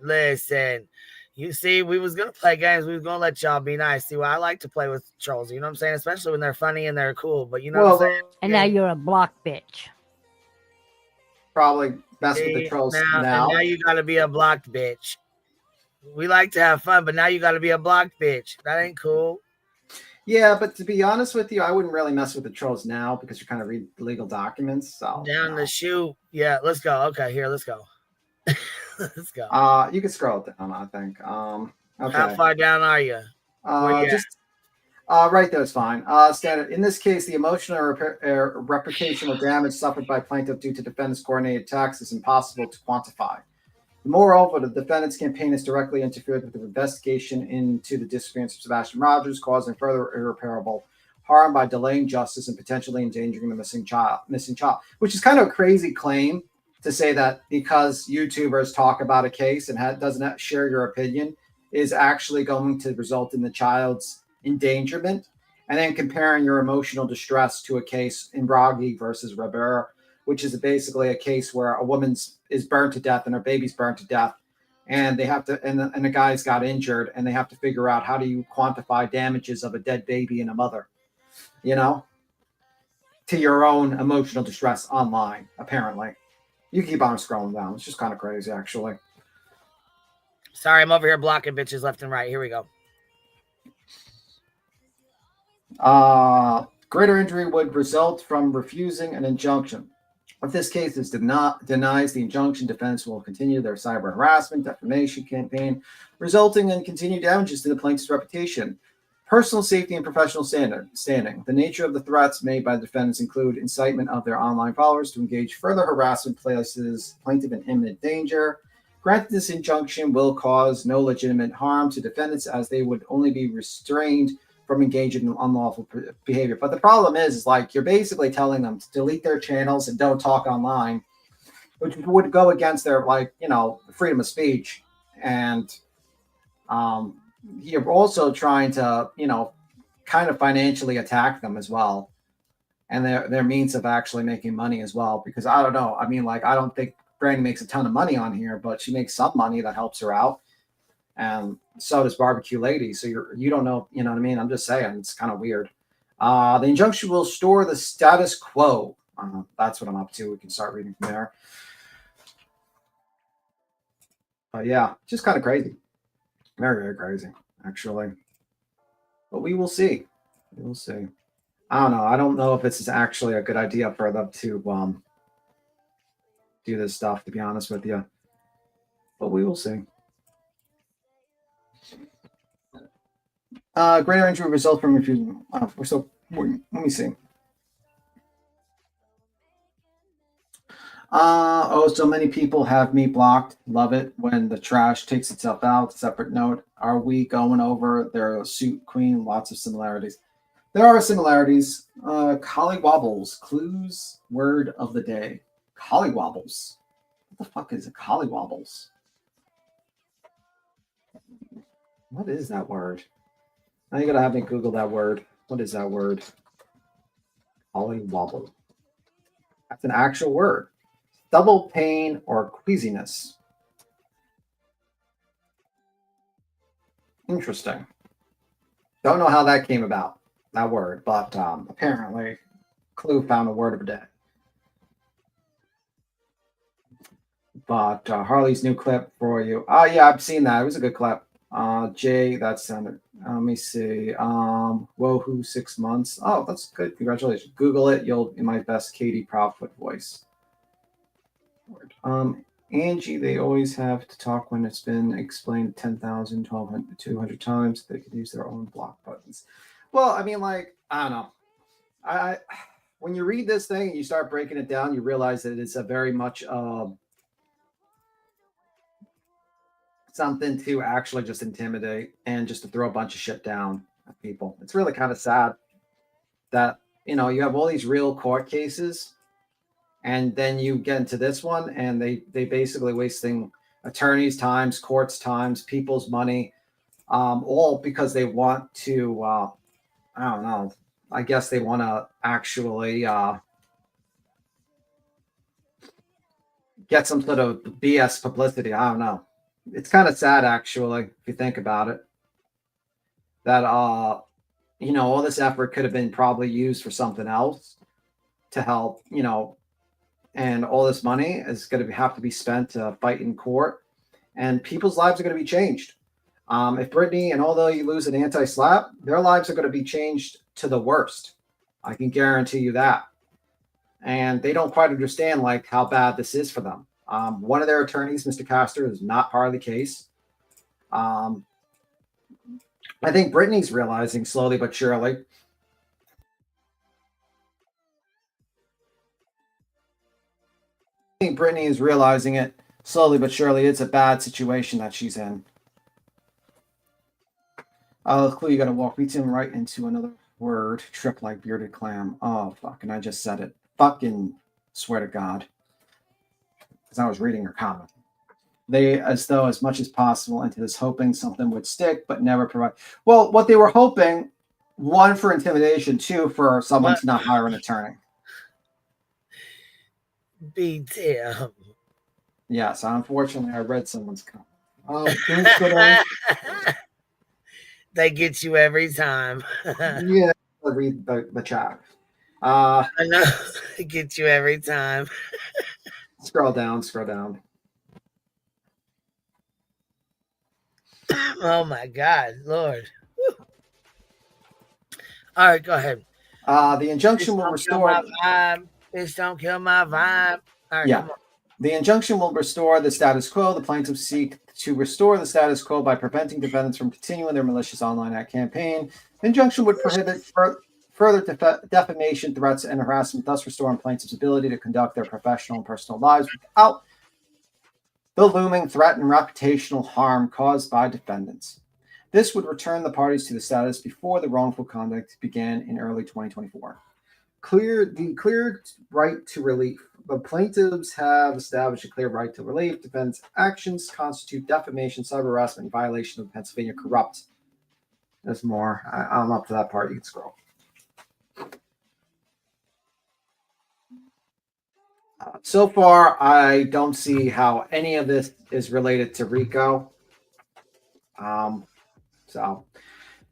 You see, we was gonna play games. We was gonna let y'all be nice. See, well, I like to play with trolls. You know what I'm saying? Especially when they're funny and they're cool. But you know what I'm saying? And now you're a block bitch. Probably mess with the See, trolls now. now. And now you gotta be a blocked bitch. We like to have fun, but now you gotta be a blocked bitch. That ain't cool. Yeah, but to be honest with you, I wouldn't really mess with the trolls now because you're kind of read legal documents. So Down the shoe. Yeah, let's go. Okay, here, let's go. Let's go. You can scroll down, I think. Okay. How far down are you? Just right there is fine. Standard. In this case, the emotional or reputational damage suffered by plaintiff due to defendant's coordinated attacks is impossible to quantify. Moreover, the defendant's campaign has directly interfered with the investigation into the disappearance of Sebastian Rogers, causing further irreparable harm by delaying justice and potentially endangering the missing child, which is kind of a crazy claim to say that because YouTubers talk about a case and doesn't share your opinion is actually going to result in the child's endangerment, and then comparing your emotional distress to a case in Bragi versus Rivera, which is basically a case where a woman is burned to death and her baby's burned to death, and they have to, and the guy's got injured, and they have to figure out how do you quantify damages of a dead baby and a mother, you know, to your own emotional distress online. Apparently, you keep on scrolling down. It's just kind of crazy, actually. Sorry, I'm over here blocking bitches left and right. Here we go. Greater injury would result from refusing an injunction. If this case is denies the injunction, defense will continue their cyber harassment, defamation campaign, resulting in continued damages to the plaintiff's reputation, personal safety, and professional standing. The nature of the threats made by the defendants include incitement of their online followers to engage further harassment, places plaintiff in imminent danger. Granted, this injunction will cause no legitimate harm to defendants as they would only be restrained from engaging in unlawful behavior. But the problem is like you're basically telling them to delete their channels and don't talk online, which would go against their, like, you know, freedom of speech. And you're also trying to, you know, kind of financially attack them as well, and their means of actually making money as well. Because I don't know, I mean, like, I don't think Brandy makes a ton of money on here, but she makes some money that helps her out. And so does Barbecue Lady. So you don't know, you know what I mean? I'm just saying, it's kind of weird. The injunction will restore the status quo. That's what I'm up to. We can start reading from there. Yeah, just kind of crazy. Very, very crazy, actually. But we will see. We will see. I don't know. I don't know if this is actually a good idea for them to do this stuff, to be honest with you. But we will see. Greater injury result from refusing. So let me see. So many people have me blocked. Love it when the trash takes itself out. Separate note. Are we going over their suit queen? Lots of similarities. There are similarities. Collywobbles. Clues. Word of the day. Collywobbles. What the fuck is a collywobbles? What is that word? Now you gotta have me Google that word. What is that word? Collywobble. That's an actual word. Double pain or queasiness. Interesting. Don't know how that came about, that word, but apparently Clue found a word of the day. But Harley's new clip for you. Oh yeah, I've seen that. It was a good clip. Jay, that sounded. Let me see. Woohoo, 6 months. Oh, that's good. Congratulations. Google it. You'll in my best Katie Proudfoot voice. Angie, they always have to talk when it's been explained 10,000, 1,200, 200 times. They could use their own block buttons. Well, I mean, like, I don't know. When you read this thing and you start breaking it down, you realize that it's a very much something to actually just intimidate and just to throw a bunch of shit down at people. It's really kind of sad that, you know, you have all these real court cases and then you get into this one and they basically wasting attorneys' times, courts' times, people's money, all because they want to, I don't know, I guess they want to actually get some sort of BS publicity. I don't know. it's kind of sad, actually, if you think about it, that you know, all this effort could have been probably used for something else to help, you know, and all this money is going to have to be spent to fight in court, and people's lives are going to be changed. If Brittany, and although you lose an anti-slap, their lives are going to be changed to the worst. I can guarantee you that. And they don't quite understand like how bad this is for them. One of their attorneys, Mr. Castor, is not part of the case. I think Brittany's realizing slowly but surely. I think Brittany is realizing it slowly but surely. It's a bad situation that she's in. Clue, you got to walk me to right into another word. Trip like bearded clam. Oh, fuck. And I just said it. Fucking swear to God. Because I was reading her comment. They, as though as much as possible into this, hoping something would stick, but never provide. Well, what they were hoping, one, for intimidation, two, for someone to not hire an attorney. Be damn. Yes, unfortunately, I read someone's comment. Oh, they get you every time. Yeah, I read the chat. I know. They get you every time. Scroll down, scroll down. Oh my God, Lord. Woo. All right, go ahead. The injunction will restore. Bitch, don't kill my vibe. All right, Yeah. come on. The injunction will restore the status quo. The plaintiffs seek to restore the status quo by preventing defendants from continuing their malicious online ad campaign. The injunction would prohibit further defamation, threats, and harassment, thus restoring plaintiffs' ability to conduct their professional and personal lives without the looming threat and reputational harm caused by defendants. This would return the parties to the status before the wrongful conduct began in early 2024. The clear right to relief. The plaintiffs have established a clear right to relief. Defendants' actions constitute defamation, cyber harassment, and violation of the Pennsylvania Corrupt. There's more. I'm up to that part. You can scroll. So far, I don't see how any of this is related to RICO. So,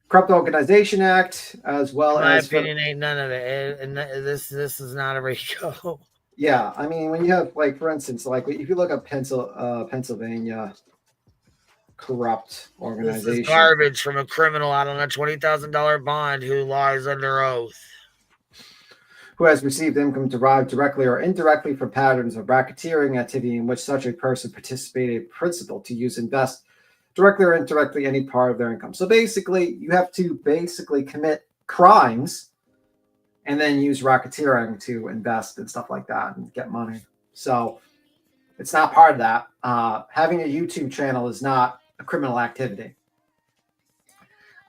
Corrupt Organization Act, as well My as opinion ain't none of it. And this is not a RICO. Yeah, I mean, when you have, like, for instance, like if you look at Pennsylvania Corrupt Organization, This is garbage from a criminal out on a $20,000 bond who lies under oath, who has received income derived directly or indirectly from patterns of racketeering activity in which such a person participated principal to use, invest directly or indirectly any part of their income. So basically, you have to basically commit crimes and then use racketeering to invest and stuff like that and get money. So it's not part of that. Having a YouTube channel is not a criminal activity.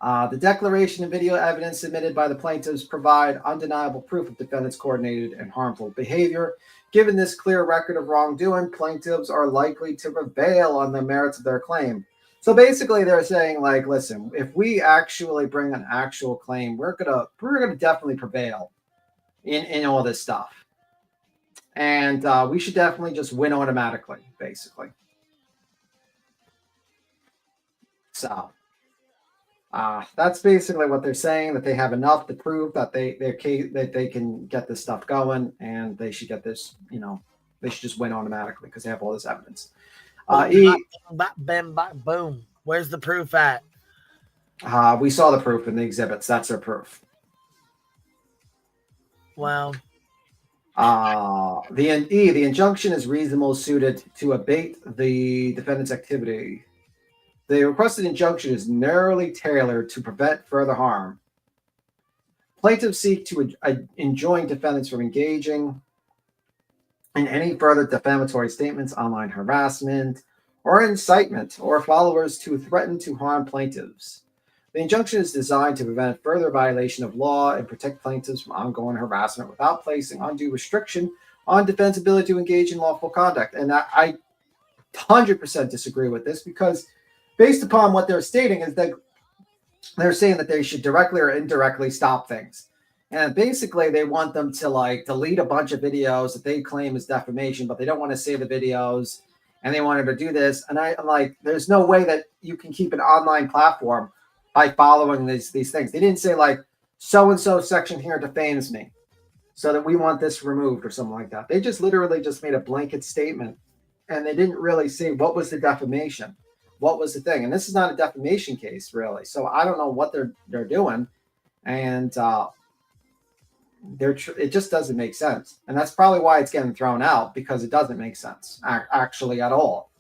The declaration and video evidence submitted by the plaintiffs provide undeniable proof of defendants' coordinated and harmful behavior. Given this clear record of wrongdoing, plaintiffs are likely to prevail on the merits of their claim. So basically, they're saying, like, listen, if we actually bring an actual claim, we're gonna definitely prevail in all this stuff, and we should definitely just win automatically, basically. So that's basically what they're saying, that they have enough to prove that they can get this stuff going, and they should get this, you know, they should just win automatically because they have all this evidence. Boom. Where's the proof at? We saw the proof in the exhibits. That's their proof. Well, the injunction is reasonable, suited to abate the defendant's activity. The requested injunction is narrowly tailored to prevent further harm. Plaintiffs seek to enjoin defendants from engaging in any further defamatory statements, online harassment, or incitement, or followers to threaten to harm plaintiffs. The injunction is designed to prevent further violation of law and protect plaintiffs from ongoing harassment without placing undue restriction on defense ability to engage in lawful conduct. And I 100% disagree with this, because based upon what they're stating is that they're saying that they should directly or indirectly stop things. And basically they want them to, like, delete a bunch of videos that they claim is defamation, but they don't want to save the videos and they wanted to do this. And I'm like, there's no way that you can keep an online platform by following these things. They didn't say like so-and-so section here defames me, so that we want this removed or something like that. They just literally just made a blanket statement, and they didn't really say what was the defamation, what was the thing. And this is not a defamation case, really. So I don't know what they're doing, and it just doesn't make sense. And that's probably why it's getting thrown out, because it doesn't make sense actually at all.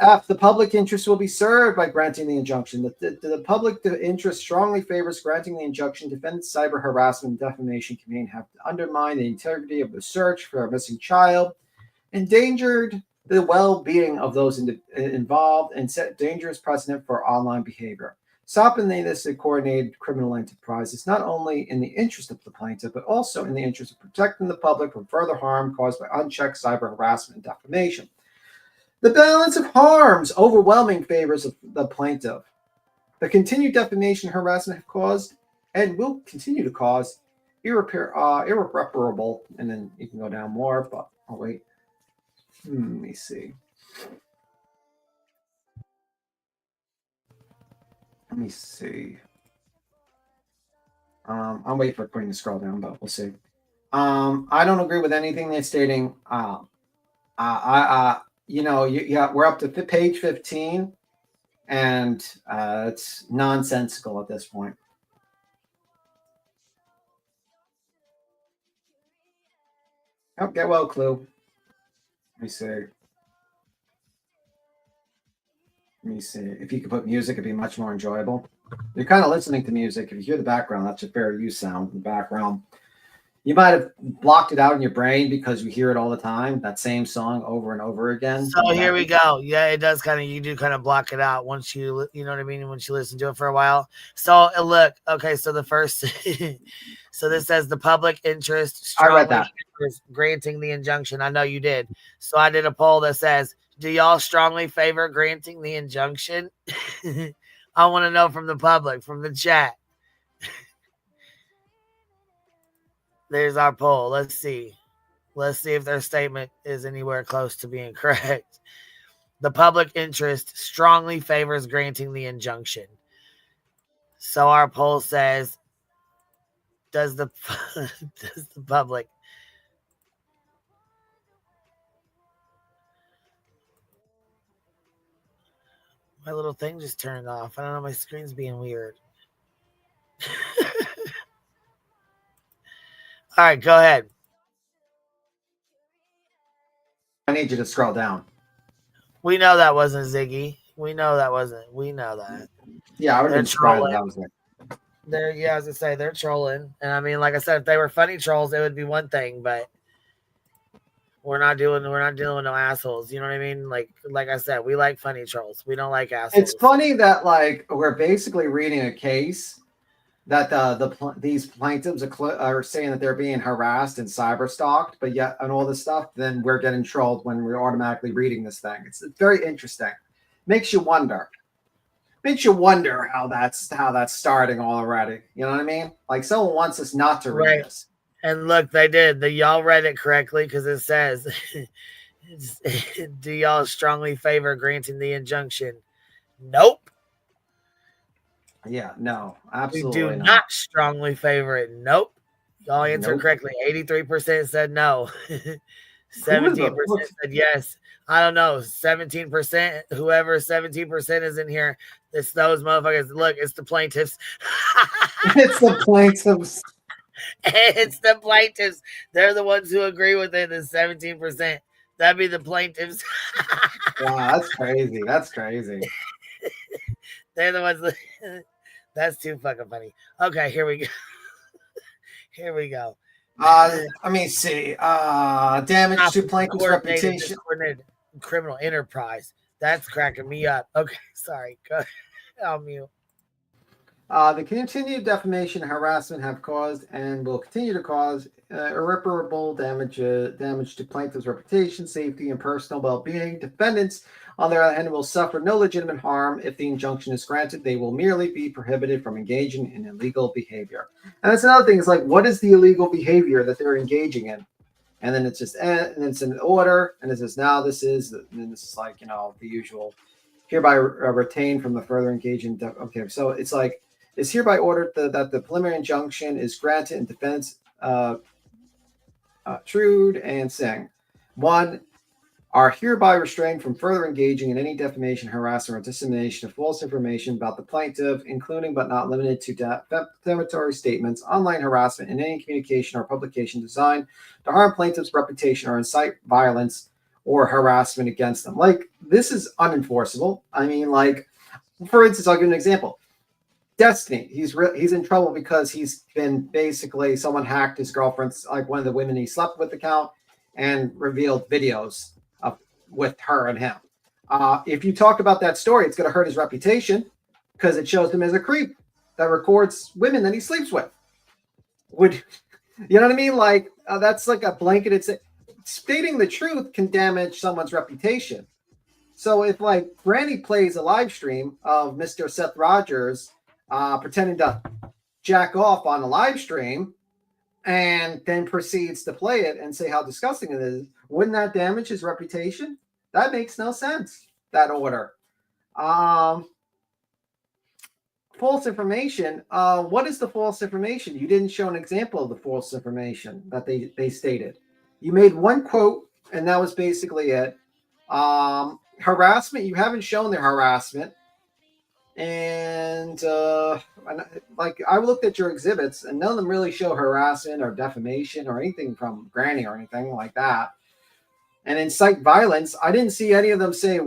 F, the public interest will be served by granting the injunction. The public interest strongly favors granting the injunction. Defendants' cyber harassment and defamation campaign have undermined the integrity of the search for a missing child, endangered the well-being of those involved, and set dangerous precedent for online behavior. Stopping this coordinated criminal enterprise is not only in the interest of the plaintiff, but also in the interest of protecting the public from further harm caused by unchecked cyber harassment and defamation. The balance of harms overwhelming favors of the plaintiff. The continued defamation harassment have caused and will continue to cause irreparable, and then you can go down more, but I'll wait. Let me see. Let me see. I'll wait for Queen to scroll down, but we'll see. I don't agree with anything they're stating. We're up to page 15, and it's nonsensical at this point. Oh, get well, Clue. Let me see. If you could put music, it'd be much more enjoyable. You're kind of listening to music. If you hear the background, that's a fair use sound in the background. You might have blocked it out in your brain because you hear it all the time, that same song over and over again. So here we go. Yeah, it does you do kind of block it out once you know what I mean, once you listen to it for a while. So look, okay, so the first, so this says the public interest strongly favors granting the injunction. I know you did. So I did a poll that says, do y'all strongly favor granting the injunction? I want to know from the public, from the chat. There's our poll. Let's see. Let's see if their statement is anywhere close to being correct. The public interest strongly favors granting the injunction. So our poll says, does the public my little thing just turned off. I don't know, my screen's being weird. All right, go ahead. I need you to scroll down. We know that wasn't Ziggy. We know that wasn't. We know that. Yeah, I would have been surprised if that was it. As I say, they're trolling. And I mean, like I said, if they were funny trolls, it would be one thing, but we're not dealing with no assholes. You know what I mean? Like I said, we like funny trolls. We don't like assholes. It's funny that we're basically reading a case that these plaintiffs are saying that they're being harassed and cyber stalked, but yet and all this stuff, then we're getting trolled when we're automatically reading this thing. It's very interesting. Makes you wonder how that's starting already. You know what I mean? Like someone wants us not to read this. And look, they did. Y'all read it correctly because it says, do y'all strongly favor granting the injunction? Nope. Yeah, no, absolutely we do not strongly favor it. Nope. Y'all answered correctly. 83% said no. 17% said yes. I don't know. 17%, whoever 17% is in here, it's those motherfuckers. Look, it's the plaintiffs. It's the plaintiffs. It's the plaintiffs. They're the ones who agree with it. The 17%. That'd be the plaintiffs. Wow, that's crazy. That's crazy. They're the ones. That's too fucking funny. Okay, here we go. Here we go. Let me see. Damage to plaintiff's reputation. Criminal enterprise. That's cracking me up. Okay, sorry. Go ahead. I'll mute. The continued defamation and harassment have caused and will continue to cause irreparable damage to plaintiff's reputation, safety, and personal well-being. Defendants, on the other hand, will suffer no legitimate harm if the injunction is granted. They will merely be prohibited from engaging in illegal behavior. And that's another thing. Is like, what is the illegal behavior that they're engaging in? and then it's just and then it's an order, and it says now this is, and this is like, you know, the usual, hereby retained from the further engaging. Okay, so it's like it's hereby ordered that the preliminary injunction is granted in defense Trude and Singh. One, are hereby restrained from further engaging in any defamation, harassment, or dissemination of false information about the plaintiff, including but not limited to defamatory statements, online harassment, and any communication or publication designed to harm plaintiff's reputation or incite violence or harassment against them. Like, this is unenforceable. I mean, like, for instance, I'll give an example. Destiny, he's in trouble because he's been basically, someone hacked his girlfriend's, like one of the women he slept with account, and revealed videos with her and him. If you talk about that story, it's going to hurt his reputation because it shows him as a creep that records women that he sleeps with. Would you know what I mean? Like, that's like a blanketed stating the truth can damage someone's reputation. So if like Granny plays a live stream of Mr. Seth Rogers pretending to jack off on a live stream and then proceeds to play it and say how disgusting it is, wouldn't that damage his reputation? That makes no sense, that order. False information. What is the false information? You didn't show an example of the false information that they stated. You made one quote, and that was basically it. Harassment, you haven't shown their harassment. And like, I looked at your exhibits, and none of them really show harassment or defamation or anything from Granny or anything like that. And incite violence, I didn't see any of them say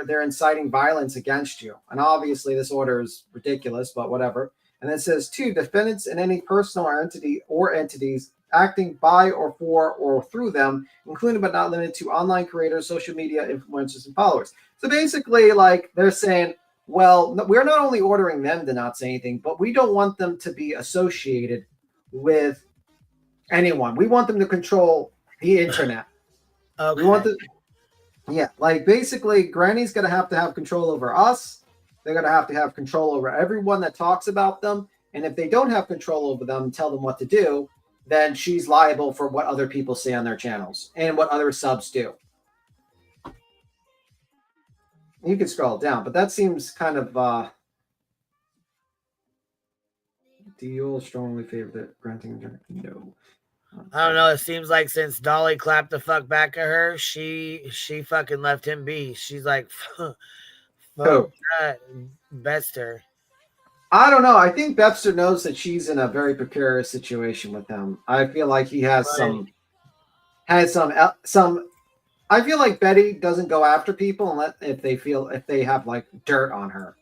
they're inciting violence against you. And obviously this order is ridiculous, but whatever. And then it says, 2, defendants and any personal or entity or entities acting by or for or through them, including but not limited to online creators, social media influencers, and followers. So basically, like, they're saying, well, we're not only ordering them to not say anything, but we don't want them to be associated with anyone. We want them to control the internet. Okay. We want like, basically, Granny's going to have control over us. They're going to have control over everyone that talks about them. And if they don't have control over them and tell them what to do, then she's liable for what other people say on their channels and what other subs do. You can scroll down, but that seems kind of do you all strongly favor that granting? No. I don't know. It seems like since Dolly clapped the fuck back at her, she fucking left him be. She's like, fuck that, Bester. I don't know. I think Bester knows that she's in a very precarious situation with him. I feel like he has some. I feel like Betty doesn't go after people if they have like dirt on her,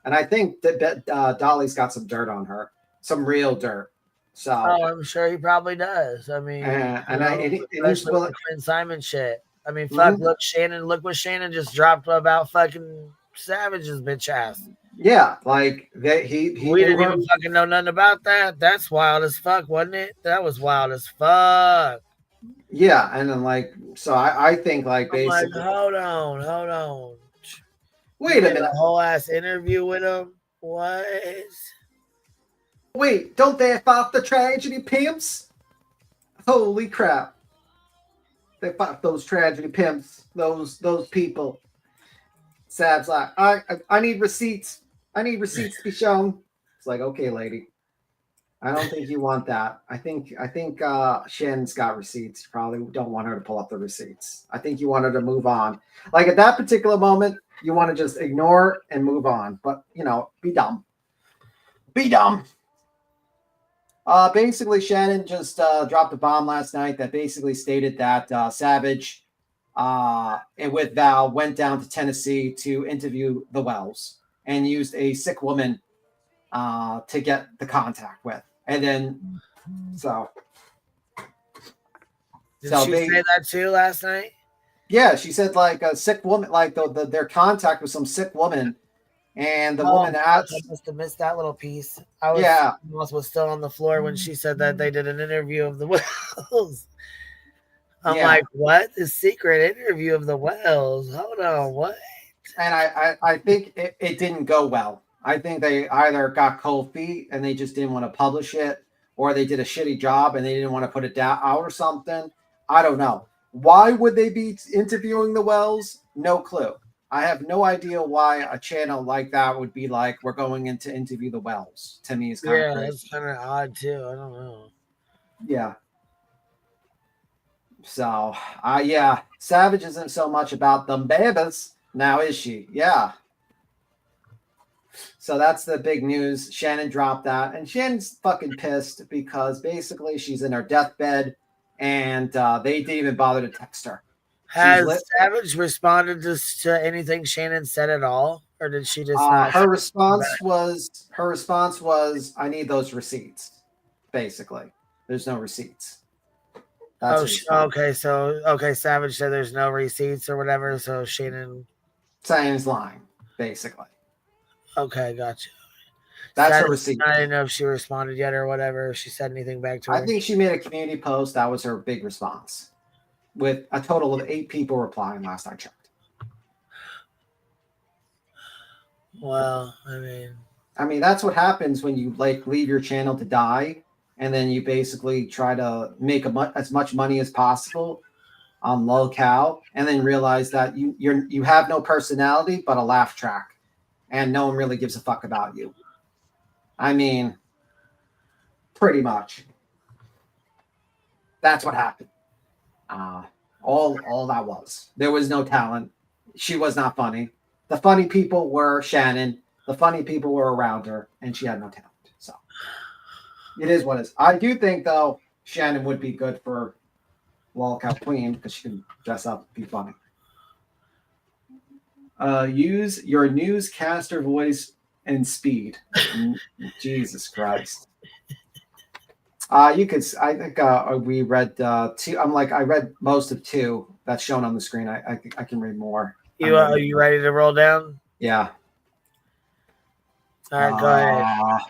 and I think that Dolly's got some dirt on her, some real dirt. So I'm sure he probably does. I mean, especially with the Quinn Simon shit. I mean, fuck. Look what Shannon just dropped about fucking Savage's bitch ass. Yeah, like we didn't even fucking know nothing about that. That's wild as fuck, wasn't it? That was wild as fuck. Yeah, and then like, so I think like basically. Like, hold on. Wait a minute. A whole ass interview with him. What? Wait, don't they fight the tragedy pimps? Holy crap! They fought those tragedy pimps. Those people. Sab's like, I need receipts. I need receipts to be shown. It's like, okay, lady. I don't think you want that. I think Shannon's got receipts. You probably don't want her to pull up the receipts. I think you want her to move on. Like, at that particular moment, you want to just ignore and move on. But, be dumb. Be dumb. Basically, Shannon just dropped a bomb last night that basically stated that Savage and with Val went down to Tennessee to interview the Wells and used a sick woman to get the contact with. And then, Did she say that too last night? Yeah, she said like a sick woman, like their contact with some sick woman. And the woman asked. I must have missed that little piece. I was still on the floor when she said that they did an interview of the Wells. I'm like, what? The secret interview of the Wells? Hold on, what? And I think it didn't go well. I think they either got cold feet and they just didn't want to publish it, or they did a shitty job and they didn't want to put it out or something. I don't know. Why would they be interviewing the Wells? No clue. I have no idea why a channel like that would be like, we're going in to interview the Wells. To me, it's kind of crazy. That's kind of odd too. I don't know. Yeah. So, yeah, Savage isn't so much about them babies. Now is she? Yeah. So that's the big news. Shannon dropped that. And Shannon's fucking pissed because basically she's in her deathbed and they didn't even bother to text her. Has Savage responded to anything Shannon said at all? Or did she just not? Her response was, I need those receipts. Basically. There's no receipts. Okay. So, Savage said there's no receipts or whatever. So Shannon. Shannon's lying, basically. Okay, gotcha. That's her receipt. I didn't know if she responded yet or whatever. If she said anything back to her. I think she made a community post. That was her big response, with a total of 8 people replying last I checked. Well, I mean, that's what happens when you like leave your channel to die, and then you basically try to make as much money as possible on locale, and then realize that you have no personality but a laugh track. And no one really gives a fuck about you. I mean, pretty much. That's what happened. All that was. There was no talent. She was not funny. The funny people were Shannon. The funny people were around her, and she had no talent. So it is what it is. I do think, though, Shannon would be good for Walkout Queen because she can dress up and be funny. Use your newscaster voice and speed. Jesus Christ. You could. I think we read 2. I read most of 2 that's shown on the screen. I can read more. Are you ready to roll down? Yeah. All right, go ahead.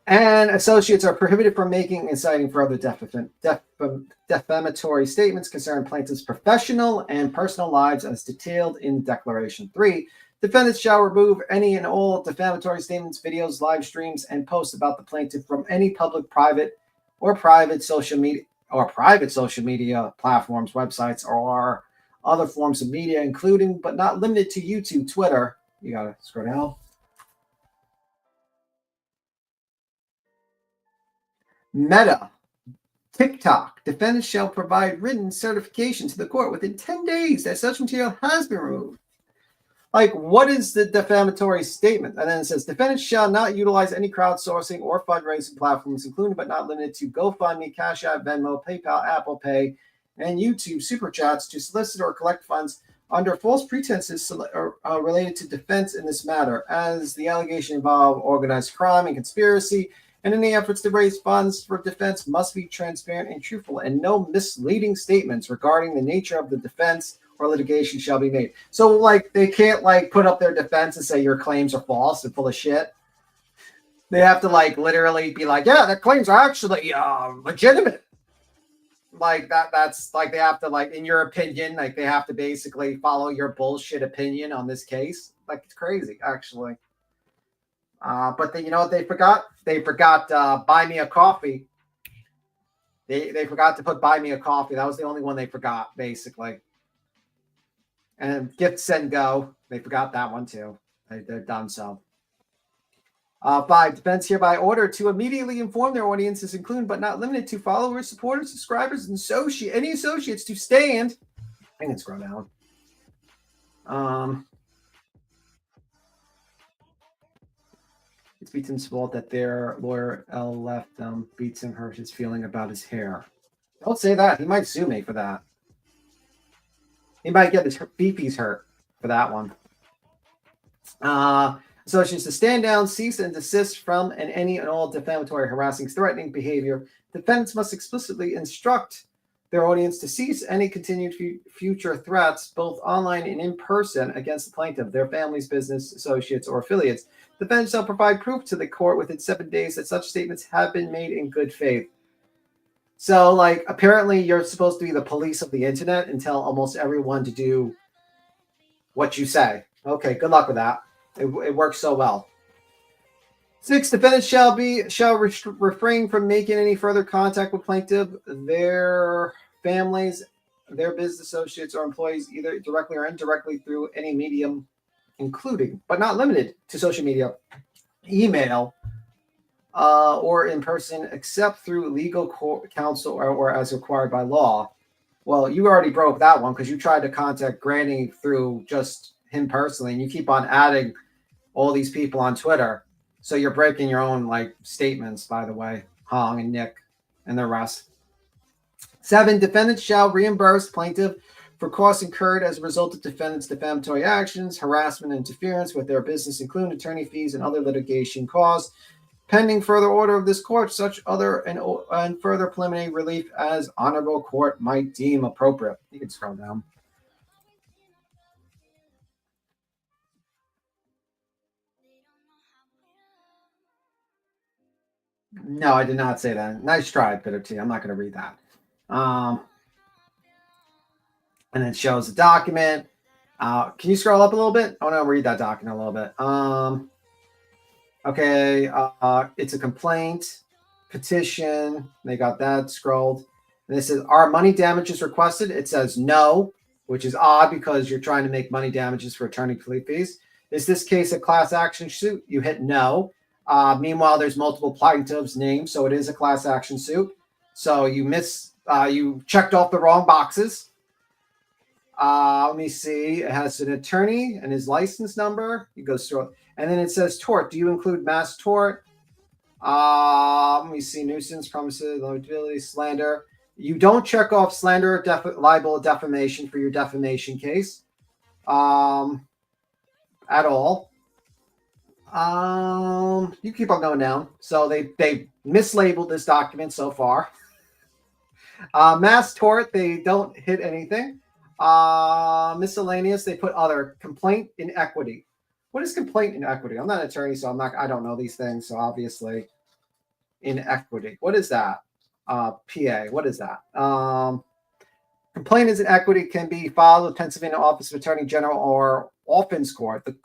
And associates are prohibited from making and citing further defamatory statements concerning plaintiffs' professional and personal lives as detailed in Declaration 3. Defendants shall remove any and all defamatory statements, videos, live streams, and posts about the plaintiff from any public, private social media platforms, websites, or other forms of media, including but not limited to YouTube, Twitter. You gotta scroll down. Meta, TikTok. Defendants shall provide written certification to the court within 10 days that such material has been removed. Like, what is the defamatory statement? And then it says, defendants shall not utilize any crowdsourcing or fundraising platforms, including but not limited to GoFundMe, Cash App, Venmo, PayPal, Apple Pay, and YouTube Super Chats to solicit or collect funds under false pretenses related to defense in this matter, as the allegation involve organized crime and conspiracy, and any efforts to raise funds for defense must be transparent and truthful, and no misleading statements regarding the nature of the defense or litigation shall be made. So, like, they can't, like, put up their defense and say your claims are false and full of shit. They have to, like, literally be like, yeah, the claims are actually legitimate. Like, that's, like, they have to, like, in your opinion, like, they have to basically follow your bullshit opinion on this case. Like, it's crazy, actually. But you know what they forgot? They forgot buy me a coffee. They forgot to put buy me a coffee. That was the only one they forgot, basically. And gift send go. They forgot that one too. They're done so. 5, defense hereby ordered to immediately inform their audiences, including but not limited to followers, supporters, subscribers, and any associates to stand. I can scroll down. It's Beaton's fault that their lawyer L left beats him, hurt his feeling about his hair. Don't say that. He might sue me for that. He might get his BP's hurt for that one. Associates to stand down, cease and desist from any and all defamatory, harassing, threatening behavior. Defendants must explicitly instruct their audience to cease any continued future threats, both online and in person, against the plaintiff, their families, business associates, or affiliates. Defendants shall provide proof to the court within 7 days that such statements have been made in good faith. So, like, apparently you're supposed to be the police of the internet and tell almost everyone to do what you say. Okay, good luck with that. It works so well. 6, defendants shall refrain from making any further contact with plaintiff, their families, their business associates, or employees, either directly or indirectly through any medium, including but not limited to social media, email, or in person, except through legal counsel or as required by law. Well, you already broke that one because you tried to contact Granny through just him personally, and you keep on adding all these people on Twitter. So you're breaking your own statements, by the way, Hong and Nik and the rest. 7, defendants shall reimburse plaintiff for costs incurred as a result of defendants' defamatory actions, harassment, and interference with their business, including attorney fees and other litigation costs. Pending further order of this court, such other and further preliminary relief as honorable court might deem appropriate. You can scroll down. No, I did not say that. Nice try, Bitter T. I'm not going to read that. And it shows the document. Can you scroll up a little bit? I want to read that document a little bit. Okay, it's a complaint, petition. They got that scrolled. And it says, are money damages requested? It says no, which is odd because you're trying to make money damages for attorney fees. Is this case a class action suit? You hit no. Meanwhile, there's multiple plaintiffs named, so it is a class action suit. So you you checked off the wrong boxes. Let me see. It has an attorney and his license number. You go through it. And then it says tort. Do you include mass tort? Let me see. Nuisance, promises, liability, slander. You don't check off slander, libel, defamation for your defamation case at all. You keep on going down. So they mislabeled this document so far. Mass tort, they don't hit anything. Miscellaneous, they put other. Complaint in equity. What is complaint in equity? I'm not an attorney, so I don't know these things. So obviously, in equity, what is that? PA, what is that? Complaint is in equity can be filed with Pennsylvania Office of Attorney General or Offense Court. The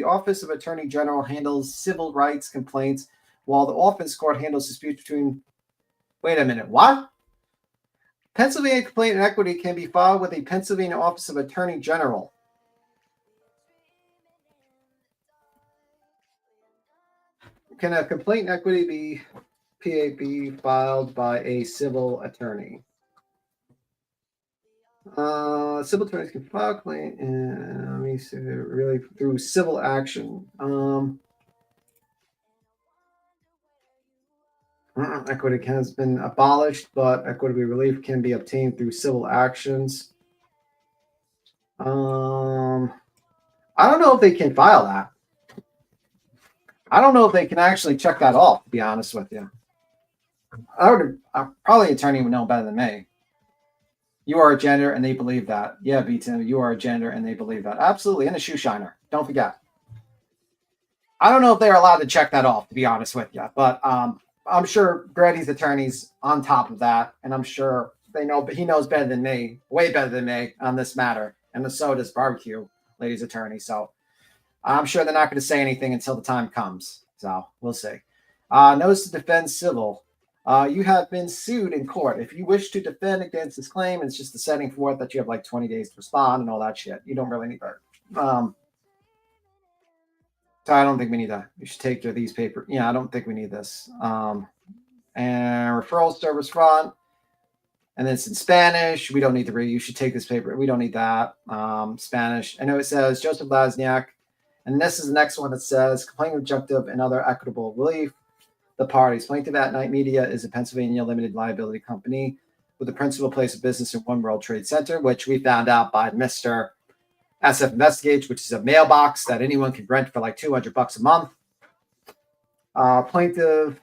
Office of Attorney General handles civil rights complaints, while the Offense Court handles disputes between. Wait a minute, what? Pennsylvania complaint in equity can be filed with the Pennsylvania Office of Attorney General. Can a complaint in equity be filed by a civil attorney? Civil attorneys can file a complaint and let me see, really through civil action. Equity has been abolished, but equitable relief can be obtained through civil actions. I don't know if they can file that. I don't know if they can actually check that off, to be honest with you. Probably an attorney would know better than me. You are a gender and they believe that. Yeah, B-Tim, you are a gender and they believe that. Absolutely. And a shoe shiner. Don't forget. I don't know if they're allowed to check that off, to be honest with you. But I'm sure Brady's attorney's on top of that. And I'm sure they know, but he knows better than me, way better than me on this matter. And so does Barbecue, ladies attorney. So I'm sure they're not going to say anything until the time comes. So we'll see. Notice to defend civil. You have been sued in court. If you wish to defend against this claim, it's just the setting forth that you have like 20 days to respond and all that shit. You don't really need that. So I don't think we need that. You should take these papers. Yeah, I don't think we need this. And referral service front. And then it's in Spanish. We don't need to read. You should take this paper. We don't need that. Spanish. I know it says Joseph Lasniak. And this is the next one that says complaint objective and other equitable relief. The parties. Plaintiff at Night Media is a Pennsylvania limited liability company with the principal place of business in One World Trade Center, which we found out by Mr. SF Investigates, which is a mailbox that anyone can rent for like $200 a month. Plaintiff,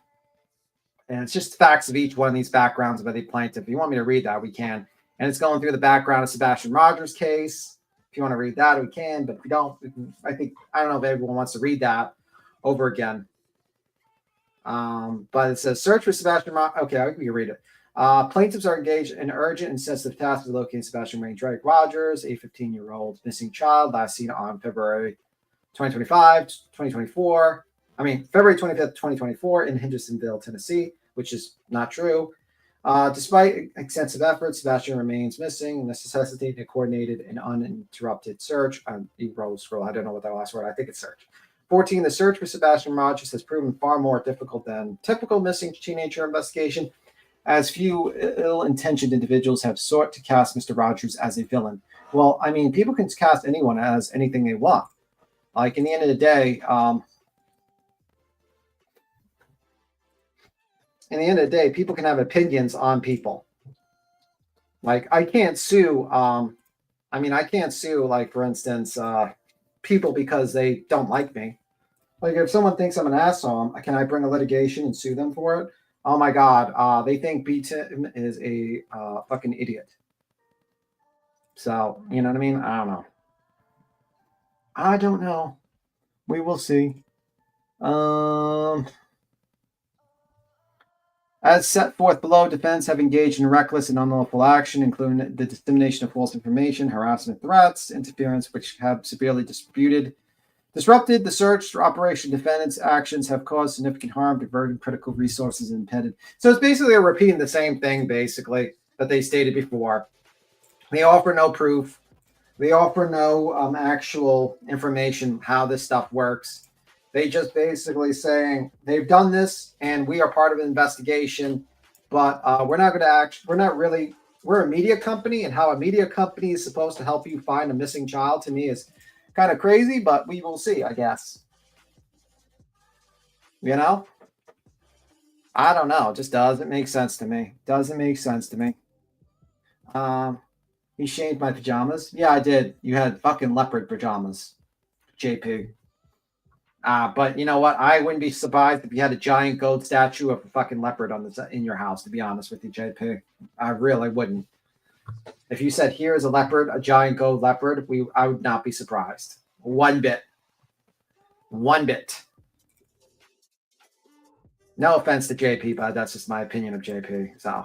and it's just facts of each one of these backgrounds of the plaintiff. If you want me to read that, we can. And it's going through the background of Sebastian Rogers' case. If you want to read that, we can. But if you don't, I don't know if everyone wants to read that over again. But it says search for Sebastian Rogers. Okay, we can read it. Plaintiffs are engaged in urgent and sensitive tasks of locating Sebastian Wayne Drake Rogers, a 15-year-old missing child, last seen on February 25th, 2024 in Hendersonville, Tennessee, which is not true. Despite extensive efforts, Sebastian remains missing, necessitating a coordinated and uninterrupted search. Scroll. I don't know what that last word. I think it's search. 14. The search for Sebastian Rogers has proven far more difficult than typical missing teenager investigation, as few ill-intentioned individuals have sought to cast Mr. Rogers as a villain. Well, I mean, people can cast anyone as anything they want. Like, in the end of the day, people can have opinions on people. Like, I can't sue, like, for instance, people because they don't like me. Like, if someone thinks I'm an asshole, can I bring a litigation and sue them for it? Oh my God, they think B-Tim is a fucking idiot. So, you know what I mean? I don't know. We will see. As set forth below, defendants have engaged in reckless and unlawful action, including the dissemination of false information, harassment, threats, interference, which have severely disrupted the search or operation. Defendants' actions have caused significant harm, diverted critical resources, and impeded. So it's basically repeating the same thing, basically, that they stated before. They offer no proof. They offer no actual information how this stuff works. They just basically saying they've done this and we are part of an investigation, but we're not going to act. We're a media company, and how a media company is supposed to help you find a missing child to me is kind of crazy, but we will see, I guess. You know? I don't know. It just doesn't make sense to me. He shamed my pajamas. Yeah, I did. You had fucking leopard pajamas, JP. But you know what? I wouldn't be surprised if you had a giant gold statue of a fucking leopard in your house, to be honest with you, JP. I really wouldn't. If you said, here's a leopard, a giant gold leopard, I would not be surprised. One bit. No offense to JP, but that's just my opinion of JP. So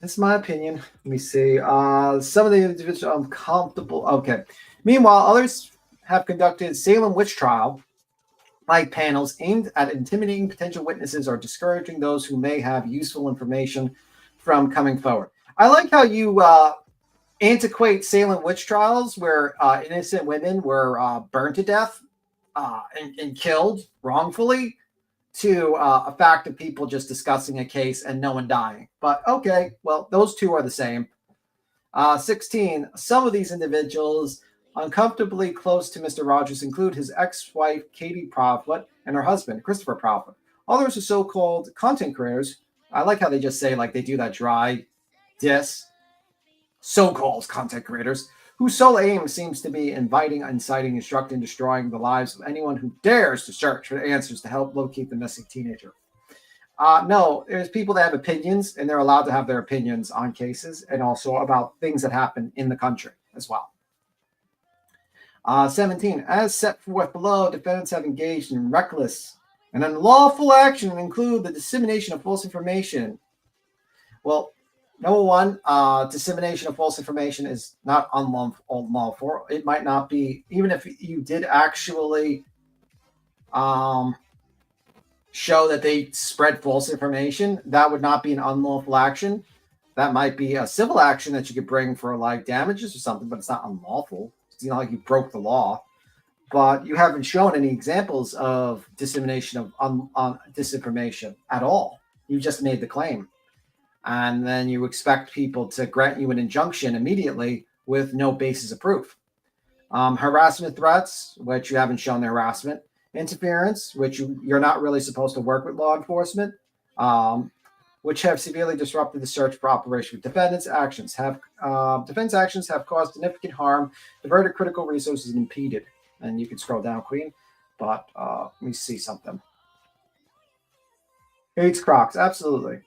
that's my opinion. Let me see. Some of the individuals are uncomfortable. Okay. Meanwhile, others have conducted Salem witch trial like panels aimed at intimidating potential witnesses or discouraging those who may have useful information from coming forward. I like how you antiquate Salem witch trials where innocent women were burned to death and killed wrongfully to a fact of people just discussing a case and no one dying. But okay, well, those two are the same. 16, some of these individuals uncomfortably close to Mr. Rogers include his ex-wife, Katie Proudfoot, and her husband, Christopher Proudfoot. Others are so-called content creators. I like how they just say, like, they do that dry diss. So-called content creators, whose sole aim seems to be inviting, inciting, instructing, destroying the lives of anyone who dares to search for answers to help locate the missing teenager. No, there's people that have opinions, and they're allowed to have their opinions on cases and also about things that happen in the country as well. 17, as set forth below, defendants have engaged in reckless and unlawful action and include the dissemination of false information. Well, number one, dissemination of false information is not unlawful. It might not be, even if you did actually show that they spread false information, that would not be an unlawful action. That might be a civil action that you could bring for like damages or something, but it's not unlawful. It's not like you broke the law. But you haven't shown any examples of dissemination of disinformation at all. You just made the claim. And then you expect people to grant you an injunction immediately with no basis of proof. Harassment threats, which you haven't shown the harassment. Interference, which you're not really supposed to work with law enforcement, which have severely disrupted the search for operation. Defense actions have caused significant harm, diverted critical resources, and impeded. And you can scroll down, Queen. But let me see something. Hates Crocs, absolutely.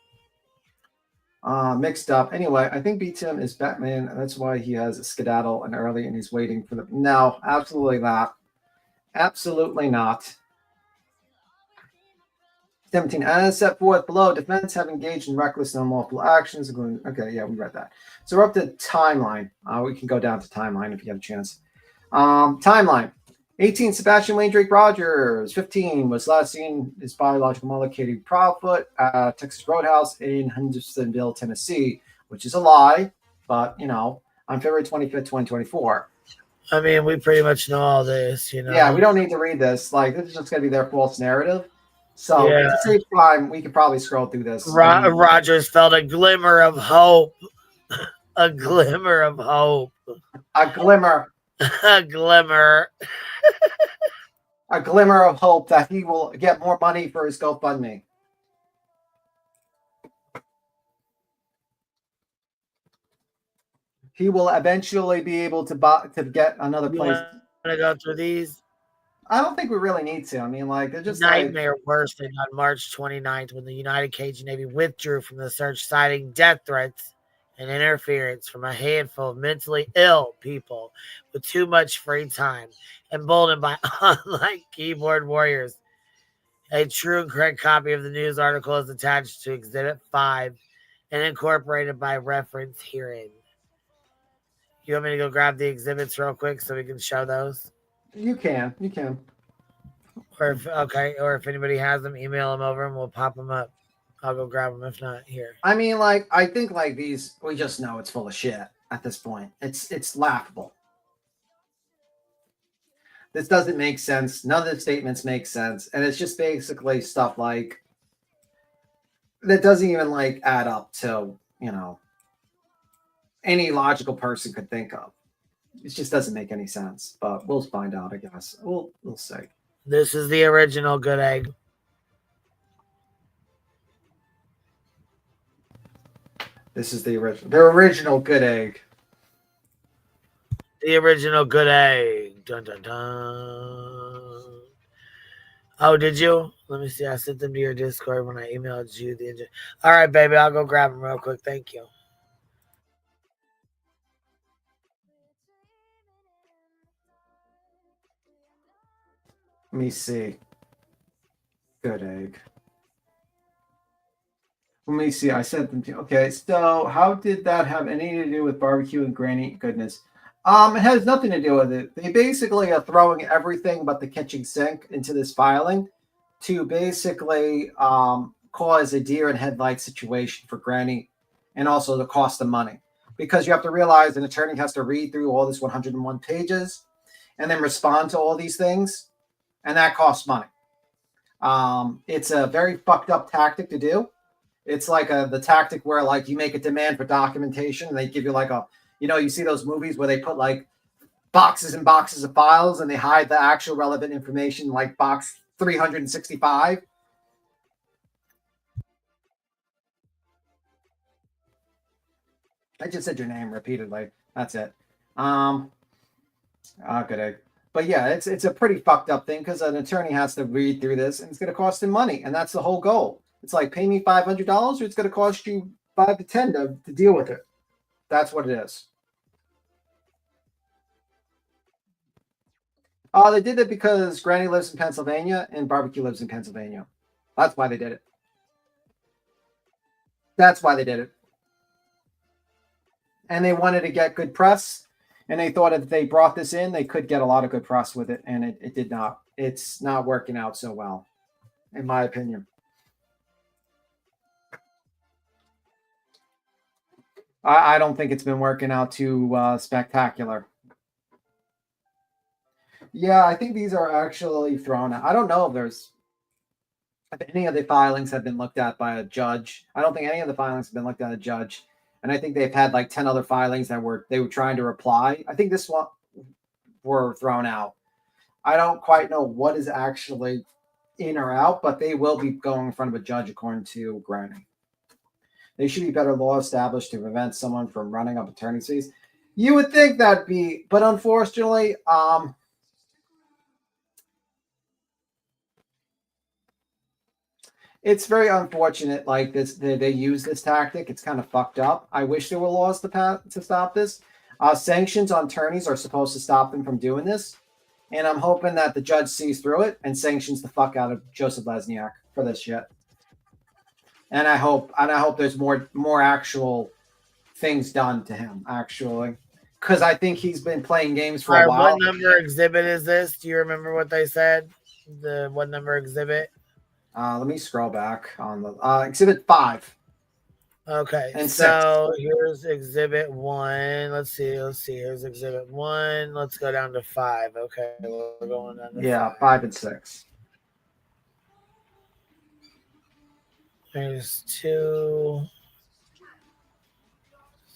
Mixed up. Anyway, I think B-Tim is Batman. That's why he has a skedaddle and early, and he's waiting for the. No, absolutely not. Absolutely not. 17, as set forth below, defendants have engaged in reckless and unlawful actions. Okay, yeah, we read that. So we're up to timeline. We can go down to timeline if you have a chance. Timeline. 18, Sebastian Wayne Drake Rogers. 15, was last seen his biological mother, Katie Proudfoot, at Texas Roadhouse in Hendersonville, Tennessee, which is a lie, but, you know, on February 25th, 2024. I mean, we pretty much know all this, you know. Yeah, we don't need to read this. Like, this is just going to be their false narrative. So, Yeah. to save time, we could probably scroll through this. Rogers felt a glimmer of hope. A glimmer of hope. A glimmer. A glimmer. A glimmer of hope that he will get more money for his GoFundMe. He will eventually be able to get another place. Want to go through these? I don't think we really need to. I mean, like, they're just nightmare worse than on March 29th when the United Cajun Navy withdrew from the search, citing death threats and interference from a handful of mentally ill people with too much free time, emboldened by online keyboard warriors. A true and correct copy of the news article is attached to Exhibit 5 and incorporated by reference herein. You want me to go grab the exhibits real quick so we can show those? You can. Or if anybody has them, email them over and we'll pop them up. I'll go grab them if not here. I mean, like, I think like these, we just know it's full of shit at this point. It's laughable. This doesn't make sense. None of the statements make sense, and it's just basically stuff like that doesn't even like add up to, you know, any logical person could think of. It just doesn't make any sense. But we'll find out, I guess. We'll see. This is the original good egg. This is the original good egg. The original good egg. Dun, dun, dun. Oh, did you? Let me see. I sent them to your Discord when I emailed you the. All right, baby. I'll go grab them real quick. Thank you. Let me see. Good egg. Let me see. I sent them to you. Okay, so how did that have anything to do with barbecue and granny goodness? It has nothing to do with it. They basically are throwing everything but the kitchen sink into this filing to basically cause a deer in headlight situation for granny and also the cost of money. Because you have to realize an attorney has to read through all this 101 pages and then respond to all these things, and that costs money. It's a very fucked up tactic to do. It's like the tactic where like you make a demand for documentation and they give you like a, you know, you see those movies where they put like boxes and boxes of files and they hide the actual relevant information, like box 365. I just said your name repeatedly. That's it. Good egg. But yeah, it's a pretty fucked up thing because an attorney has to read through this and it's going to cost him money. And that's the whole goal. It's like, pay me $500 or it's going to cost you $5 to $10 to deal with it. That's what it is. They did it because Granny lives in Pennsylvania and Barbecue lives in Pennsylvania. That's why they did it. That's why they did it. And they wanted to get good press. And they thought if they brought this in, they could get a lot of good press with it. And it did not. It's not working out so well, in my opinion. I don't think it's been working out too spectacular. Yeah, I think these are actually thrown out. I don't know if any of the filings have been looked at by a judge. I don't think any of the filings have been looked at a judge. And I think they've had like 10 other filings that they were trying to reply. I think this one were thrown out. I don't quite know what is actually in or out, but they will be going in front of a judge according to Granny. They should be better law established to prevent someone from running up attorney's fees. You would think that'd be, but unfortunately, it's very unfortunate. Like this, they use this tactic. It's kind of fucked up. I wish there were laws to stop this. Sanctions on attorneys are supposed to stop them from doing this, and I'm hoping that the judge sees through it and sanctions the fuck out of Joseph Lesniak for this shit. And I hope there's more actual things done to him. Actually, because I think he's been playing games for All a right, while. what number exhibit is this? Do you remember what they said? The what number exhibit? Let me scroll back on the exhibit 5. Okay, And so here's exhibit 1. Let's see. Here's exhibit 1. Let's go down to 5. Okay, we're going down to 5. 5 and 6. There's 2,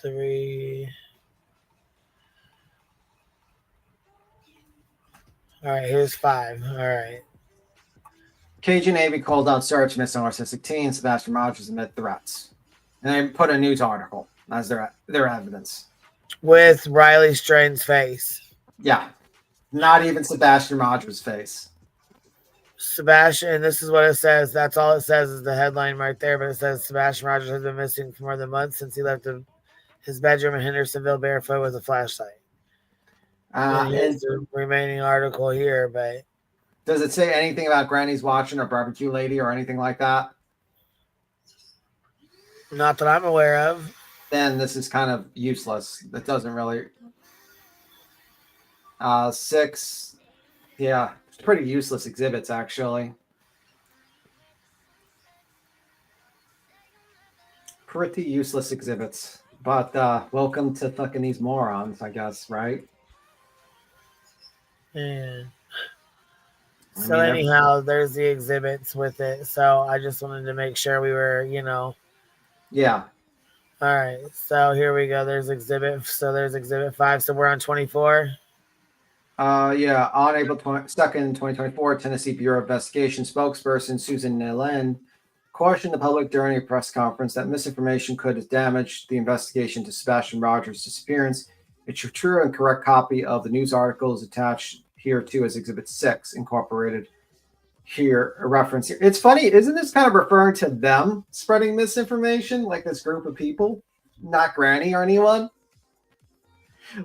3. All right, here's 5. All right. Cajun Navy called out search missing narcissistic teen Sebastian Rogers amid threats. And they put a news article as their evidence. With Riley Strain's face. Yeah. Not even Sebastian Rogers' face. Sebastian, and this is what it says. That's all it says is the headline right there. But it says Sebastian Rogers has been missing for more than a month since he left his bedroom in Hendersonville barefoot with a flashlight. And here's the remaining article here, but does it say anything about Granny's watching or barbecue lady or anything like that? Not that I'm aware of. Then this is kind of useless. That doesn't really. 6. Yeah, it's pretty useless exhibits, actually. Pretty useless exhibits. But welcome to fucking these morons, I guess, right? Yeah. So anyhow, there's the exhibits with it. So I just wanted to make sure we were, Yeah. All right. So here we go. There's exhibit 5. So we're on 24. Yeah. On April 2nd, 2024, Tennessee Bureau of Investigation spokesperson Susan Nelen cautioned the public during a press conference that misinformation could damage the investigation to Sebastian Rogers' disappearance. A true and correct copy of the news article is attached here too as Exhibit 6, incorporated here, a reference here. It's funny, isn't this kind of referring to them spreading misinformation, like this group of people, not Granny or anyone?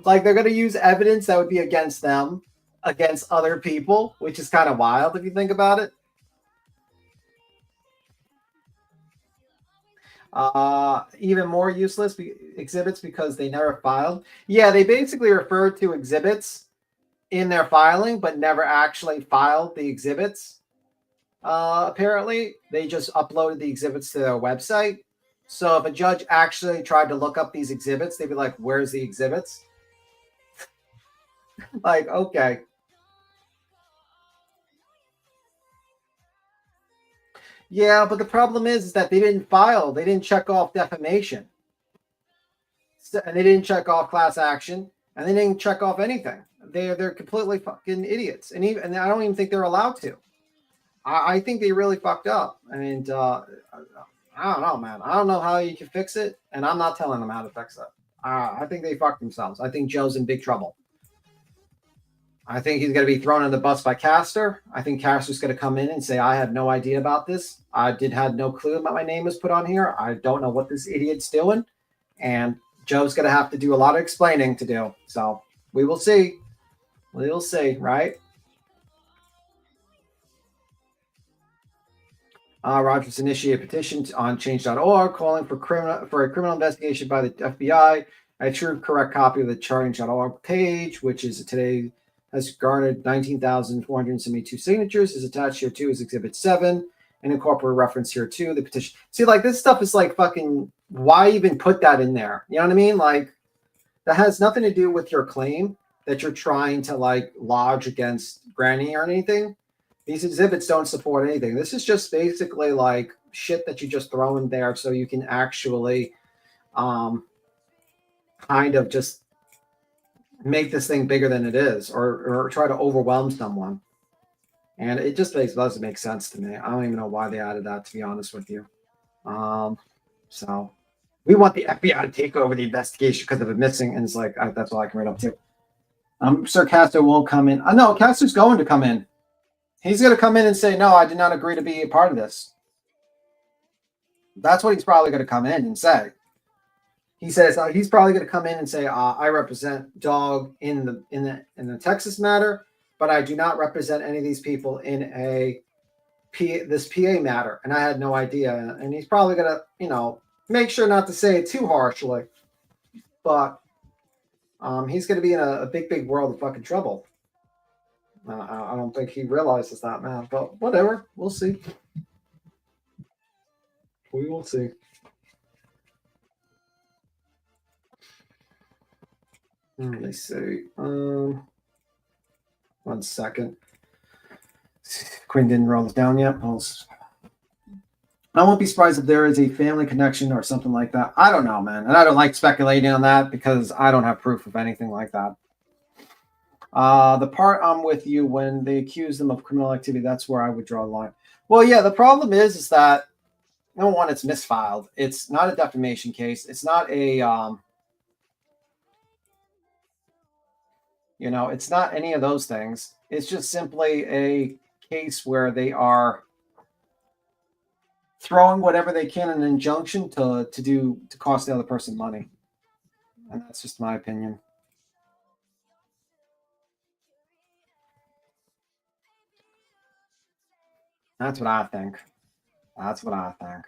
Like they're going to use evidence that would be against them, against other people, which is kind of wild if you think about it. Even more useless exhibits because they never filed. Yeah, they basically referred to exhibits in their filing, but never actually filed the exhibits. Apparently, they just uploaded the exhibits to their website. So if a judge actually tried to look up these exhibits, they'd be like, "Where's the exhibits?" Like, okay. Yeah, but the problem is that they didn't file. They didn't check off defamation. And they didn't check off class action. And they didn't check off anything. They're completely fucking idiots. And I don't even think they're allowed to. I think they really fucked up. And I don't know, man. I don't know how you can fix it. And I'm not telling them how to fix it. I think they fucked themselves. I think Joe's in big trouble. I think he's going to be thrown in the bus by Castor. I think Castor's going to come in and say, I had no idea about this. I had no clue that my name was put on here. I don't know what this idiot's doing. And Joe's going to have to do a lot of explaining to do. So we will see. We will see, right? Rogers initiated a petition on change.org calling for a criminal investigation by the FBI. A true correct copy of the change.org page, which is today has garnered 19,472 signatures, is attached here too as Exhibit 7, and incorporate reference here too. The petition. See, like this stuff is like fucking. Why even put that in there? You know what I mean? Like that has nothing to do with your claim that you're trying to like lodge against Granny or anything. These exhibits don't support anything. This is just basically like shit that you just throw in there so you can actually kind of just make this thing bigger than it is or try to overwhelm someone. And it just doesn't make sense to me. I don't even know why they added that, to be honest with you. So we want the FBI to take over the investigation because of it missing. And it's like, that's all I can read up to. Sir Castor won't come in. No, Castor's going to come in. He's going to come in and say, no, I did not agree to be a part of this. That's what he's probably going to come in and say. He says he's probably going to come in and say, I represent Dog in the Texas matter, but I do not represent any of these people in this PA matter. And I had no idea. And he's probably going to, make sure not to say it too harshly. But he's going to be in a big world of fucking trouble. I don't think he realizes that, man. But whatever, we'll see. We will see. Let me see. 1 second. Quinn didn't roll this down yet. I won't be surprised if there is a family connection or something like that. I don't know, man. And I don't like speculating on that because I don't have proof of anything like that. The part I'm with you when they accuse them of criminal activity, that's where I would draw the line. Well, yeah, the problem is that, number one, it's misfiled. It's not a defamation case. It's not a, it's not any of those things. It's just simply a case where they are throwing whatever they can in an injunction to cost the other person money. And that's just my opinion. That's what I think. That's what I think.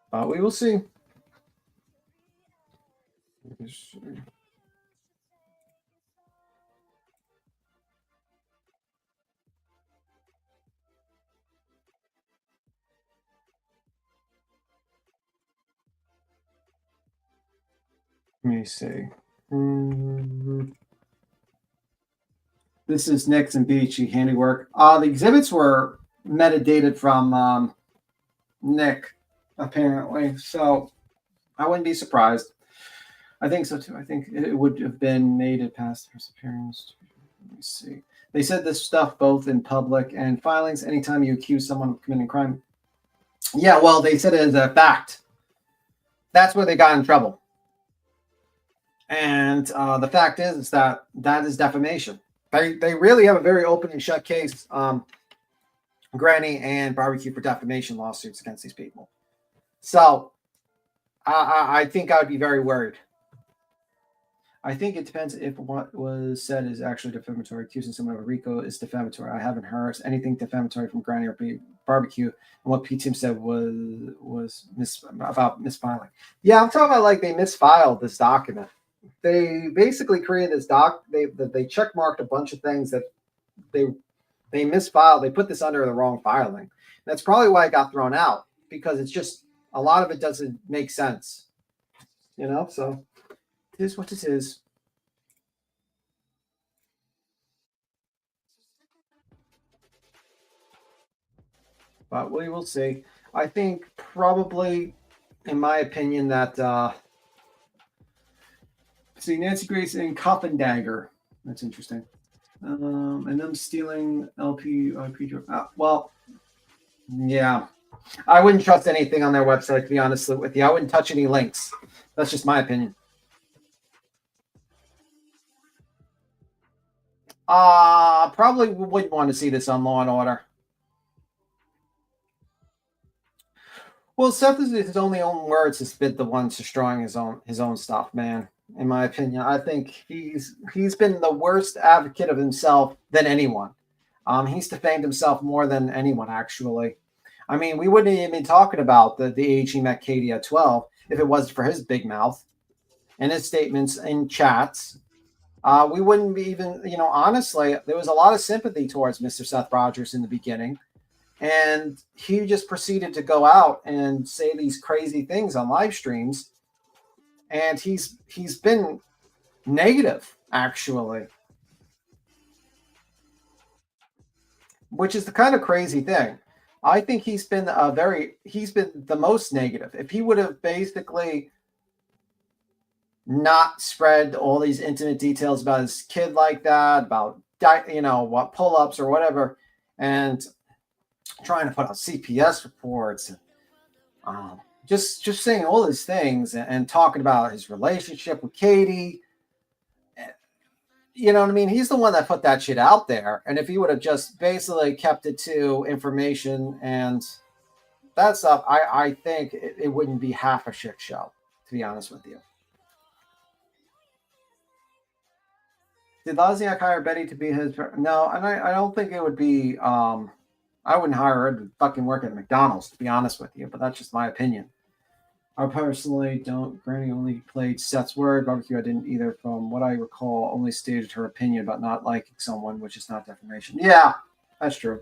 But we will see. Let me see. This is Nick's and Beachy handiwork. The exhibits were metadated from Nick, apparently. So I wouldn't be surprised. I think so too. I think it would have been made it past first appearance. Let me see. They said this stuff both in public and filings. Anytime you accuse someone of committing crime. Yeah, well, they said it as a fact. That's where they got in trouble. And the fact is that is defamation. They really have a very open and shut case, Granny and Barbecue, for defamation lawsuits against these people. So I think I would be very worried. I think it depends if what was said is actually defamatory. Accusing someone of a RICO is defamatory. I haven't heard anything defamatory from Granny or Barbecue. And what P. Tim said was about misfiling. Yeah, I'm talking about like they misfiled this document. They basically created this they checkmarked a bunch of things that they misfiled. They put this under the wrong filing. That's probably why it got thrown out, because it's just a lot of it doesn't make sense. So it is what it is. But we will see. I think probably, in my opinion, that see Nancy Grace and Coffin Dagger. That's interesting. And them stealing LP. Well, yeah. I wouldn't trust anything on their website, to be honest with you. I wouldn't touch any links. That's just my opinion. Probably wouldn't want to see this on Law and Order. Well, Seth is his only own words has been the ones destroying his own stuff, man. In my opinion, I think he's been the worst advocate of himself than anyone. He's defamed himself more than anyone, actually. I mean, we wouldn't even be talking about the age he met Katie at 12 if it wasn't for his big mouth and his statements in chats. We wouldn't be even, honestly, there was a lot of sympathy towards Mr. Seth Rogers in the beginning. And he just proceeded to go out and say these crazy things on live streams. And he's been negative, actually. Which is the kind of crazy thing. I think he's been the most negative. If he would have basically not spread all these intimate details about his kid like that, about, what pull-ups or whatever, and trying to put out CPS reports, and just saying all these things and talking about his relationship with Katie. You know what I mean? He's the one that put that shit out there. And if he would have just basically kept it to information and that stuff, I think it wouldn't be half a shit show, to be honest with you. Did Wozniak hire Betty to be his? No, and I don't think it would be. I wouldn't hire her to fucking work at McDonald's, to be honest with you. But that's just my opinion. I personally don't. Granny only played Seth's word. Barbecue, I didn't either. From what I recall, only stated her opinion about not liking someone, which is not defamation. Yeah, that's true.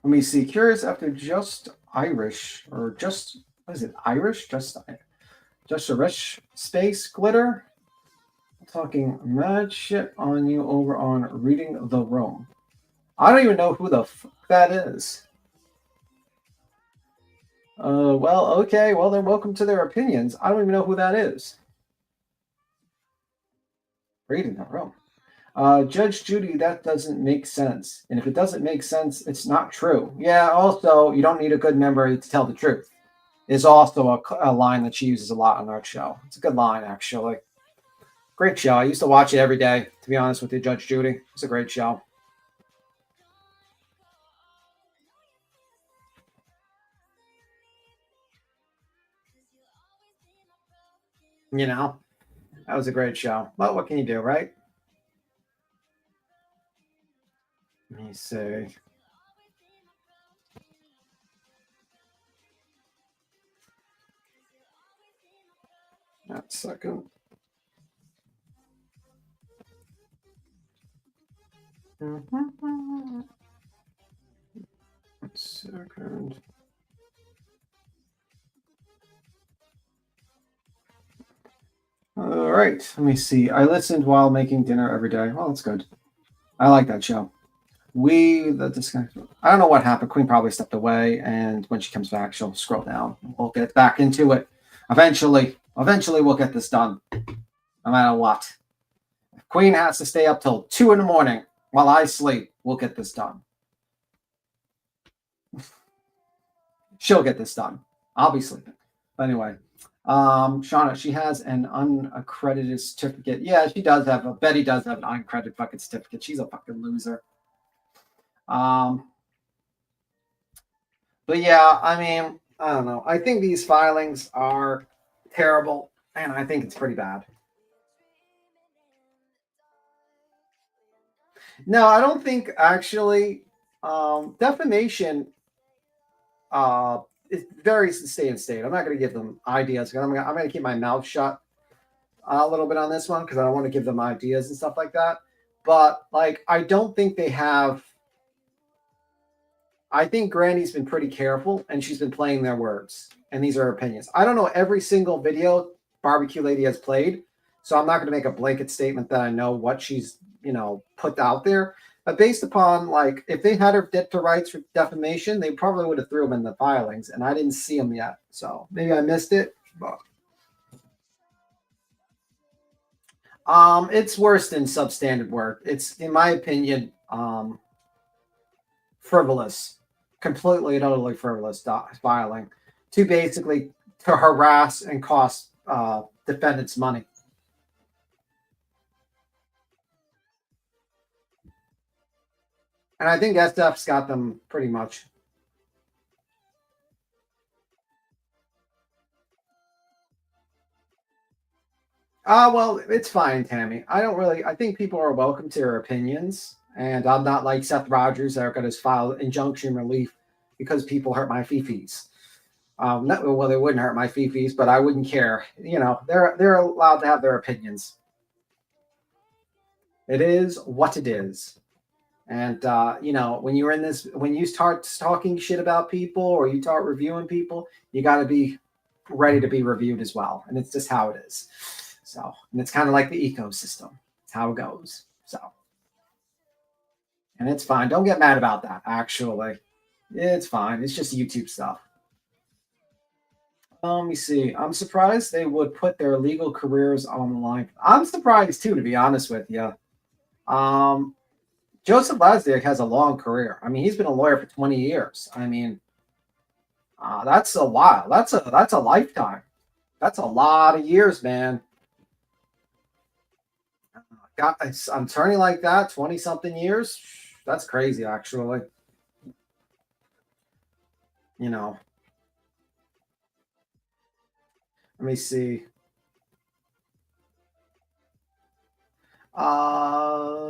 Let me see. Curious after just Irish or just what is it? Irish? Just a rich space glitter. Talking mad shit on you over on Reading the Room. I don't even know who the fuck that is. Well, okay. Well, then welcome to their opinions. I don't even know who that is. Reading the Room. Judge Judy, that doesn't make sense. And if it doesn't make sense, it's not true. Yeah, also, you don't need a good memory to tell the truth. Is also a line that she uses a lot on our show. It's a good line, actually. Great show. I used to watch it every day, to be honest with you, Judge Judy. It's a great show. You know, that was a great show. Well, what can you do, right? Let me see. That second. Second. All right. Let me see. I listened while making dinner every day. Well, that's good. I like that show. I don't know what happened. Queen probably stepped away, and when she comes back, she'll scroll down. We'll get back into it. Eventually, we'll get this done. No matter what. If Queen has to stay up till 2 a.m. while I sleep, we'll get this done. She'll get this done. I'll be sleeping. But anyway, Shauna, she has an unaccredited certificate. Yeah, she does have. Betty does have an unaccredited fucking certificate. She's a fucking loser. But yeah, I mean, I don't know. I think these filings are terrible, and I think it's pretty bad. No, I don't think actually defamation it varies from state to state. I'm not going to give them ideas. I'm going to keep my mouth shut a little bit on this one because I don't want to give them ideas and stuff like that. But like, I don't think they have. I think Granny's been pretty careful and she's been playing their words. And these are her opinions. I don't know every single video Barbecue Lady has played. So I'm not going to make a blanket statement that I know what she's, put out there. But based upon, like, if they had her dead to rights for defamation, they probably would have threw them in the filings. And I didn't see them yet. So maybe I missed it. But it's worse than substandard work. It's, in my opinion, frivolous. Completely and utterly frivolous filing to basically to harass and cost defendants money. And I think SF's got them pretty much. Well, it's fine, Tammy. I think people are welcome to their opinions. And I'm not like Seth Rogers that are going to file injunction relief because people hurt my fifis. Well, they wouldn't hurt my fifis, but I wouldn't care. They're allowed to have their opinions. It is what it is. And when you're in this, when you start talking shit about people or you start reviewing people, you got to be ready to be reviewed as well. And it's just how it is. So, and it's kind of like the ecosystem. It's how it goes. So. And it's fine. Don't get mad about that, actually. It's fine. It's just YouTube stuff. Let me see. I'm surprised they would put their legal careers on the line. I'm surprised, too, to be honest with you. Joseph Lasdiak has a long career. I mean, he's been a lawyer for 20 years. I mean, that's a while. That's a lifetime. That's a lot of years, man. I'm turning like that, 20-something years. That's crazy, actually. Let me see.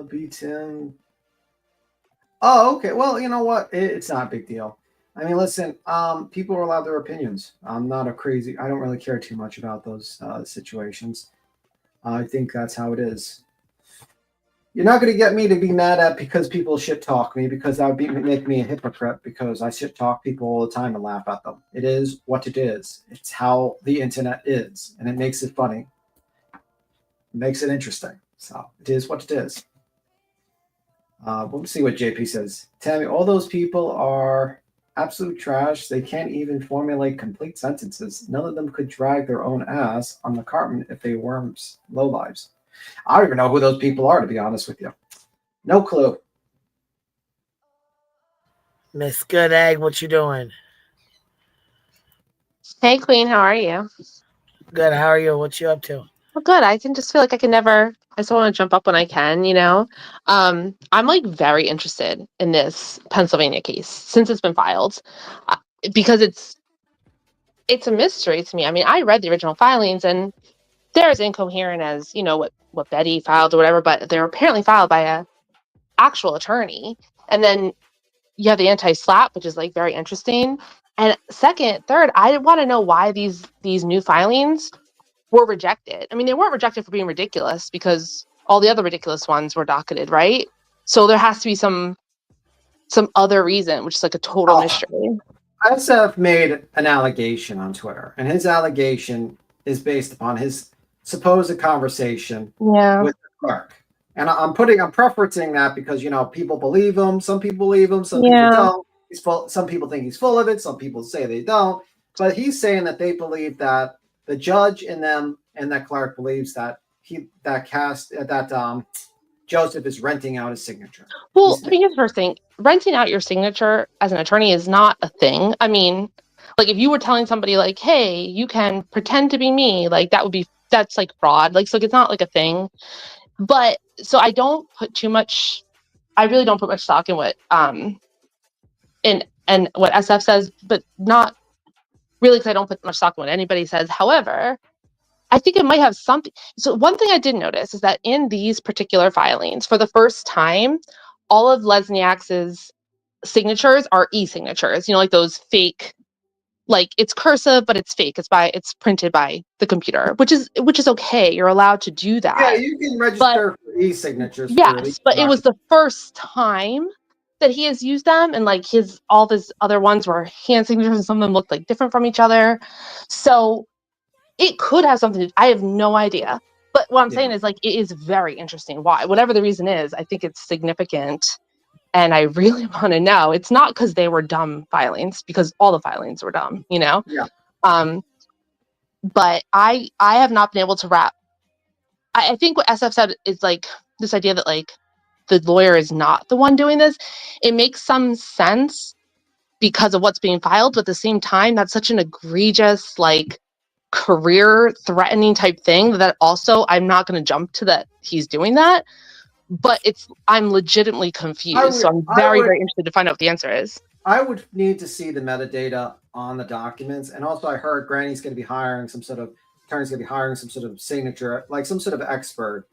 Beat him. Oh, okay. Well, you know what? It's not a big deal. I mean, listen, people are allowed their opinions. I'm not a crazy. I don't really care too much about those situations. I think that's how it is. You're not going to get me to be mad at because people shit talk me, because that would make me a hypocrite, because I shit talk people all the time and laugh at them. It is what it is. It's how the internet is, and it makes it funny. It makes it interesting. So it is what it is. We'll see what JP says. Tammy, all those people are absolute trash. They can't even formulate complete sentences. None of them could drag their own ass on the carpet if they were lowlives. I don't even know who those people are, to be honest with you. No clue. Miss Good Egg, what you doing? Hey, Queen, how are you? Good. How are you? What you up to? Well, good. I can just feel like I can never. I just want to jump up when I can, you know. I'm like very interested in this Pennsylvania case since it's been filed, because it's a mystery to me. I mean, I read the original filings and they're as incoherent as what Betty filed or whatever, but they're apparently filed by a actual attorney. And then you have the anti-slap, which is like very interesting. And second, third, I want to know why these new filings were rejected. I mean, they weren't rejected for being ridiculous because all the other ridiculous ones were docketed, right? So there has to be some other reason, which is like a total mystery. SF made an allegation on Twitter, and his allegation is based upon his supposed conversation with the clerk. And I'm preferencing that because people believe him. Some people believe him. Some people don't. He's full. Some people think he's full of it. Some people say they don't. But he's saying that they believe that the judge and them and that clerk believes that Joseph is renting out his signature. Well, I mean, here's the first thing. Renting out your signature as an attorney is not a thing. I mean, like if you were telling somebody like, hey, you can pretend to be me, like that's like fraud. Like, so it's not like a thing. But so I really don't put much stock in what and what SF says, but not really because I don't put much stock in what anybody says. However, I think it might have something. So one thing I did notice is that in these particular filings, for the first time, all of Lesniak's signatures are e-signatures. Like those fake, like it's cursive, but it's fake. It's printed by the computer, which is okay. You're allowed to do that. Yeah, you can register for e-signatures. Yes, but it was the first time that he has used them, and like all his other ones were hand signatures, and some of them looked like different from each other. So it could have something to do. I have no idea. But what I'm saying is like it is very interesting. Why? Whatever the reason is, I think it's significant. And I really want to know. It's not because they were dumb filings, because all the filings were dumb, Yeah. But I have not been able to wrap. I think what SF said is like this idea that like the lawyer is not the one doing this. It makes some sense because of what's being filed, but at the same time, that's such an egregious, like career threatening type thing that also I'm not going to jump to that he's doing that. But I'm legitimately confused. So I'm very interested to find out what the answer is. I would need to see the metadata on the documents. And also I heard Granny's going to be hiring attorney's going to be hiring some sort of signature, like some sort of expert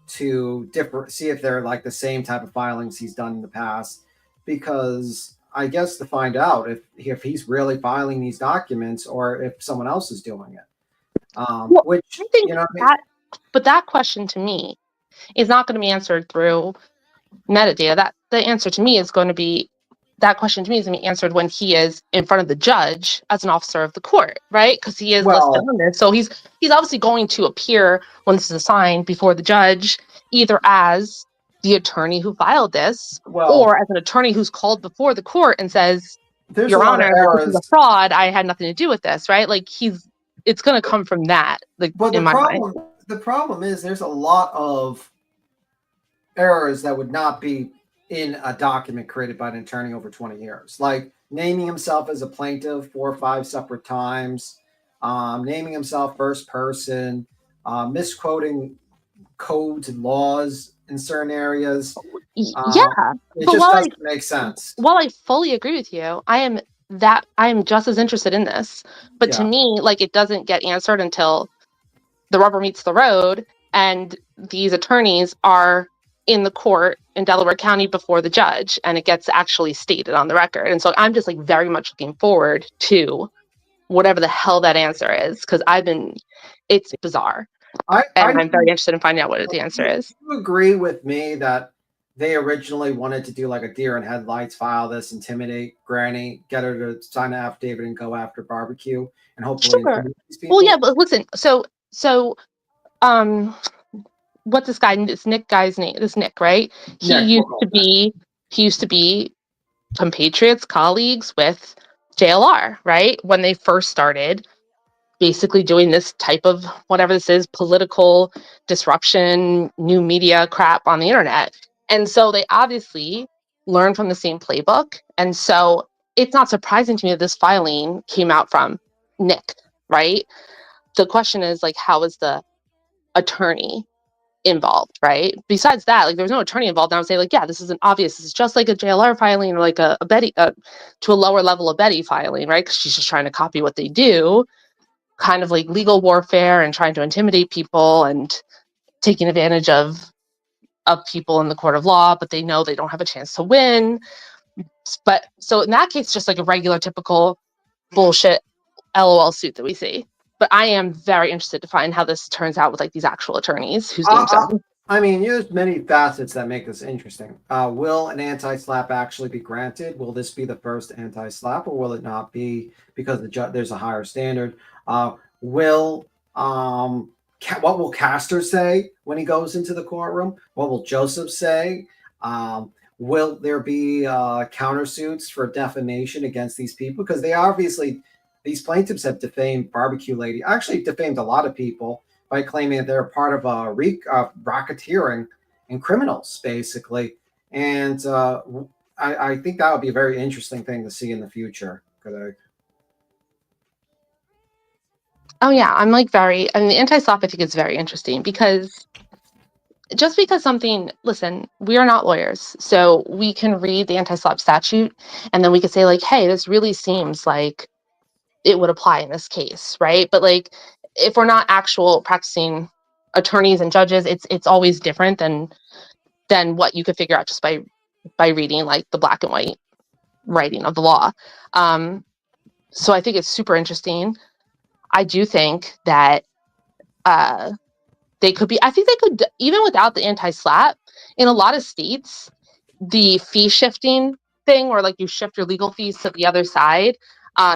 to see if they're like the same type of filings he's done in the past. Because I guess to find out if he's really filing these documents or if someone else is doing it. Which I think but that question to me is not going to be answered through metadata. That the answer to me is going to be that question to me is going to be answered when he is in front of the judge as an officer of the court, right? Because he is listed on this. So he's obviously going to appear when this is assigned before the judge, either as the attorney who filed this or as an attorney who's called before the court and says, Your Honor, this is a fraud. I had nothing to do with this, right? Like it's going to come from that. Like, but in my mind. The problem is there's a lot of errors that would not be in a document created by an attorney over 20 years, like naming himself as a plaintiff 4 or 5 separate times, naming himself first person, misquoting codes and laws in certain areas. It just doesn't make sense. While I fully agree with you, I am just as interested in this. But to me, like it doesn't get answered until the rubber meets the road and these attorneys are in the court in Delaware County before the judge, and it gets actually stated on the record. And so I'm just like very much looking forward to whatever the hell that answer is, because it's bizarre. And I'm very interested in finding out what the answer is. Do you agree with me that they originally wanted to do like a deer in headlights, file this, intimidate Granny, get her to sign an affidavit and go after barbecue, and hopefully intimidate these people? Well, yeah, but listen, so what's this guy? This Nik guy's name? This Nik, right? He used to be compatriots, colleagues with JLR, right? When they first started basically doing this type of whatever this is, political disruption, new media crap on the internet. And so they obviously learned from the same playbook. And so it's not surprising to me that this filing came out from Nik, right? The question is like, how is the attorney involved, right? Besides that, like there's no attorney involved. And I would say like, yeah, this is this is just like a JLR filing or like a Betty to a lower level of Betty filing, right? Because she's just trying to copy what they do, kind of like legal warfare and trying to intimidate people and taking advantage of people in the court of law, but they know they don't have a chance to win. But so in that case, just like a regular typical bullshit LOL suit that we see. But I am very interested to find how this turns out with like these actual attorneys whose names are. I mean, there's many facets that make this interesting. Will an anti-slap actually be granted? Will this be the first anti-slap, or will it not be because there's a higher standard? What will Castor say when he goes into the courtroom? What will Joseph say? Will there be countersuits for defamation against these people? Because these plaintiffs have defamed Barbecue Lady, actually defamed a lot of people by claiming that they're part of racketeering and criminals, basically. And I think that would be a very interesting thing to see in the future. Oh yeah, I'm like the anti-slap I think is very interesting because just because listen, we are not lawyers, so we can read the anti-slap statute and then we could say like, hey, this really seems like it would apply in this case, right? But like, if we're not actual practicing attorneys and judges, it's always different than what you could figure out just by reading like the black and white writing of the law. So I think it's super interesting. I do think that I think they could, even without the anti-slap, in a lot of states, the fee shifting thing, or like you shift your legal fees to the other side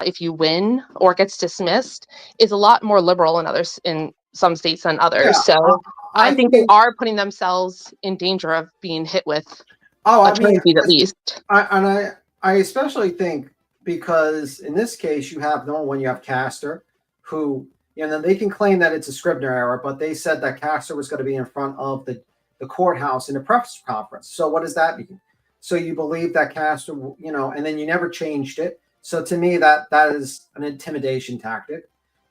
if you win or it gets dismissed, is a lot more liberal in some states than others. Yeah, so I think they are putting themselves in danger of being hit with attorney fees at least. I especially think because in this case you have Castor, who they can claim that it's a Scribner error, but they said that Castor was going to be in front of the courthouse in a press conference. So what does that mean? So you believe that Castor, and then you never changed it. So to me, that is an intimidation tactic.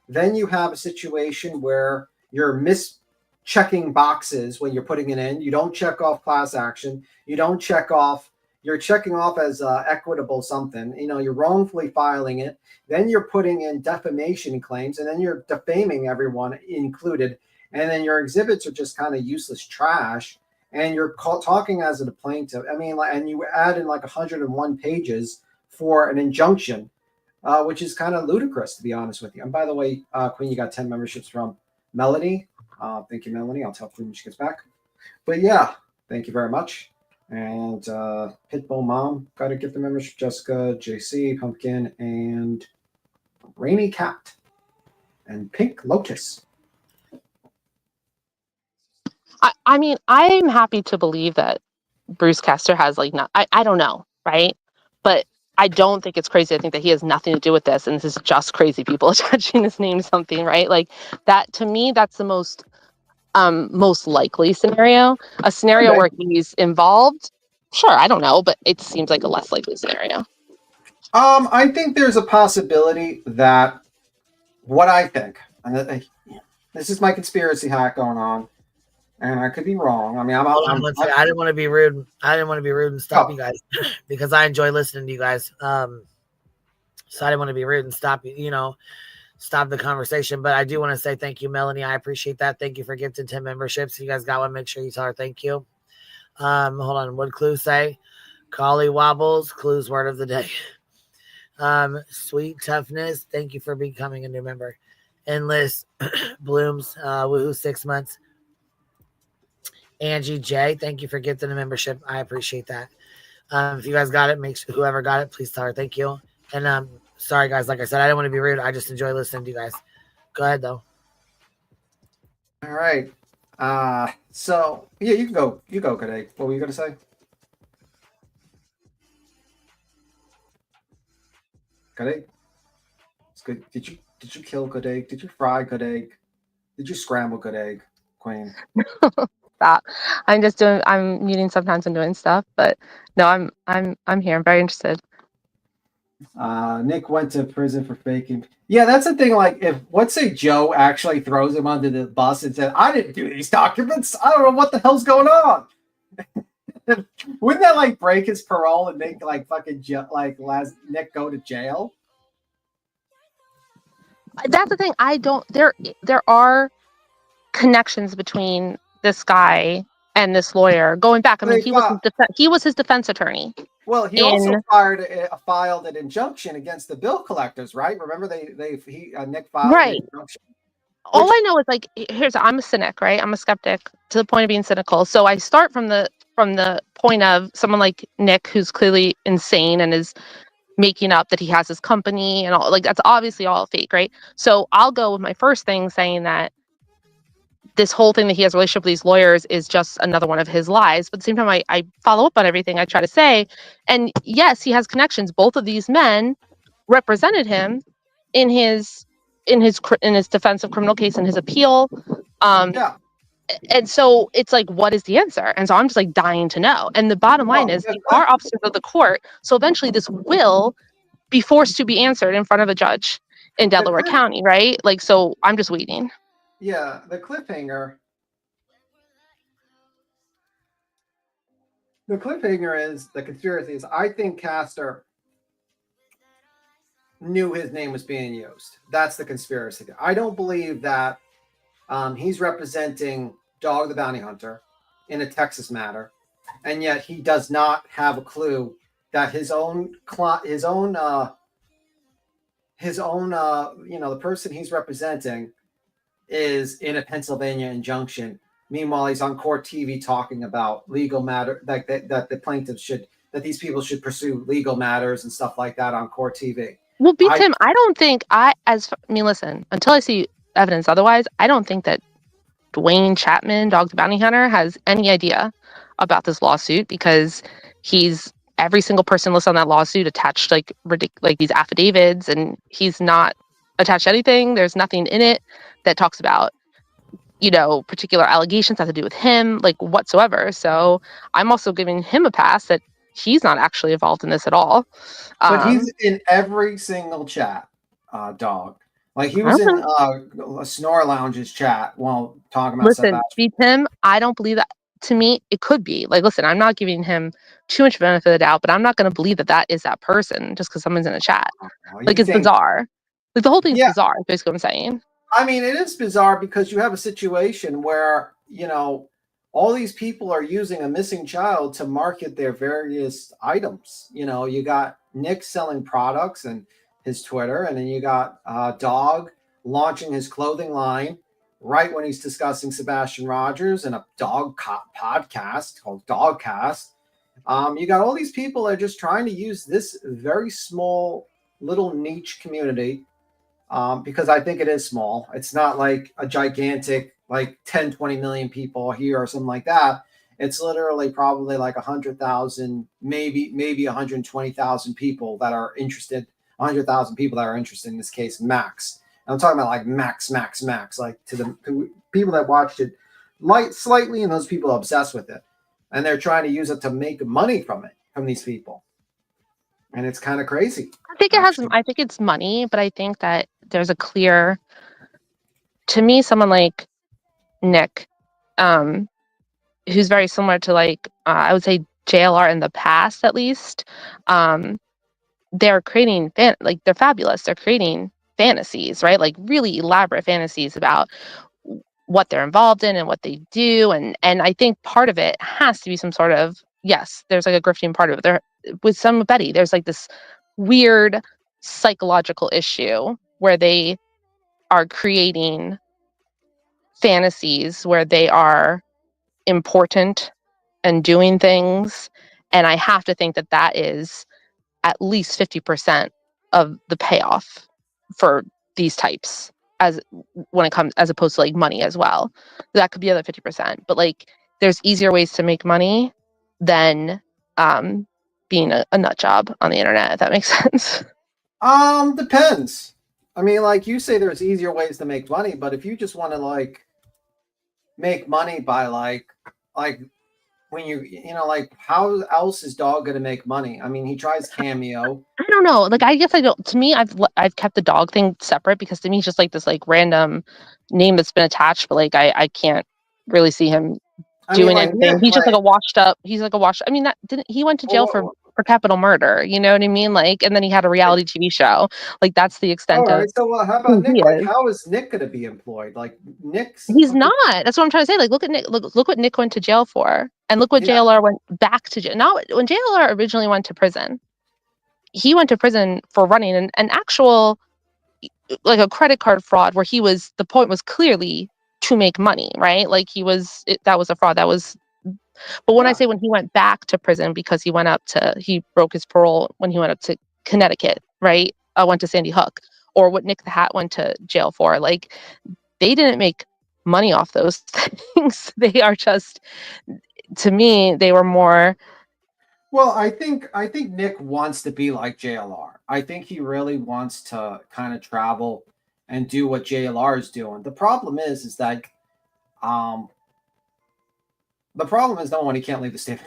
Then you have a situation where you're mischecking boxes when you're putting it in. You don't check off class action. You don't check off. You're checking off as equitable something. You're wrongfully filing it. Then you're putting in defamation claims, and then you're defaming everyone included. And then your exhibits are just kind of useless trash. And you're talking as a plaintiff. And you add in like 101 pages for an injunction, which is kind of ludicrous, to be honest with you. And by the way, Queen, you got 10 memberships from Melanie. Thank you, Melanie. I'll tell Queen when she gets back. But yeah, thank you very much. And Pitbull Mom got a gift of membership. Jessica, JC, Pumpkin, and Rainy Cat, and Pink Lotus. I'm happy to believe that Bruce Castor has I don't know, right? But I don't think it's crazy. I think that he has nothing to do with this, and this is just crazy people attaching his name to something, right? Like that, to me, that's the most likely scenario. A scenario where he's involved, sure, I don't know, but it seems like a less likely scenario. I think there's a possibility that what I think, and this is my conspiracy hack going on, and I could be wrong. I didn't want to be rude. I didn't want to be rude and stop you guys because I enjoy listening to you guys. So I didn't want to be rude and stop the conversation. But I do want to say thank you, Melanie. I appreciate that. Thank you for gifting 10 memberships. If you guys got one, make sure you tell her thank you. Hold on. What clue say? Collie wobbles. Clues word of the day. Sweet toughness. Thank you for becoming a new member. Endless blooms. Woohoo! 6 months. Angie J. Thank you for gifting a membership. I appreciate that. If you guys got it, make sure whoever got it, please tell her thank you. And sorry guys, like I said, I didn't want to be rude. I just enjoy listening to you guys. Go ahead though. All right. So yeah, you can go. You go, Kaday. What were you gonna say? Kaday? It's good. Did you kill good egg? Did you fry good egg? Did you scramble good egg, Queen? Stop. I'm muting sometimes and doing stuff, but no, I'm here. I'm very interested. Nik went to prison for faking. Yeah, that's the thing. Like, if let's say Joe actually throws him under the bus and said, "I didn't do these documents. I don't know what the hell's going on." Wouldn't that like break his parole and make like fucking Nik go to jail? That's the thing. There are connections between this guy and this lawyer going back. I mean, he was his defense attorney. Well, he also filed an injunction against the bill collectors, right? Remember, Nik filed an injunction. All I know is like, I'm a cynic, right? I'm a skeptic to the point of being cynical. So I start from the point of someone like Nik, who's clearly insane and is making up that he has his company and all. Like, that's obviously all fake, right? So I'll go with my first thing saying that this whole thing that he has a relationship with these lawyers is just another one of his lies. But at the same time, I follow up on everything I try to say. And yes, he has connections. Both of these men represented him in his defense of criminal case and his appeal. And so it's like, what is the answer? And so I'm just like dying to know. And the bottom line is they are officers of the court. So eventually this will be forced to be answered in front of a judge in Delaware County, right? Like, so I'm just waiting. Yeah, the cliffhanger. The cliffhanger is the conspiracy is I think Castor knew his name was being used. That's the conspiracy. I don't believe that he's representing Dog the Bounty Hunter in a Texas matter, and yet he does not have a clue that the person he's representing is in a Pennsylvania injunction. Meanwhile, he's on court TV talking about legal matter that the plaintiffs that these people should pursue legal matters and stuff like that on court TV. Well, Tim, I don't think listen, until I see evidence otherwise, I don't think that Dwayne Chapman, Dog the Bounty Hunter, has any idea about this lawsuit because every single person listed on that lawsuit attached like these affidavits, and he's not attached to anything. There's nothing in it that talks about, particular allegations that have to do with him, like whatsoever. So I'm also giving him a pass that he's not actually involved in this at all. But he's in every single chat, Dog. Like he was in Snore Lounge's chat while talking about Tim, I don't believe that. To me, it could be. Like, listen, I'm not giving him too much benefit of the doubt, but I'm not going to believe that is that person just because someone's in a chat. Like, it's bizarre. Like, the whole thing's bizarre, is basically what I'm saying. I mean, it is bizarre because you have a situation where, all these people are using a missing child to market their various items. You got Nik selling products and his Twitter, and then you got Dog launching his clothing line right when he's discussing Sebastian Rogers in a dog podcast called Dogcast. You got all these people that are just trying to use this very small little niche community because I think it is small. It's not like a gigantic, like 10, 20 million people here or something like that. It's literally probably like 100,000, maybe 120,000 people that are interested, 100,000 people that are interested in this case, max. I'm talking about like max, like to the people that watched it slightly, and those people are obsessed with it. And they're trying to use it to make money from these people. And it's kind of crazy. I think it's money, but I think that there's a clear, to me, someone like Nik, who's very similar to I would say JLR in the past, at least. They're creating, they're fabulous. They're creating fantasies, right? Like really elaborate fantasies about what they're involved in and what they do. And I think part of it has to be some sort of, yes, there's like a grifting part of it. There with some Betty, there's like this weird psychological issue where they are creating fantasies where they are important and doing things. And I have to think that that is at least 50% of the payoff for these types, as when it comes, as opposed to like money as well. That could be the other 50%, but like there's easier ways to make money than being a nut job on the internet, if that makes sense. Depends. I mean, like you say, there's easier ways to make money, but if you just want to like make money by like when you know, like how else is dog gonna make money? I mean, he tries Cameo. I don't know. Like, I guess I don't. To me, I've kept the dog thing separate because to me, it's just like this like random name that's been attached, but like I can't really see him doing like, anything. Nick, He's just like a washed up. He's like a washed. I mean, that didn't he went to jail for capital murder? You know what I mean? Like, and then he had a reality TV show. Like, that's the All extent right, of so how who about Nick? he Like, is. how is Nick gonna be employed? Like, Nick's He's not. That's what I'm trying to say. Like, look at Nick. Look what Nick went to jail for, and look what Yeah. JLR went back to jail. Not when JLR originally went to prison. He went to prison for running an actual, like a credit card fraud where the point was clearly to make money, right? Like that was a fraud. That was, but when I say when he went back to prison because he broke his parole when he went up to Connecticut, right? Went to Sandy Hook, or what Nik the Hat went to jail for. Like, they didn't make money off those things. They are just, to me, they were more. Well, I think Nick wants to be like JLR. I think he really wants to kind of travel and do what JLR is doing. The problem is that no one, he can't leave the state.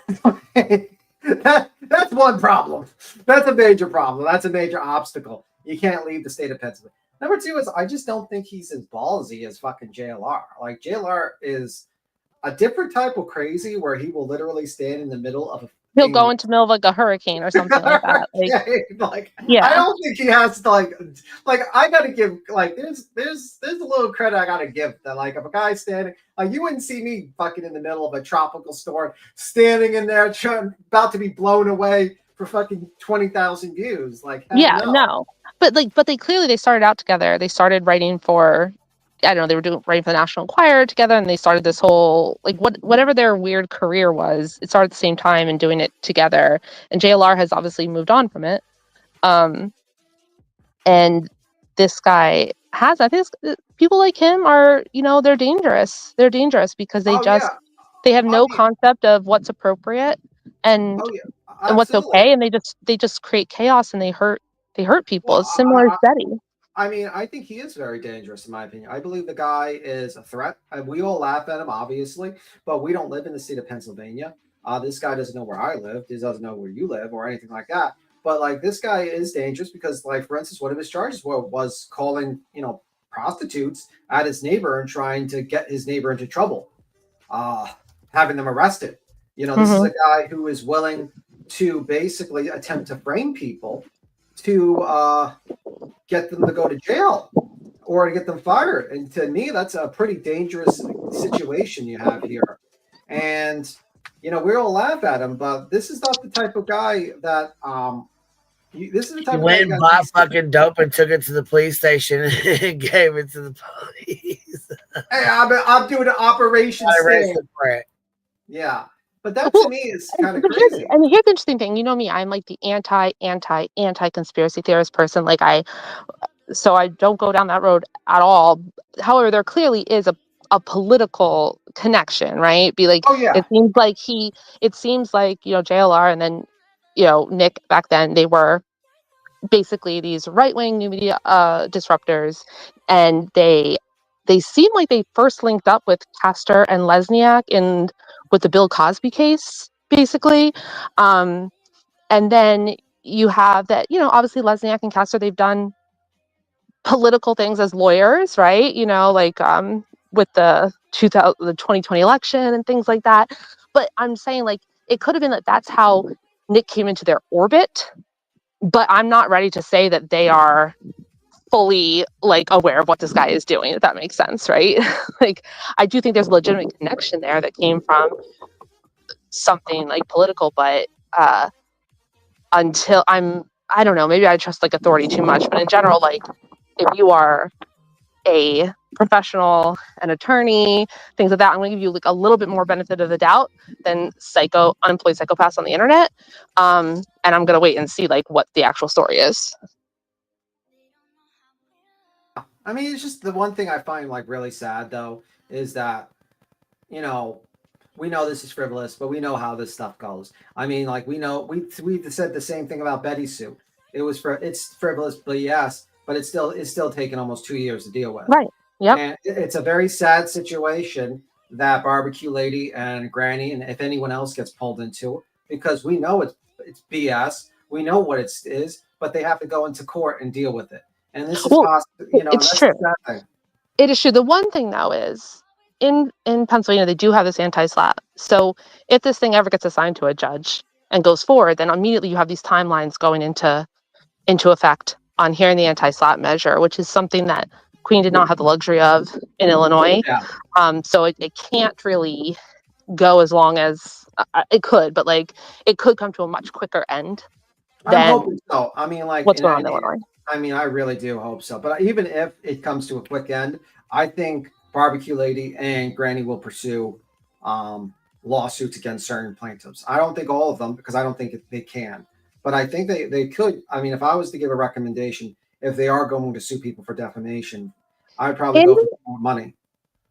That's one problem. That's a major problem. That's a major obstacle. You can't leave the state of Pennsylvania. Number two is I just don't think he's as ballsy as fucking JLR. Like, JLR is a different type of crazy where he will literally stand in the middle of a He'll go into the middle of like a hurricane or something like that. Like, yeah, I don't think he has to like I gotta give like there's a little credit I gotta give that, like, if a guy's standing, like, you wouldn't see me fucking in the middle of a tropical storm standing in there about to be blown away for fucking 20,000 views. Like, no. But they clearly started out together. They started writing for, I don't know, they were writing for the National Enquirer together, and they started this whole, like, whatever their weird career was, it started at the same time and doing it together. And JLR has obviously moved on from it. And this guy has, I think people like him are, they're dangerous. They're dangerous because they they have no concept of what's appropriate and what's okay. And they just create chaos and they hurt people. It's similar to Betty. I mean, I think he is very dangerous, in my opinion. I believe the guy is a threat. We all laugh at him, obviously, but we don't live in the state of Pennsylvania. This guy doesn't know where I live. He doesn't know where you live or anything like that. But, like, this guy is dangerous because, like, for instance, one of his charges was calling, prostitutes at his neighbor and trying to get his neighbor into trouble, having them arrested. This is a guy who is willing to basically attempt to frame people to get them to go to jail or to get them fired. And to me, that's a pretty dangerous situation you have here. And, we all laugh at him, but this is not the type of guy that, this is the type he of went guy and bought fucking dope and took it to the police station and gave it to the police. Hey, I'm doing an operation. Yeah. But that to me is kind of crazy. And here's the interesting thing. You know me, I'm like the anti conspiracy theorist person. Like, so I don't go down that road at all. However, there clearly is a political connection, right? It seems like, JLR and then, Nik back then, they were basically these right-wing new media disruptors, and they seem like they first linked up with Castor and Lesniak with the Bill Cosby case, basically. And then you have that, obviously Lesniak and Castor, they've done political things as lawyers, right? With the 2020 election and things like that. But I'm saying, like, it could have been that that's how Nik came into their orbit, but I'm not ready to say that they are fully like aware of what this guy is doing, if that makes sense, right? Like, I do think there's a legitimate connection there that came from something like political, but until I don't know, maybe I trust like authority too much, but in general, like if you are a professional, an attorney, things like that, I'm going to give you like a little bit more benefit of the doubt than unemployed psychopaths on the internet. And I'm going to wait and see like what the actual story is. I mean, it's just the one thing I find like really sad though is that, you know, we know this is frivolous, but we know how this stuff goes. I mean, like we know we said the same thing about Betty's suit. It's frivolous, but yes, but it's still taken almost 2 years to deal with. Right. Yep. And it's a very sad situation that Barbecue Lady and Granny, and if anyone else gets pulled into it, because we know it's BS. We know what it is, but they have to go into court and deal with it. And this is possible, you know, it's that's true. the sad thing. It is true. The one thing though is in Pennsylvania, they do have this anti-slap. So if this thing ever gets assigned to a judge and goes forward, then immediately you have these timelines going into effect on hearing the anti-slap measure, which is something that Queen did not have the luxury of in Illinois. Yeah. So it can't really go as long as it could, but like it could come to a much quicker end than I'm hoping so. I mean, like what's going on in Illinois. I mean, I really do hope so. But even if it comes to a quick end, I think Barbecue Lady and Granny will pursue lawsuits against certain plaintiffs. I don't think all of them, because I don't think they can. But I think they could. I mean, if I was to give a recommendation, if they are going to sue people for defamation, I'd probably go for more money.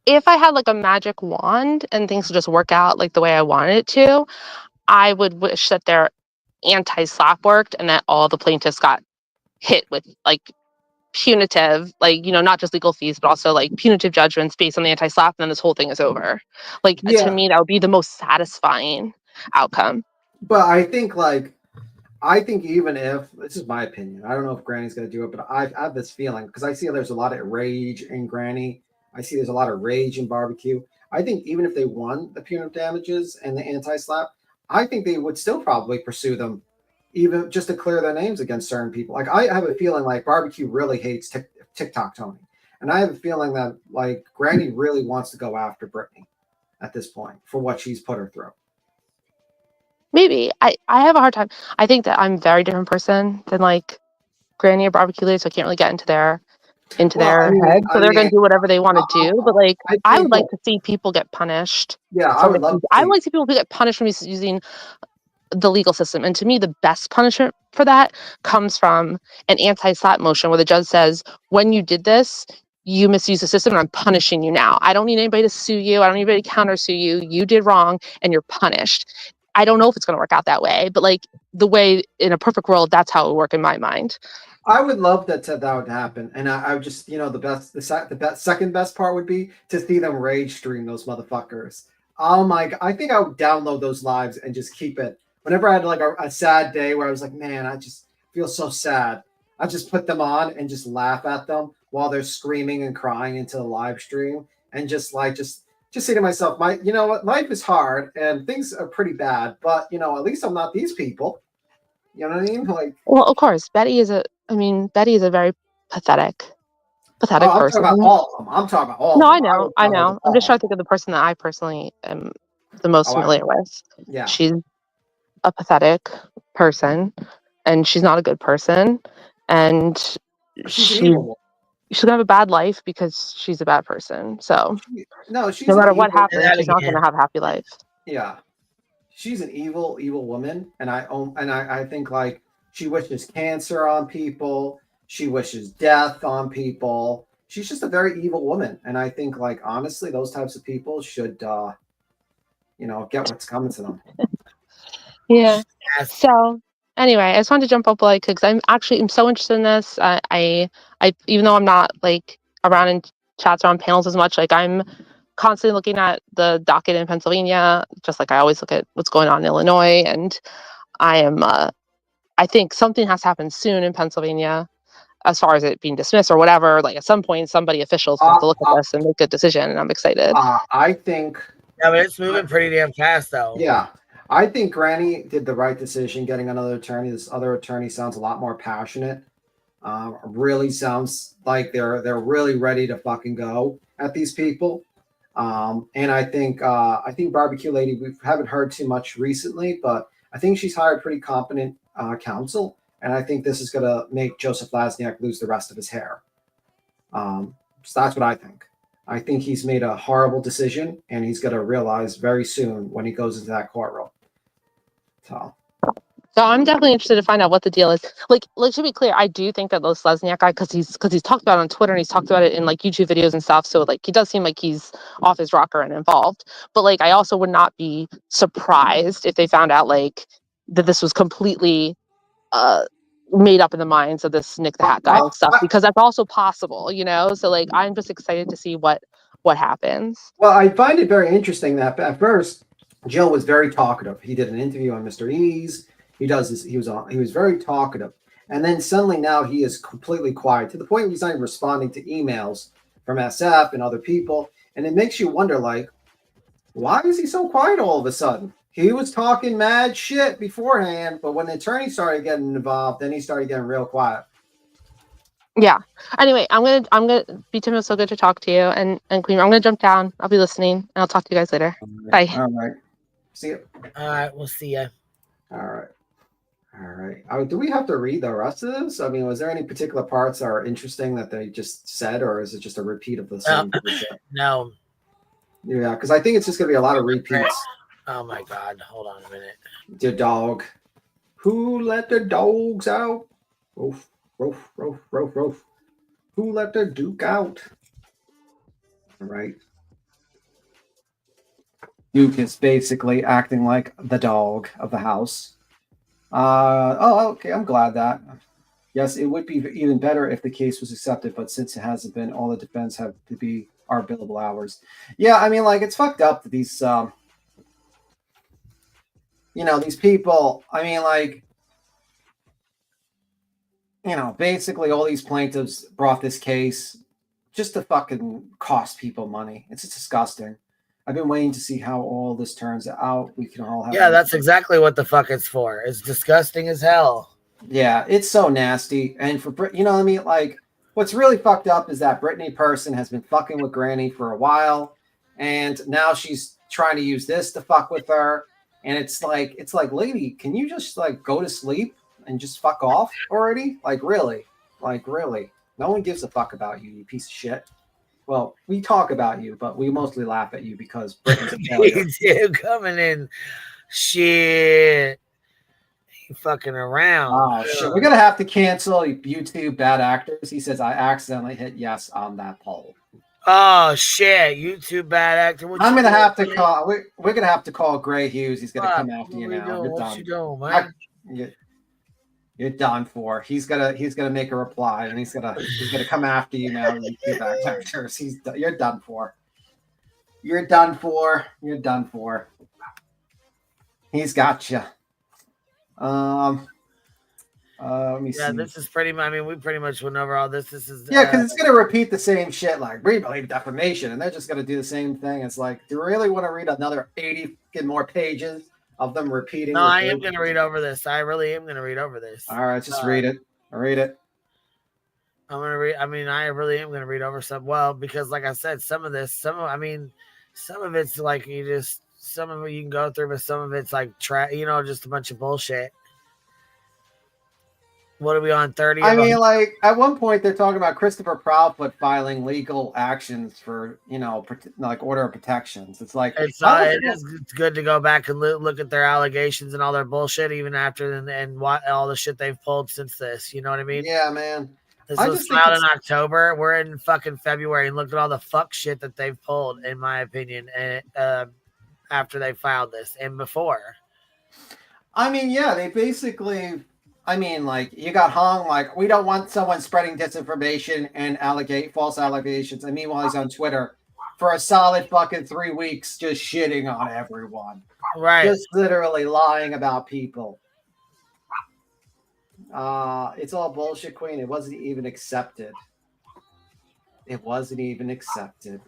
If I had like a magic wand and things would just work out like the way I wanted it to, I would wish that their anti-slap worked and that all the plaintiffs got hit with like punitive, like, you know, not just legal fees, but also like punitive judgments based on the anti-slap, and then this whole thing is over. Like, to me, that would be the most satisfying outcome. But I think even if, this is my opinion, I don't know if Granny's going to do it, but I have this feeling, because I see there's a lot of rage in Granny. I see there's a lot of rage in Barbecue. I think even if they won the punitive damages and the anti-slap, I think they would still probably pursue them, even just to clear their names against certain people. Like, I have a feeling like Barbecue really hates TikTok Tony. And I have a feeling that like Granny really wants to go after Brittany at this point for what she's put her through. Maybe. I have a hard time. I think that I'm a very different person than like Granny or Barbecue Lady, so I can't really get into their head. So they're going to do whatever they want to do. But like, I would like to see people get punished. Yeah, I would love to. I would like to see people get punished for using the legal system. And to me, the best punishment for that comes from an anti-slap motion where the judge says, when you did this, you misused the system and I'm punishing you now. I don't need anybody to sue you. I don't need anybody to counter sue you. You did wrong and you're punished. I don't know if it's going to work out that way, but like the way in a perfect world, that's how it would work in my mind. I would love that would happen. And I would just, you know, the second best part would be to see them rage stream those motherfuckers. Oh my God. I think I would download those lives and just keep it. Whenever I had like a sad day where I was like, man, I just feel so sad, I just put them on and just laugh at them while they're screaming and crying into the live stream, and just say to myself, you know what, life is hard and things are pretty bad, but you know, at least I'm not these people. You know what I mean? Like, well, of course, Betty is a very pathetic person. I'm talking about all of them. I'm talking about all. No, of them. I know. I'm just trying to think of the person that I personally am the most familiar with. Yeah, she's a pathetic person, and she's not a good person, and she's gonna have a bad life because she's a bad person. So no matter what happens, she's not gonna have a happy life. Yeah, she's an evil woman, and I think like she wishes cancer on people. She wishes death on people. She's just a very evil woman, and I think like honestly, those types of people should, you know, get what's coming to them. Yeah. So anyway, I just wanted to jump up like because I'm so interested in this. I even though I'm not like around in chats or on panels as much, like I'm constantly looking at the docket in Pennsylvania, just like I always look at what's going on in Illinois, and I think something has to happen soon in Pennsylvania as far as it being dismissed or whatever. Like at some point, officials have to look at this and make a decision, and I'm excited. I think. Yeah, but it's moving pretty damn fast, though. Yeah. I think Granny did the right decision getting another attorney. This other attorney sounds a lot more passionate. Really sounds like they're really ready to fucking go at these people. And I think Barbecue Lady, we haven't heard too much recently, but I think she's hired pretty competent counsel, and I think this is gonna make Joseph Lasniak lose the rest of his hair. So that's what I think. I think he's made a horrible decision, and he's gonna realize very soon when he goes into that courtroom. So I'm definitely interested to find out what the deal is. Like to be clear, I do think that this Lesniak guy, because he's talked about it on Twitter and he's talked about it in like YouTube videos and stuff. So like he does seem like he's off his rocker and involved. But like I also would not be surprised if they found out like that this was completely made up in the minds of this Nik the Hat guy and stuff, because that's also possible, you know. So like I'm just excited to see what happens. Well, I find it very interesting that at first Joe was very talkative. He did an interview on Mr. Ease. He does this. He was very talkative, and then suddenly now he is completely quiet to the point where he's not even responding to emails from SF and other people, and it makes you wonder, like, why is he so quiet all of a sudden? He was talking mad shit beforehand, but when the attorney started getting involved, then he started getting real quiet. Yeah. Anyway, I'm gonna be Tim. It's so good to talk to you, and Queen. I'm gonna jump down. I'll be listening, and I'll talk to you guys later. Bye. All right. See you. All right. We'll see you. All right. All right. Do we have to read the rest of this? I mean, was there any particular parts that are interesting that they just said, or is it just a repeat of the same shit? No. Yeah, because I think it's just gonna be a lot of repeats. Oh my God! Hold on a minute. The dog. Who let the dogs out? Roof, roof, roof, roof, roof. Who let the Duke out? All right. Duke is basically acting like the dog of the house. Okay. I'm glad that. Yes, it would be even better if the case was accepted, but since it hasn't been, all the defense have to be our billable hours. Yeah, I mean, like, it's fucked up that these, these people, I mean, like, basically all these plaintiffs brought this case just to fucking cost people money. It's just disgusting. I've been waiting to see how all this turns out. We can all have. Yeah, that's exactly what the fuck it's for. It's disgusting as hell. Yeah, it's so nasty. And for you know what I mean? Like, what's really fucked up is that Brittany person has been fucking with Granny for a while, and now she's trying to use this to fuck with her. And it's like, lady, can you just like go to sleep and just fuck off already? Like, really? No one gives a fuck about you, you piece of shit. Well, we talk about you, but we mostly laugh at you because Britain's a failure. You coming in, shit, you fucking around. Oh shit, we're gonna have to cancel YouTube bad actors. He says I accidentally hit yes on that poll. Oh shit, YouTube bad actor. I'm gonna have to call. We're gonna have to call Gray Hughes. He's gonna come after you now. You're what done. you doing, man? You're done for. He's gonna make a reply, and he's gonna come after you now. YouTube actors. You're done for. You're done for. You're done for. He's got you. Let me see. This is pretty much. I mean, we pretty much went over all this. This is because it's gonna repeat the same shit, like we believe defamation, and they're just gonna do the same thing. It's like, do you really want to read another 80 more pages of them repeating? No, I am gonna read over this. I really am gonna read over this. All right, just read it. Read it. I'm gonna read. I mean, I really am gonna read over some. Well, because like I said, some of it's like some of it you can go through, but some of it's like just a bunch of bullshit. What are we on 30? I mean, like at one point they're talking about Christopher Proudfoot filing legal actions for like order of protections. It's like it's good to go back and look at their allegations and all their bullshit, even after and what all the shit they've pulled since this. You know what I mean? Yeah, man. This was filed in October. We're in fucking February, and look at all the fuck shit that they've pulled, in my opinion, and after they filed this and before. I mean, yeah, they basically. I mean, like, you got hung, like, we don't want someone spreading disinformation and false allegations. And meanwhile, he's on Twitter for a solid fucking 3 weeks just shitting on everyone. Right. Just literally lying about people. It's all bullshit, Queen. It wasn't even accepted. It wasn't even accepted.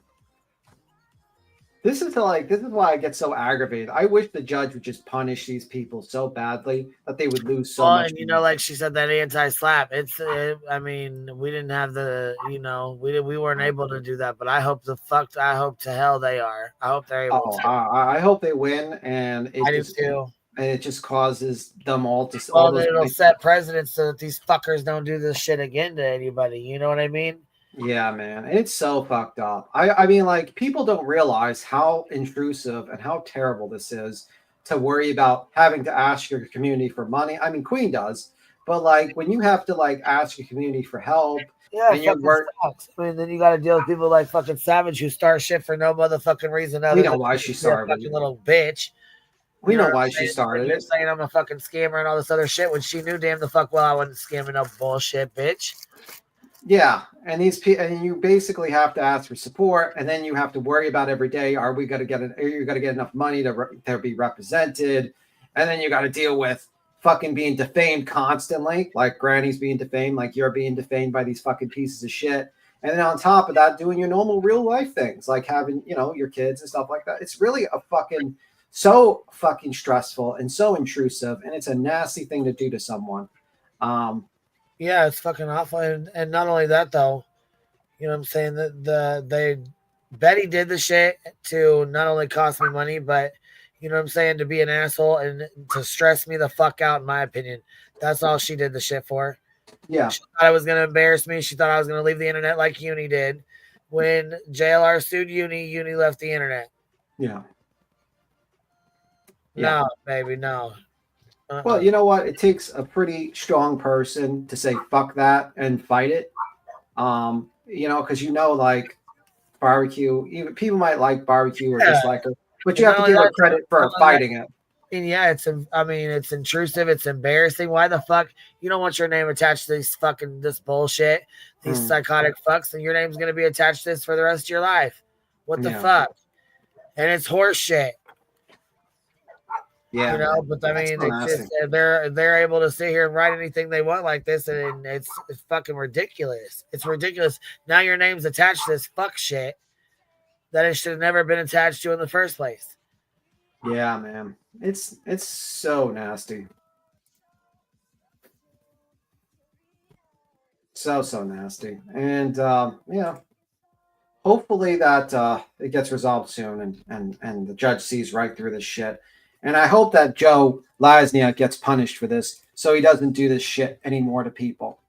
This is why I get so aggravated. I wish the judge would just punish these people so badly that they would lose so much. And you know, like she said, that anti-slap. I mean, we didn't have the, you know, we weren't able to do that. But I hope I hope to hell they are. I hope they're able to. I hope they win, and I do too. And it just causes them all to. Well, then it'll set precedents so that these fuckers don't do this shit again to anybody. You know what I mean? Yeah, man. It's so fucked up. I mean, like, people don't realize how intrusive and how terrible this is to worry about having to ask your community for money. I mean, Queen does, but like when you have to like ask your community for help, yeah, and you work. Sucks. I mean, then you got to deal with people like fucking Savage who start shit for no motherfucking reason. We know why she started. Fucking little bitch. We know why she started it. Saying I'm a fucking scammer and all this other shit when she knew damn the fuck well I wasn't scamming no bullshit, bitch. Yeah, and these people, and you basically have to ask for support, and then you have to worry about every day: are you going to get enough money to be represented? And then you got to deal with fucking being defamed constantly, like Granny's being defamed, like you're being defamed by these fucking pieces of shit. And then on top of that, doing your normal real life things, like having your kids and stuff like that. It's really so fucking stressful and so intrusive, and it's a nasty thing to do to someone. Yeah, it's fucking awful. And not only that, though, you know what I'm saying? Betty did the shit to not only cost me money, but, you know what I'm saying, to be an asshole and to stress me the fuck out, in my opinion. That's all she did the shit for. Yeah. She thought I was going to embarrass me. She thought I was going to leave the internet like Uni did. When JLR sued Uni left the internet. Yeah. No, baby, no. Well, you know what? It takes a pretty strong person to say fuck that and fight it. Because like barbecue, even people might like barbecue or dislike her, but you have to give her credit for fighting it. And yeah, it's intrusive, it's embarrassing. Why the fuck you don't want your name attached to this bullshit, these psychotic fucks, and your name's gonna be attached to this for the rest of your life? What the fuck? And it's horse shit. Yeah, but I mean, it's just, they're able to sit here and write anything they want like this, and it's fucking ridiculous. It's ridiculous. Now your name's attached to this fuck shit that it should have never been attached to in the first place. Yeah, man, it's so nasty, so nasty, and hopefully that it gets resolved soon, and the judge sees right through this shit. And I hope that Joe Lasniak gets punished for this so he doesn't do this shit anymore to people.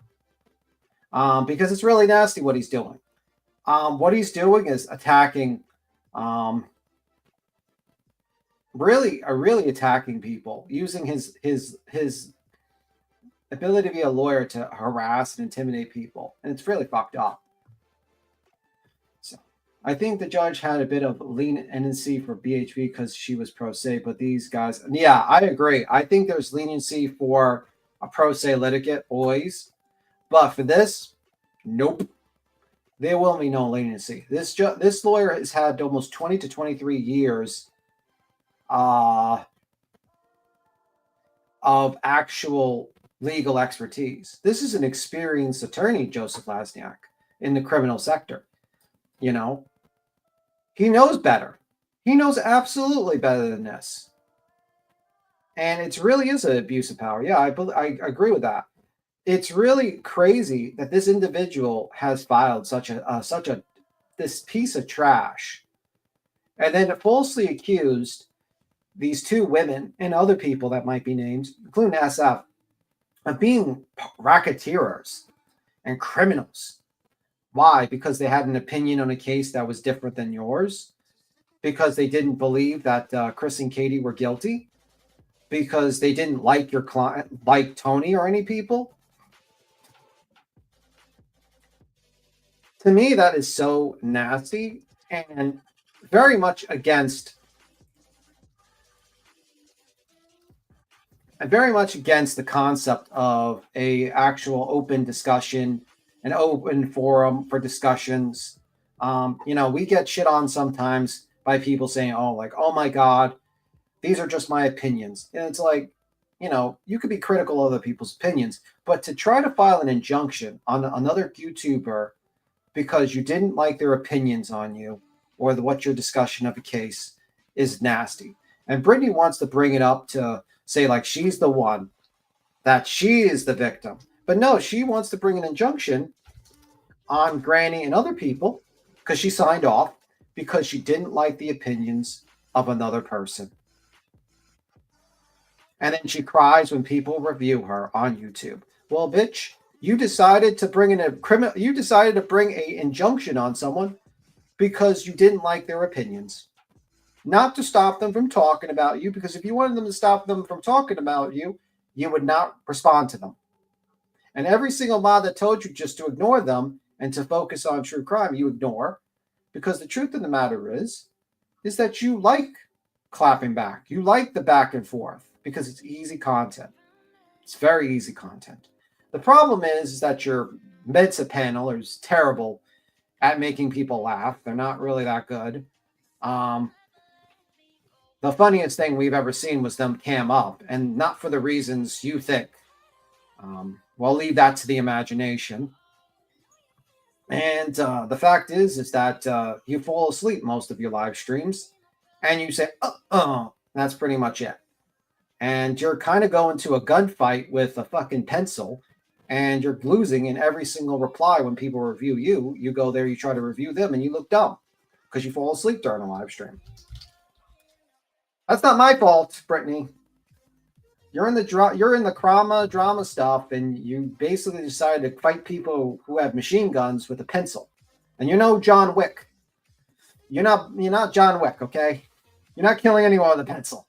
Because it's really nasty what he's doing. What he's doing is attacking, really attacking people, using his ability to be a lawyer to harass and intimidate people. And it's really fucked up. I think the judge had a bit of leniency for BHB because she was pro se, but these guys, yeah, I agree. I think there's leniency for a pro se litigant always, but for this, nope. There will be no leniency. This lawyer has had almost 20 to 23 years of actual legal expertise. This is an experienced attorney, Joseph Lasniak, in the criminal sector. He knows better. He knows absolutely better than this. And it really is an abuse of power. Yeah, I agree with that. It's really crazy that this individual has filed this piece of trash, and then falsely accused these two women and other people that might be named, including SF, of being racketeers and criminals. Why? Because they had an opinion on a case that was different than yours? Because they didn't believe that Chris and Katie were guilty? Because they didn't like your client, like Tony or any people? To me, that is so nasty and very much against the concept of a actual open discussion, an open forum for discussions. We get shit on sometimes by people saying, oh my God, these are just my opinions. And it's like, you could be critical of other people's opinions, but to try to file an injunction on another YouTuber because you didn't like their opinions on you or what your discussion of a case is nasty. And Brittany wants to bring it up to say like she's the one, that she is the victim. But no, she wants to bring an injunction on Granny and other people because she signed off because she didn't like the opinions of another person. And then she cries when people review her on YouTube. Well, bitch, you decided to bring in a criminal. You decided to bring an injunction on someone because you didn't like their opinions, not to stop them from talking about you. Because if you wanted them to stop them from talking about you, you would not respond to them. And every single mod that told you just to ignore them and to focus on true crime, you ignore, because the truth of the matter is that you like clapping back. You like the back and forth because it's easy content. It's very easy content. The problem is that your Mensa panel is terrible at making people laugh. They're not really that good. The funniest thing we've ever seen was them cam up, and not for the reasons you think. We'll leave that to the imagination. And the fact is that you fall asleep most of your live streams, and you say, that's pretty much it. And you're kind of going to a gunfight with a fucking pencil, and you're losing in every single reply when people review you. You go there, you try to review them, and you look dumb because you fall asleep during a live stream. That's not my fault, Brittany. You're in the drama stuff, and you basically decided to fight people who have machine guns with a pencil. And you're no John Wick. You're not John Wick, okay? You're not killing anyone with a pencil.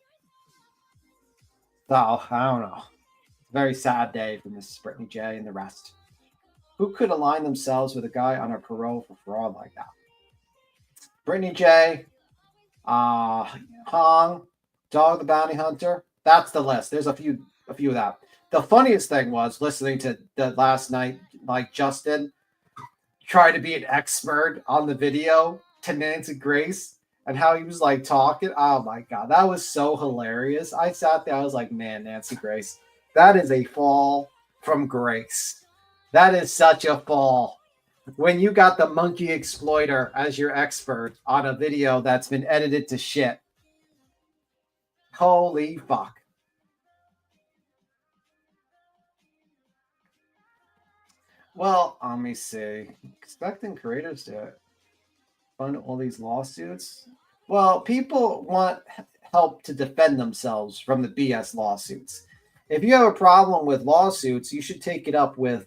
So, I don't know. Very sad day for Mrs. Brittany J and the rest. Who could align themselves with a guy on a parole for fraud like that? Brittany J, Hong, Dog the Bounty Hunter. That's the list. There's a few of that. The funniest thing was listening to that last night, like Justin try to be an expert on the video to Nancy Grace and how he was like talking. Oh my God, that was so hilarious. I sat there, I was like, man, Nancy Grace, that is a fall from grace. That is such a fall. When you got the monkey exploiter as your expert on a video that's been edited to shit. Holy fuck. Well, let me see. Expecting creators to fund all these lawsuits. Well, people want help to defend themselves from the BS lawsuits. If you have a problem with lawsuits, you should take it up with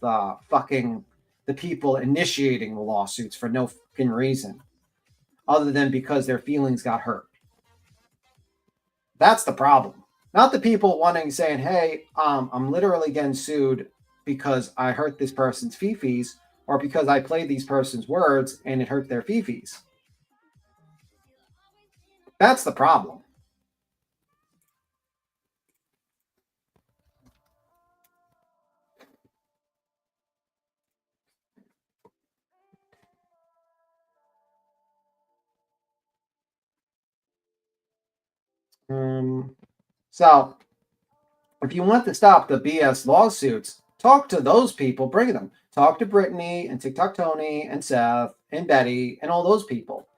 fucking the people initiating the lawsuits for no fucking reason, other than because their feelings got hurt. That's the problem. Not the people saying, hey, I'm literally getting sued because I hurt this person's fifis, or because I played these person's words and it hurt their fifis. That's the problem. So, if you want to stop the BS lawsuits, talk to those people, bring them. Talk to Brittany and TikTok Tony and Seth and Betty and all those people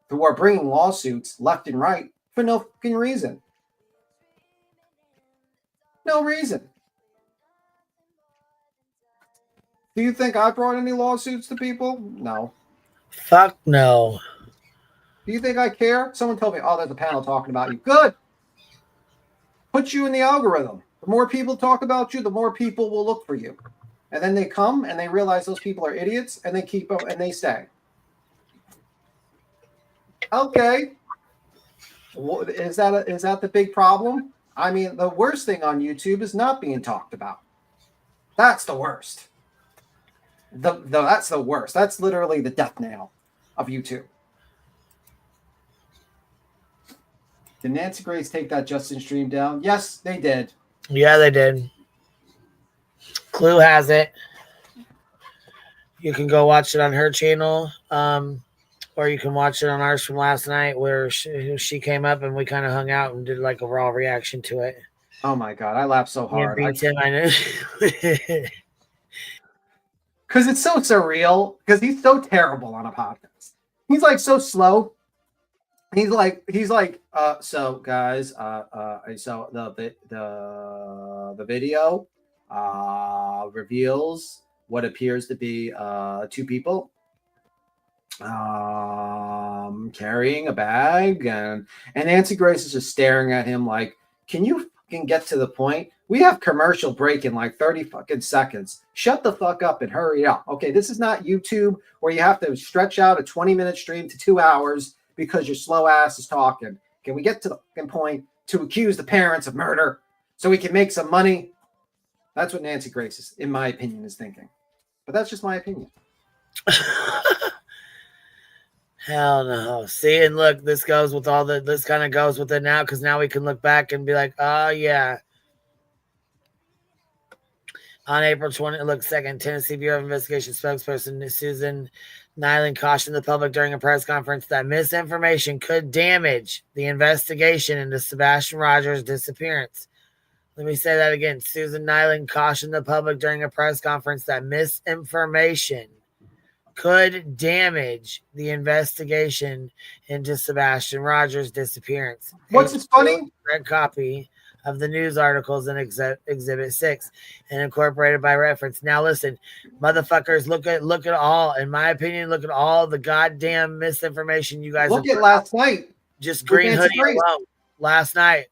who are bringing lawsuits left and right for no fucking reason. No reason. Do you think I brought any lawsuits to people? No. Fuck no. Do you think I care? Someone told me, oh, there's a panel talking about you. Good. Put you in the algorithm. The more people talk about you, the more people will look for you. And then they come and they realize those people are idiots and they keep up and they stay. Okay. Is that the big problem? I mean, the worst thing on YouTube is not being talked about. That's the worst. That's the worst. That's literally the death nail of YouTube. Did Nancy Grace take that Justin stream down? Yes, they did. Yeah, they did. Clue has it. You can go watch it on her channel, or you can watch it on ours from last night, where she came up and we kind of hung out and did like a raw reaction to it. Oh my God, I laughed so hard. I know. Because it's so surreal, because he's so terrible on a podcast. He's like so slow. He's like, so guys, so the video reveals what appears to be two people carrying a bag, and Nancy Grace is just staring at him like, can you fucking get to the point? We have commercial break in like 30 fucking seconds. Shut the fuck up and hurry up. Okay, this is not YouTube where you have to stretch out a 20-minute stream to 2 hours because your slow ass is talking. Can we get to the fucking point to accuse the parents of murder so we can make some money? That's what Nancy Grace is, in my opinion, is thinking. But that's just my opinion. Hell no. See, and look, this goes with all the, this kind of goes with it now, because now we can look back and be like, oh, yeah. On April 20, look, 2nd, Tennessee Bureau of Investigation spokesperson Susan Nyland cautioned the public during a press conference that misinformation could damage the investigation into Sebastian Rogers' disappearance. Let me say that again. Susan Nyland cautioned the public during a press conference that misinformation could damage the investigation into Sebastian Rogers' disappearance. What's funny? Red copy of the news articles in Exhibit 6 and incorporated by reference. Now listen, motherfuckers, look at all, in my opinion, look at all the goddamn misinformation you guys look at last night. Just green hoodie alone. Last night.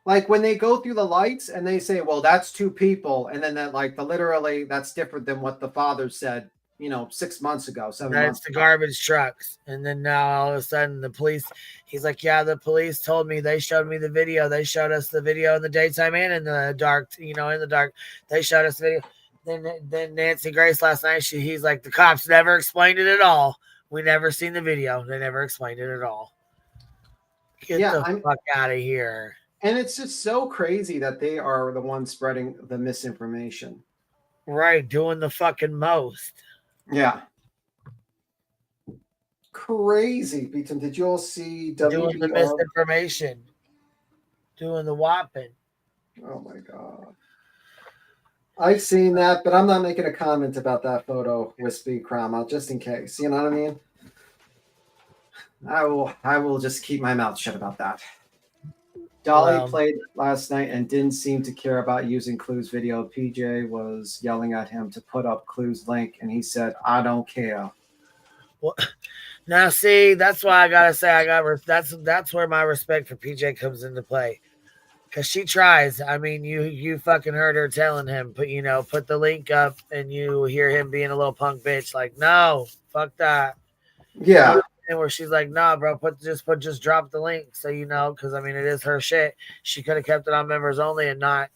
Like when they go through the lights and they say, well, that's two people. And then that, like, literally that's different than what the father said, 6 months ago, 7 months That's the garbage trucks. And then now all of a sudden the police, he's like, yeah, the police told me, they showed me the video. They showed us the video in the daytime and in the dark, in the dark. They showed us the video. Then Nancy Grace last night, he's like, the cops never explained it at all. We never seen the video. They never explained it at all. Get the fuck out of here. And it's just so crazy that they are the ones spreading the misinformation. Right, doing the fucking most. Yeah. Crazy, Beaton. Did you all see doing the misinformation? Doing the whopping. Oh my God. I've seen that, but I'm not making a comment about that photo with Speed Cromwell, just in case. You know what I mean? I will just keep my mouth shut about that. Dolly played last night and didn't seem to care about using Clue's video. PJ was yelling at him to put up Clue's link, and he said, I don't care. Well, now, see, that's why I got to say, that's where my respect for PJ comes into play. Because she tries. I mean, you fucking heard her telling him, put the link up, and you hear him being a little punk bitch, like, no, fuck that. Yeah. And where she's like, nah, bro, just drop the link, so because I mean it is her shit. She could have kept it on members only and not,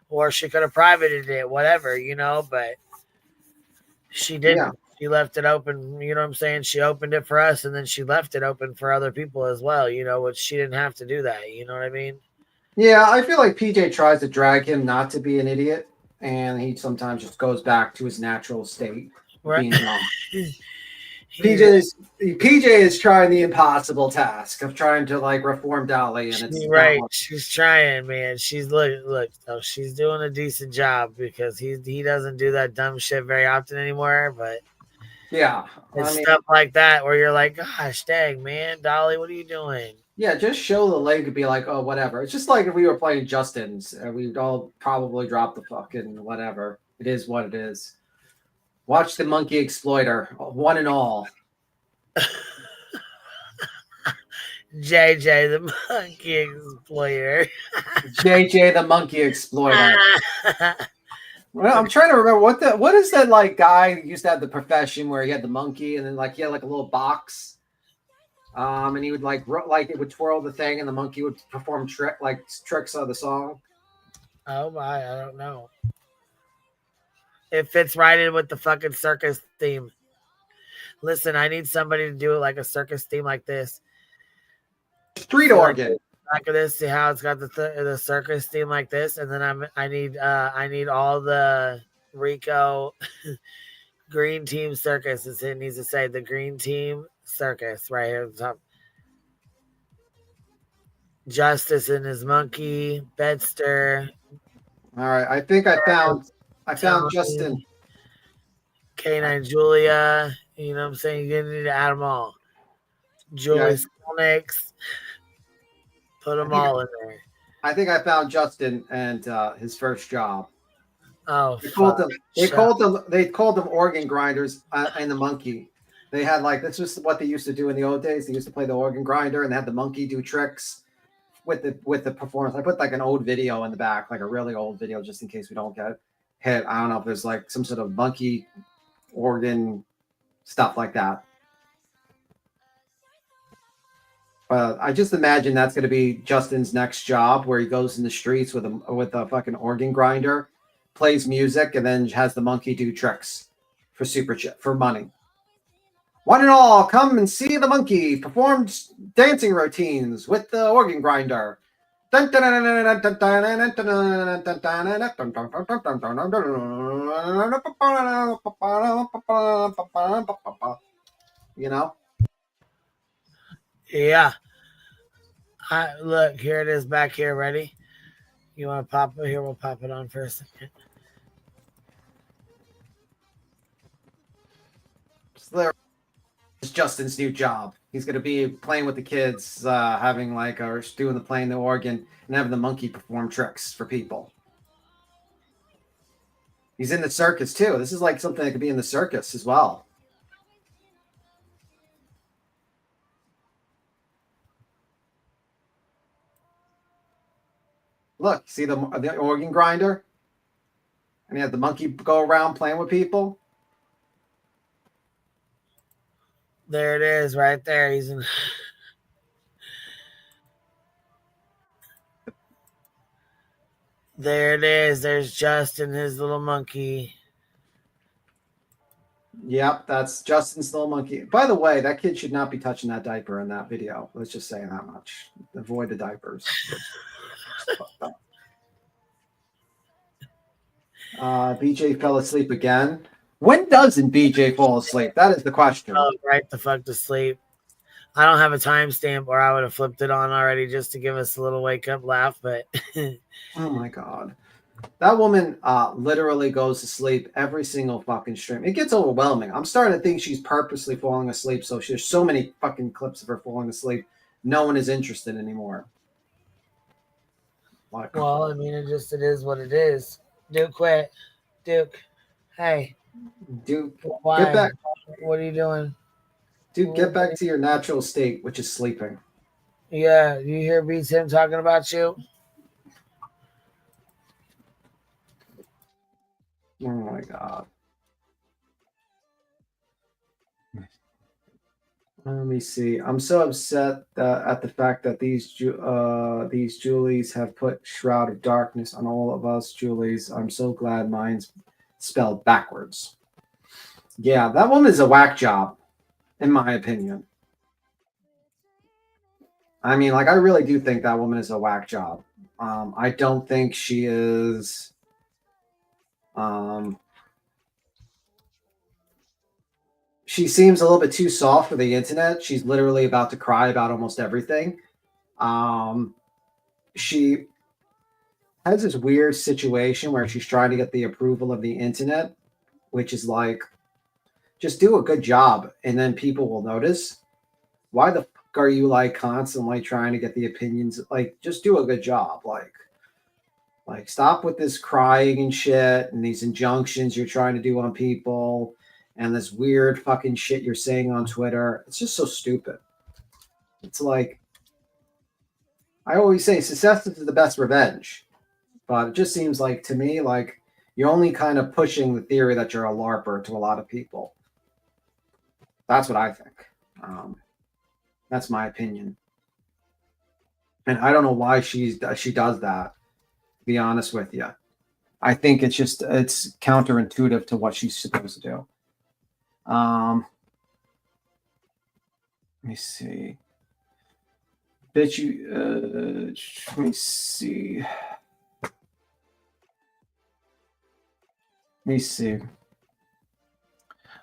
or she could have privated it, whatever, but she didn't. Yeah. She left it open, you know what I'm saying? She opened it for us, and then she left it open for other people as well, which she didn't have to do that, you know what I mean? Yeah, I feel like PJ tries to drag him not to be an idiot, and he sometimes just goes back to his natural state. Right. PJ is trying the impossible task of trying to reform Dolly, and it's right. She's trying, man. She's look. So she's doing a decent job because he doesn't do that dumb shit very often anymore. But yeah, stuff like that where you're like, gosh, dang, man, Dolly, what are you doing? Yeah, just show the leg and be like, oh, whatever. It's just like if we were playing Justin's, we'd all probably drop the fucking whatever. It is what it is. Watch the Monkey Exploiter, one and all. JJ the Monkey Exploiter. JJ the Monkey Exploiter. Well, I'm trying to remember what is that guy who used to have the profession where he had the monkey and then he had a little box, and he would it would twirl the thing and the monkey would perform tricks of the song. Oh my, I don't know. It fits right in with the fucking circus theme. Listen, I need somebody to do it like a circus theme like this. Street organ. Like this, see how it's got the circus theme like this, and then I need all the Rico green team circus. It needs to say the green team circus right here at the top. Justice and his monkey, Bedster. All right, I think I found Justin. K9 Julia, you know what I'm saying? You need to add them all. Julie Skolnick's. Put them all in there. I think I found Justin and his first job. Oh, they called them organ grinders and the monkey. They had like, this was what they used to do in the old days. They used to play the organ grinder and they had the monkey do tricks with the performance. I put like an old video in the back, like a really old video, just in case we don't get hit. I don't know if there's like some sort of monkey organ stuff like that. I just imagine that's going to be Justin's next job, where he goes in the streets with a fucking organ grinder, plays music, and then has the monkey do tricks for money. One and all, come and see the monkey perform dancing routines with the organ grinder. You know? Yeah. Look, here it is back here. Ready? You want to pop it here? We'll pop it on for a second. It's Justin's new job. He's going to be playing with the kids, having like, or playing the organ and having the monkey perform tricks for people. He's in the circus too. This is like something that could be in the circus as well. Look, see the organ grinder? And he had the monkey go around playing with people. There it is, right there. He's in. There it is. There's Justin, his little monkey. Yep, that's Justin's little monkey. By the way, that kid should not be touching that diaper in that video. Let's just say that much. Avoid the diapers. BJ fell asleep again. When doesn't BJ fall asleep? That is the question. Oh, right the fuck to sleep. I don't have a timestamp, or I would have flipped it on already just to give us a little wake up laugh. But oh my god, that woman literally goes to sleep every single fucking stream. It gets overwhelming. I'm starting to think she's purposely falling asleep. So there's so many fucking clips of her falling asleep. No one is interested anymore. Like, well, I mean, it is what it is. Duke quit. Duke, hey. Duke, why? Get back. What are you doing? Dude, get back to your natural state, which is sleeping. Yeah, you hear Beats him talking about you? Oh my god. Let me see. I'm so upset at the fact that these Julies have put Shroud of Darkness on all of us Julies. I'm so glad mine's spelled backwards. Yeah, that one is a whack job, in my opinion. I mean, like, I really do think that woman is a whack job. I don't think she is. She seems a little bit too soft for the internet. She's literally about to cry about almost everything. She has this weird situation where she's trying to get the approval of the internet, which is like, just do a good job and then people will notice. Why the fuck are you like constantly trying to get the opinions? Like, just do a good job. Like stop with this crying and shit and these injunctions you're trying to do on people and this weird fucking shit you're saying on Twitter. It's just so stupid. It's like, I always say success is the best revenge, but it just seems like to me, like you're only kind of pushing the theory that you're a LARPer to a lot of people. That's what I think. That's my opinion. And I don't know why she does that, to be honest with you. I think it's counterintuitive to what she's supposed to do. Let me see. Bet you, let me see. Let me see.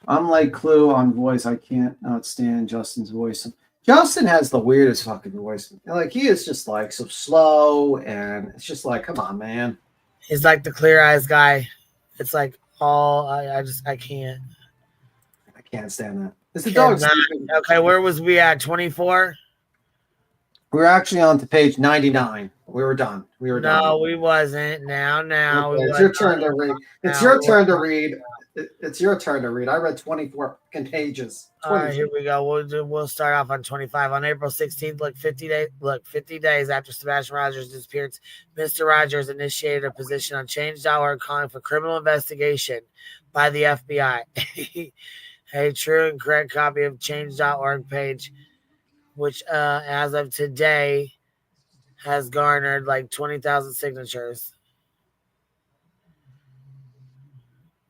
I'm like Clue on voice. I can't not stand Justin's voice. Justin has the weirdest fucking voice. Like, he is just like so slow, and it's just like, come on, man. He's like the Clear Eyes guy. It's like all I can't. I can't stand that. Is the dog Cannot. sleeping? Okay, where was we at? 24? We're actually on to page 99. We were done. We were done. No, we wasn't. Now, Okay, we it's was your not. turn to read. It's Now your we turn to was read. It's your turn to read. I read 24 pages. All right, here we go. We'll start off on 25. On April 16th, 50 days after Sebastian Rogers' disappearance, Mr. Rogers initiated a position on Change.org calling for criminal investigation by the FBI. A true and correct copy of Change.org page, which as of today has garnered like 20,000 signatures.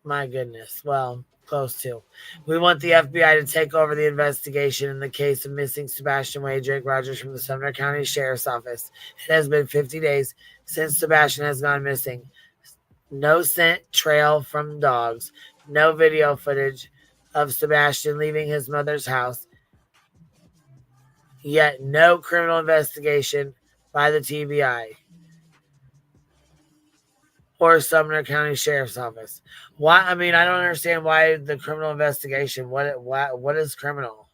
My goodness. Well, close to. We want the FBI to take over the investigation in the case of missing Sebastian Wade Drake Rogers from the Sumner County Sheriff's Office. It has been 50 days since Sebastian has gone missing. No scent trail from dogs. No video footage of Sebastian leaving his mother's house. Yet no criminal investigation by the TBI or Sumner County Sheriff's Office. Why? I mean, I don't understand why the criminal investigation. What is criminal?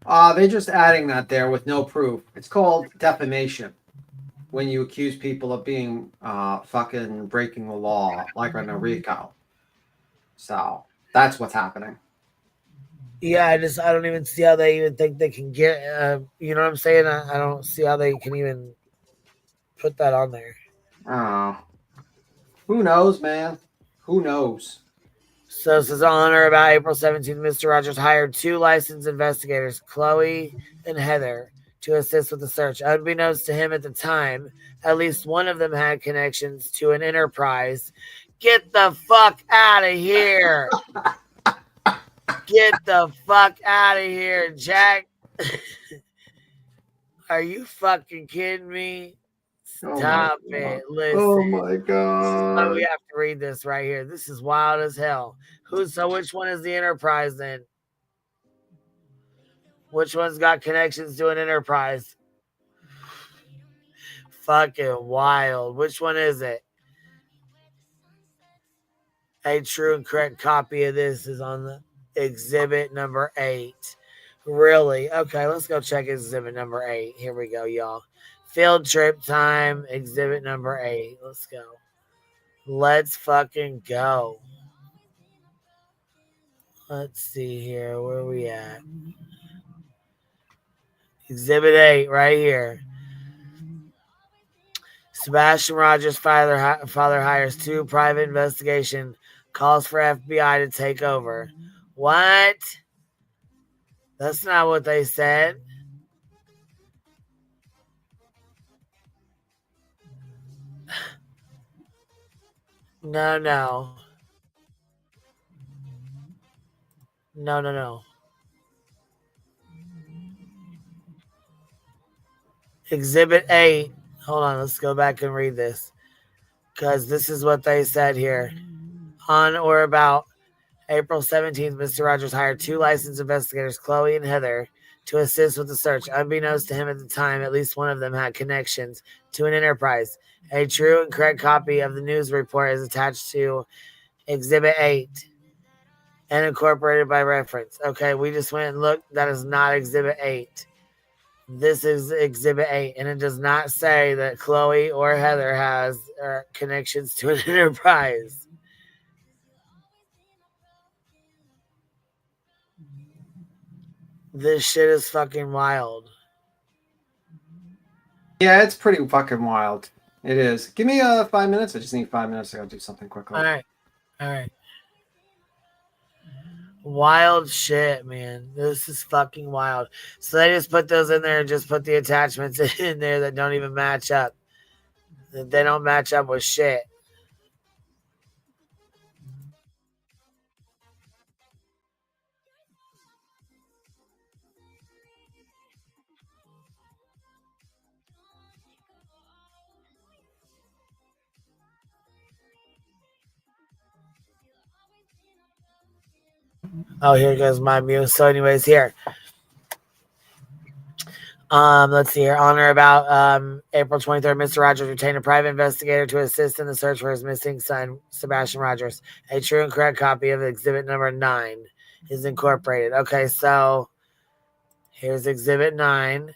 They're just adding that there with no proof. It's called defamation. When you accuse people of being fucking breaking the law, like on a RICO. So that's what's happening. Yeah, I don't even see how they even think they can get. You know what I'm saying? I don't see how they can even put that on there. Oh. Who knows, man? Who knows? So it says on or about April 17th, Mr. Rogers hired 2 licensed investigators, Chloe and Heather, to assist with the search. Unbeknownst to him at the time, at least one of them had connections to an enterprise. Get the fuck out of here. Get the fuck out of here, Jack. Are you fucking kidding me? Stop it. Listen. Oh my god. We have to read this right here. This is wild as hell. So which one is the enterprise then? Which one's got connections to an enterprise? Fucking wild. Which one is it? A true and correct copy of this is on the exhibit number 8. Really? Okay, let's go check exhibit number 8. Here we go, y'all. Field trip time, exhibit number 8. Let's go. Let's fucking go. Let's see here. Where are we at? Exhibit 8 right here. Sebastian Rogers' father hires 2 private investigation, calls for FBI to take over. What? That's not what they said. No. Exhibit 8. Hold on, let's go back and read this. Because this is what they said here. On or about April 17th, Mr. Rogers hired 2 licensed investigators, Chloe and Heather, to assist with the search. Unbeknownst to him at the time, at least one of them had connections to an enterprise. A true and correct copy of the news report is attached to Exhibit 8 and incorporated by reference. Okay, we just went and looked. That is not Exhibit 8. This is Exhibit 8, and it does not say that Chloe or Heather has connections to an enterprise. This shit is fucking wild. Yeah, it's pretty fucking wild. It is. Give me 5 minutes. I just need 5 minutes. I gotta do something quickly. All right. Wild shit, man. This is fucking wild. So they just put those in there and just put the attachments in there that don't even match up. They don't match up with shit. Oh, here goes my muse. So anyways, here. Let's see here. On or about April 23rd, Mr. Rogers retained a private investigator to assist in the search for his missing son, Sebastian Rogers. A true and correct copy of exhibit number 9 is incorporated. Okay, so here's Exhibit 9.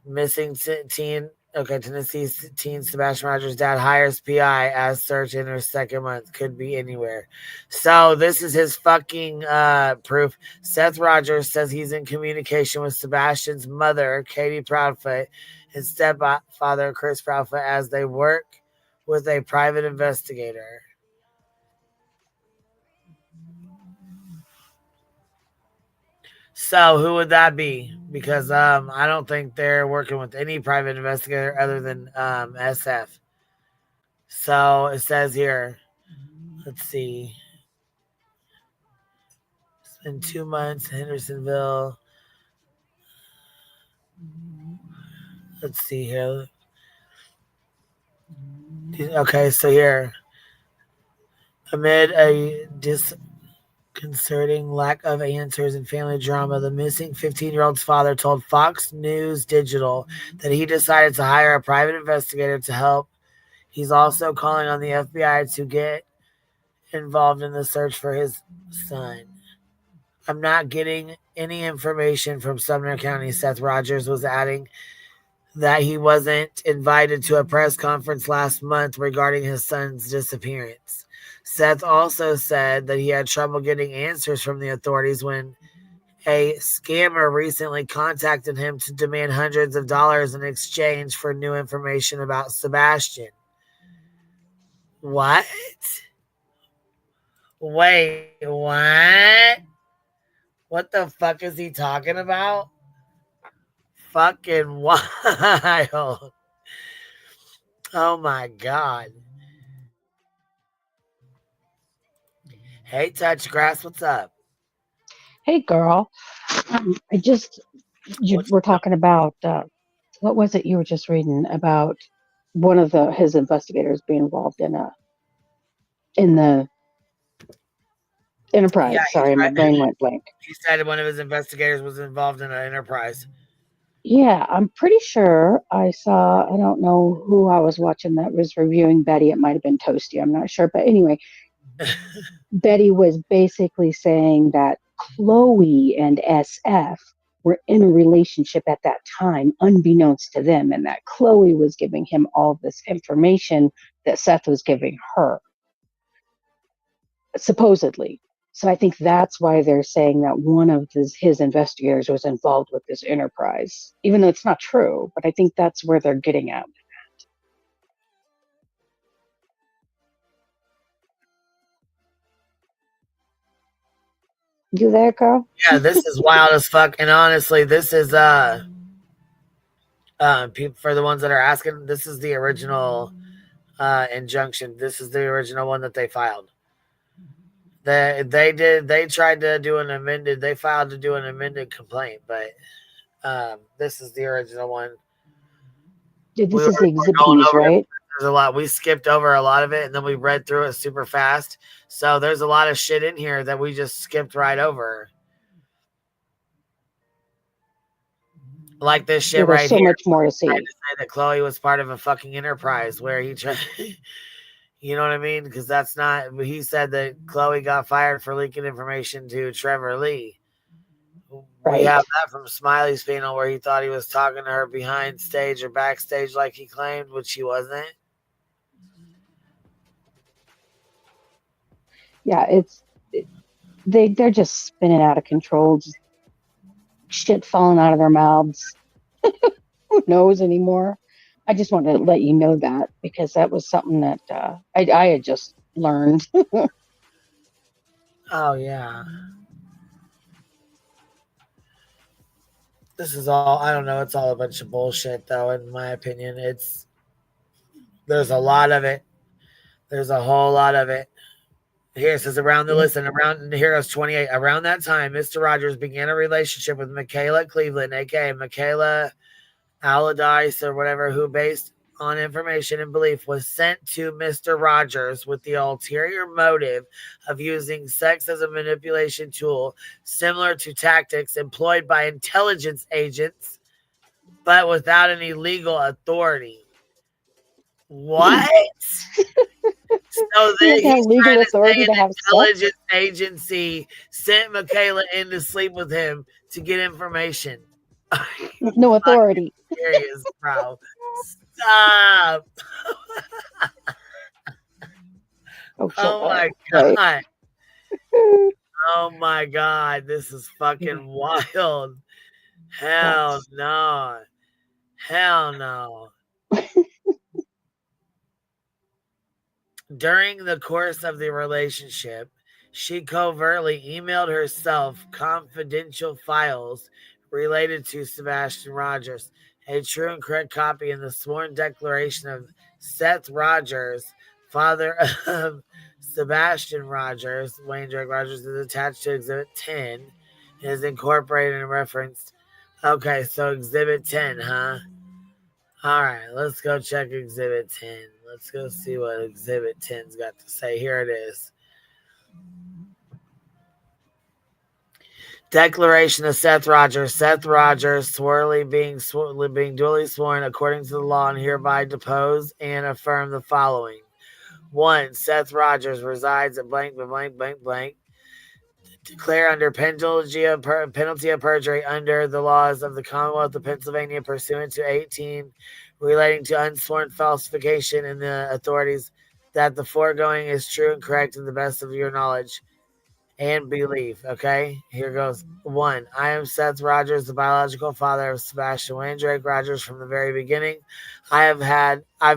Missing teen. Okay, Tennessee's teen Sebastian Rogers' dad hires PI as search in her second month. Could be anywhere. So this is his fucking proof. Seth Rogers says he's in communication with Sebastian's mother, Katie Proudfoot, and stepfather, Chris Proudfoot, as they work with a private investigator. So who would that be? Because I don't think they're working with any private investigator other than SF. So it says here, let's see. It's been 2 months in Hendersonville. Let's see here. Okay, so here. Amid a disconcerting lack of answers and family drama, the missing 15-year-old's father told Fox News Digital that he decided to hire a private investigator to help. He's also calling on the FBI to get involved in the search for his son. I'm not getting any information from Sumner County. Seth Rogers was adding that he wasn't invited to a press conference last month regarding his son's disappearance. Seth also said that he had trouble getting answers from the authorities when a scammer recently contacted him to demand hundreds of dollars in exchange for new information about Sebastian. What? Wait, what? What the fuck is he talking about? Fucking wild. Oh my God. Hey, Touch Grass, what's up? Hey, girl. We're talking about, what was it you were just reading about one of his investigators being involved in the enterprise. Yeah, Sorry, my brain went blank. He said one of his investigators was involved in an enterprise. Yeah, I'm pretty sure I don't know who I was watching that was reviewing Betty. It might have been Toasty. I'm not sure. But anyway, Betty was basically saying that Chloe and SF were in a relationship at that time, unbeknownst to them, and that Chloe was giving him all this information that Seth was giving her, supposedly. So I think that's why they're saying that one of his investigators was involved with this enterprise, even though it's not true. But I think that's where they're getting at. You there, girl? Yeah, this is wild as fuck. And honestly, this is for the ones that are asking, this is the original injunction. This is the original one that they filed. They tried to do they filed to do an amended complaint, but this is the original one. This is the exhibit, right? There's a lot. We skipped over a lot of it, and then we read through it super fast. So there's a lot of shit in here that we just skipped right over. Like this shit right so here. Much more to see. I had to say that Chloe was part of a fucking enterprise where he tried. You know what I mean? Because that's not. He said that Chloe got fired for leaking information to Trevor Lee. Right. We have that from Smiley's panel where he thought he was talking to her behind stage or backstage like he claimed, which he wasn't. Yeah, they're just spinning out of control, just shit falling out of their mouths. Who knows anymore? I just wanted to let you know that because that was something that I had just learned. Oh yeah. This is all, I don't know, it's all a bunch of bullshit though, in my opinion. There's a lot of it. There's a whole lot of it. Here it says around Heroes 28. Around that time, Mr. Rogers began a relationship with Michaela Cleveland, aka Michaela Allardyce or whatever, who, based on information and belief, was sent to Mr. Rogers with the ulterior motive of using sex as a manipulation tool, similar to tactics employed by intelligence agents, but without any legal authority. What? So He then doesn't have he's legal trying to authority say to an have sex. intelligence agency sent Michaela in to sleep with him to get information. With no authority. Serious, bro. Stop. Oh my Right. God. Oh my God. This is fucking wild. Hell no. Hell no. During the course of the relationship, she covertly emailed herself confidential files related to Sebastian Rogers. A true and correct copy in the sworn declaration of Seth Rogers, father of Sebastian Rogers, Wayne Drake Rogers, is attached to Exhibit 10 and is incorporated and referenced. Okay, so Exhibit 10, huh? All right, let's go check Exhibit 10. Let's go see what Exhibit 10's got to say. Here it is. Declaration of Seth Rogers. Seth Rogers, being duly sworn according to the law, and hereby depose and affirm the following. 1. Seth Rogers resides at blank, blank, blank, blank. Declare under penalty of perjury under the laws of the Commonwealth of Pennsylvania pursuant to 18 relating to unsworn falsification in the authorities that the foregoing is true and correct to the best of your knowledge and belief. Okay, here goes. 1. I am Seth Rogers, the biological father of Sebastian Wayne Drake Rogers from the very beginning. I've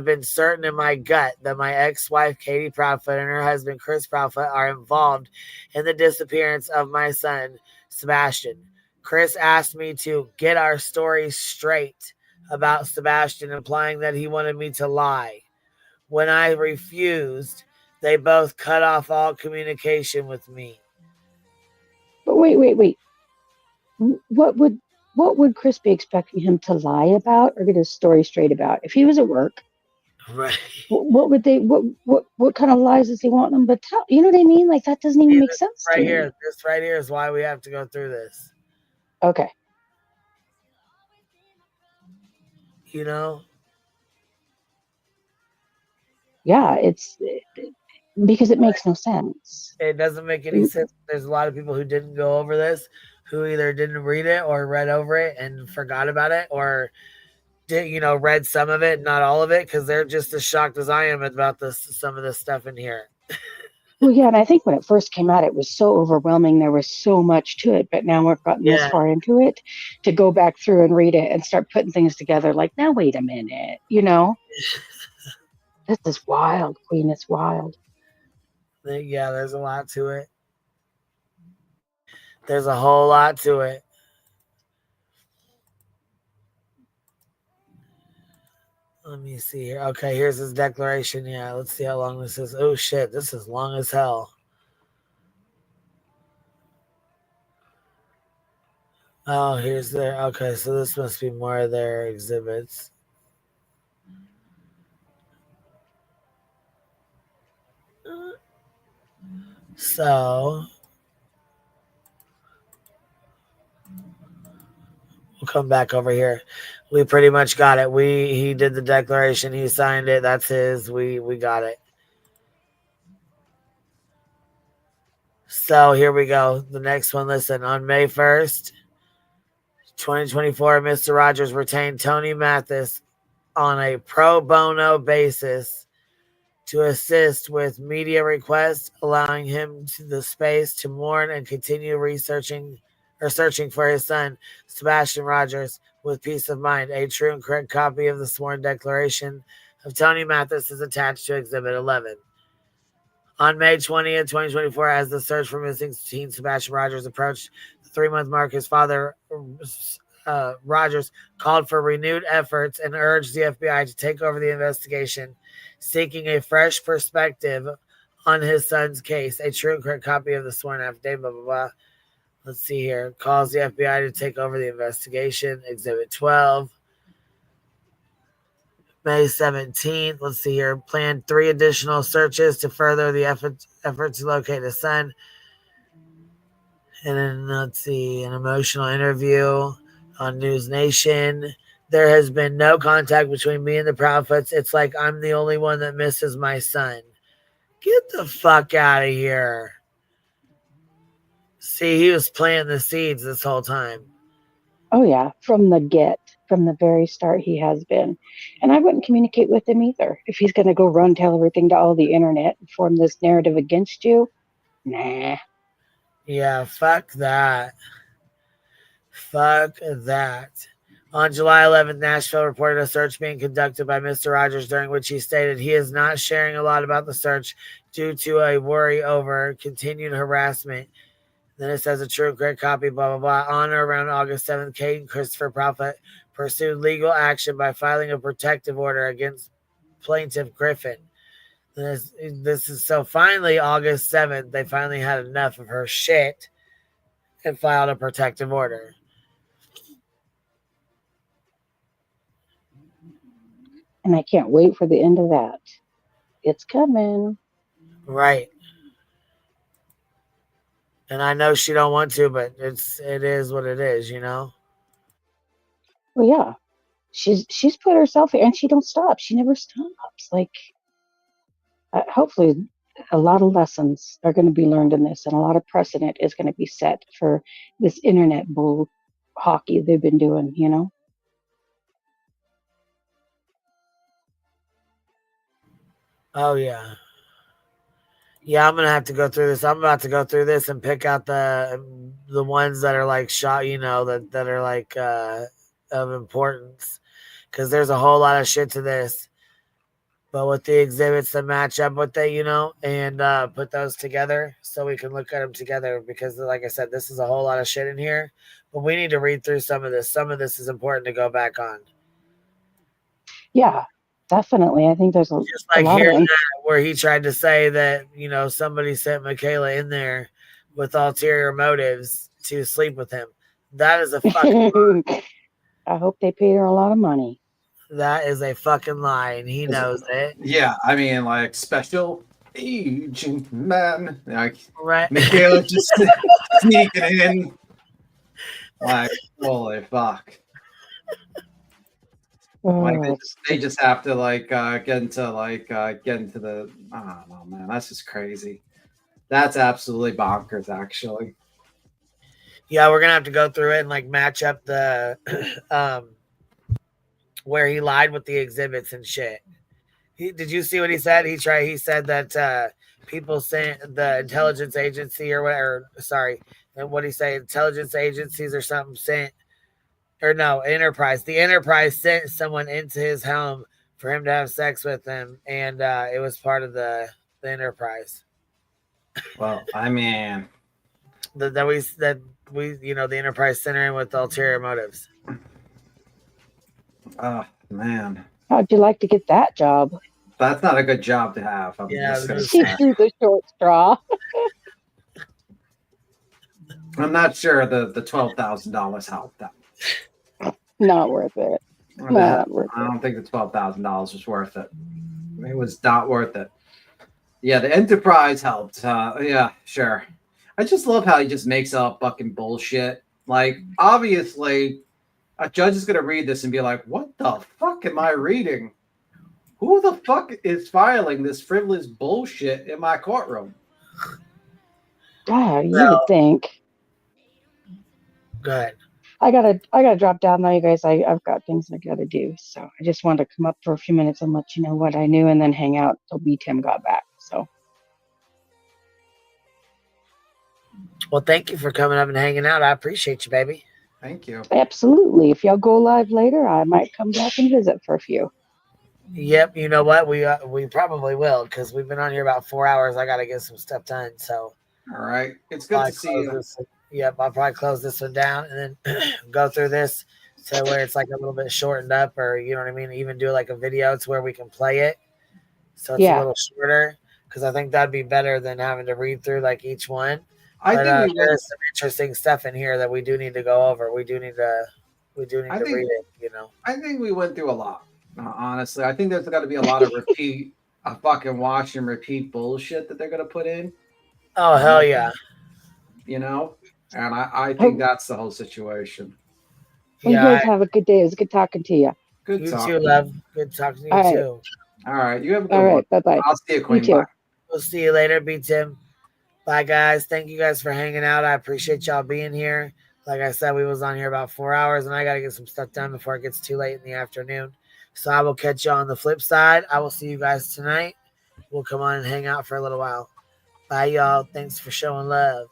been certain in my gut that my ex-wife Katie Proudfoot and her husband Chris Proudfoot are involved in the disappearance of my son Sebastian. Chris asked me to get our story straight about Sebastian, implying that he wanted me to lie. When I refused, they both cut off all communication with me. But wait. What would Chris be expecting him to lie about or get his story straight about? If he was at work, right? What kind of lies does he want them to tell? You know what I mean? Like that doesn't even make sense to me. This right here is why we have to go through this. Okay. You know? Yeah, it's because it makes no sense. It doesn't make any sense. There's a lot of people who didn't go over this, who either didn't read it or read over it and forgot about it, or read some of it, not all of it, because they're just as shocked as I am about some of this stuff in here. Well, yeah, and I think when it first came out, it was so overwhelming. There was so much to it, but now we've gotten this far into it to go back through and read it and start putting things together. Like, now wait a minute, this is wild, Queen. It's wild. Yeah, there's a lot to it. There's a whole lot to it. Let me see here. Okay, here's his declaration. Yeah, let's see how long this is. Oh, shit. This is long as hell. Oh, here's their... Okay, so this must be more of their exhibits. So... we'll come back over here. We pretty much got it. He did the declaration. He signed it. That's his. We got it. So here we go. The next one. Listen, on May 1st, 2024, Mr. Rogers retained Tony Mathis on a pro bono basis to assist with media requests, allowing him the space to mourn and continue searching for his son, Sebastian Rogers, with peace of mind. A true and correct copy of the sworn declaration of Tony Mathis is attached to Exhibit 11. On May 20th, 2024, as the search for missing teen Sebastian Rogers approached the 3-month mark, his father, Rogers, called for renewed efforts and urged the FBI to take over the investigation, seeking a fresh perspective on his son's case. A true and correct copy of the sworn affidavit, blah, blah, blah. Let's see here. Calls the FBI to take over the investigation. Exhibit 12. May 17th. Let's see here. Planned 3 additional searches to further the effort to locate his son. And then let's see. An emotional interview on News Nation. There has been no contact between me and the Proudfoots. It's like I'm the only one that misses my son. Get the fuck out of here. See, he was planting the seeds this whole time. Oh yeah, from the very start, he has been. And I wouldn't communicate with him either. If he's going to go run tell everything to all the internet and form this narrative against you, nah. Yeah, fuck that. Fuck that. On July 11th, Nashville reported a search being conducted by Mr. Rogers, during which he stated he is not sharing a lot about the search due to a worry over continued harassment. Then it says a true and correct copy, blah, blah, blah. On or around August 7th, Kate and Christopher Proudfoot pursued legal action by filing a protective order against plaintiff Griffin. This is so finally August 7th, they finally had enough of her shit and filed a protective order. And I can't wait for the end of that. It's coming. Right. And I know she don't want to, but it is what it is, you know? Well, yeah. She's put herself here, and she don't stop. She never stops. Like, hopefully a lot of lessons are going to be learned in this, and a lot of precedent is going to be set for this internet bull hockey they've been doing, you know? Oh, yeah. Yeah, I'm going to have to go through this. I'm about to go through this and pick out the ones that are like shot, you know, that are like of importance. Because there's a whole lot of shit to this. But with the exhibits that match up with it, you know, and put those together so we can look at them together. Because like I said, this is a whole lot of shit in here. But we need to read through some of this. Some of this is important to go back on. Yeah, definitely. I think there's just like a lot of hearing it. that where he tried to say that, you know, somebody sent Michaela in there with ulterior motives to sleep with him. That is a fucking I hope they paid her a lot of money. that is a fucking lie, and he knows it. Yeah, I mean, like special agent man, like right. Michaela just sneaking in, like holy fuck. Like they just have to like get into the I don't know, man. That's just crazy. That's absolutely bonkers, actually. Yeah, we're gonna have to go through it and like match up the where he lied with the exhibits and shit. Did you see what he said? He said that people sent the intelligence agency or whatever. Sorry, and what he say? Intelligence agencies or something sent. Or no, Enterprise. The Enterprise sent someone into his home for him to have sex with him, and it was part of the Enterprise. Well, I mean, that we you know the Enterprise sent her in with ulterior motives. Oh man, how'd you like to get that job? That's not a good job to have. She threw the short straw. I'm not sure the $12,000 helped that. Not worth it. I don't think the $12,000 was worth it. It was not worth it. Yeah, the Enterprise helped. Yeah, sure. I just love how he just makes up fucking bullshit. Like, obviously, a judge is going to read this and be like, what the fuck am I reading? Who the fuck is filing this frivolous bullshit in my courtroom? Yeah, you would think. Go ahead. I gotta drop down now, you guys. I've got things I gotta do. So I just wanted to come up for a few minutes and let you know what I knew and then hang out till B-Tim got back. So well, thank you for coming up and hanging out. I appreciate you, baby. Thank you. Absolutely. If y'all go live later, I might come back and visit for a few. Yep, you know what? We probably will because we've been on here about 4 hours. I gotta get some stuff done. So all right. It's good to see you. Yep, I'll probably close this one down and then go through this to where it's like a little bit shortened up, or you know what I mean? Even do like a video to where we can play it. So it's a little shorter because I think that'd be better than having to read through like each one. I think there's some interesting stuff in here that we do need to go over. We do need to read it, you know. I think we went through a lot. Honestly, I think there's got to be a lot of fucking watch and repeat bullshit that they're gonna put in. Oh hell yeah! You know, and I think that's the whole situation. You Yeah, guys have a good day. It was good talking to you. Good you talk. too, love. Good talking to you All right. too. All right. You have a good All one. right. Bye bye. I'll see you, You Queen. too. Bye. We'll see you later, B Tim. Bye, guys. Thank you guys for hanging out. I appreciate y'all being here. Like I said, we was on here about 4 hours, and I got to get some stuff done before it gets too late in the afternoon. So I will catch you on the flip side. I will see you guys tonight. We'll come on and hang out for a little while. Bye, y'all. Thanks for showing love.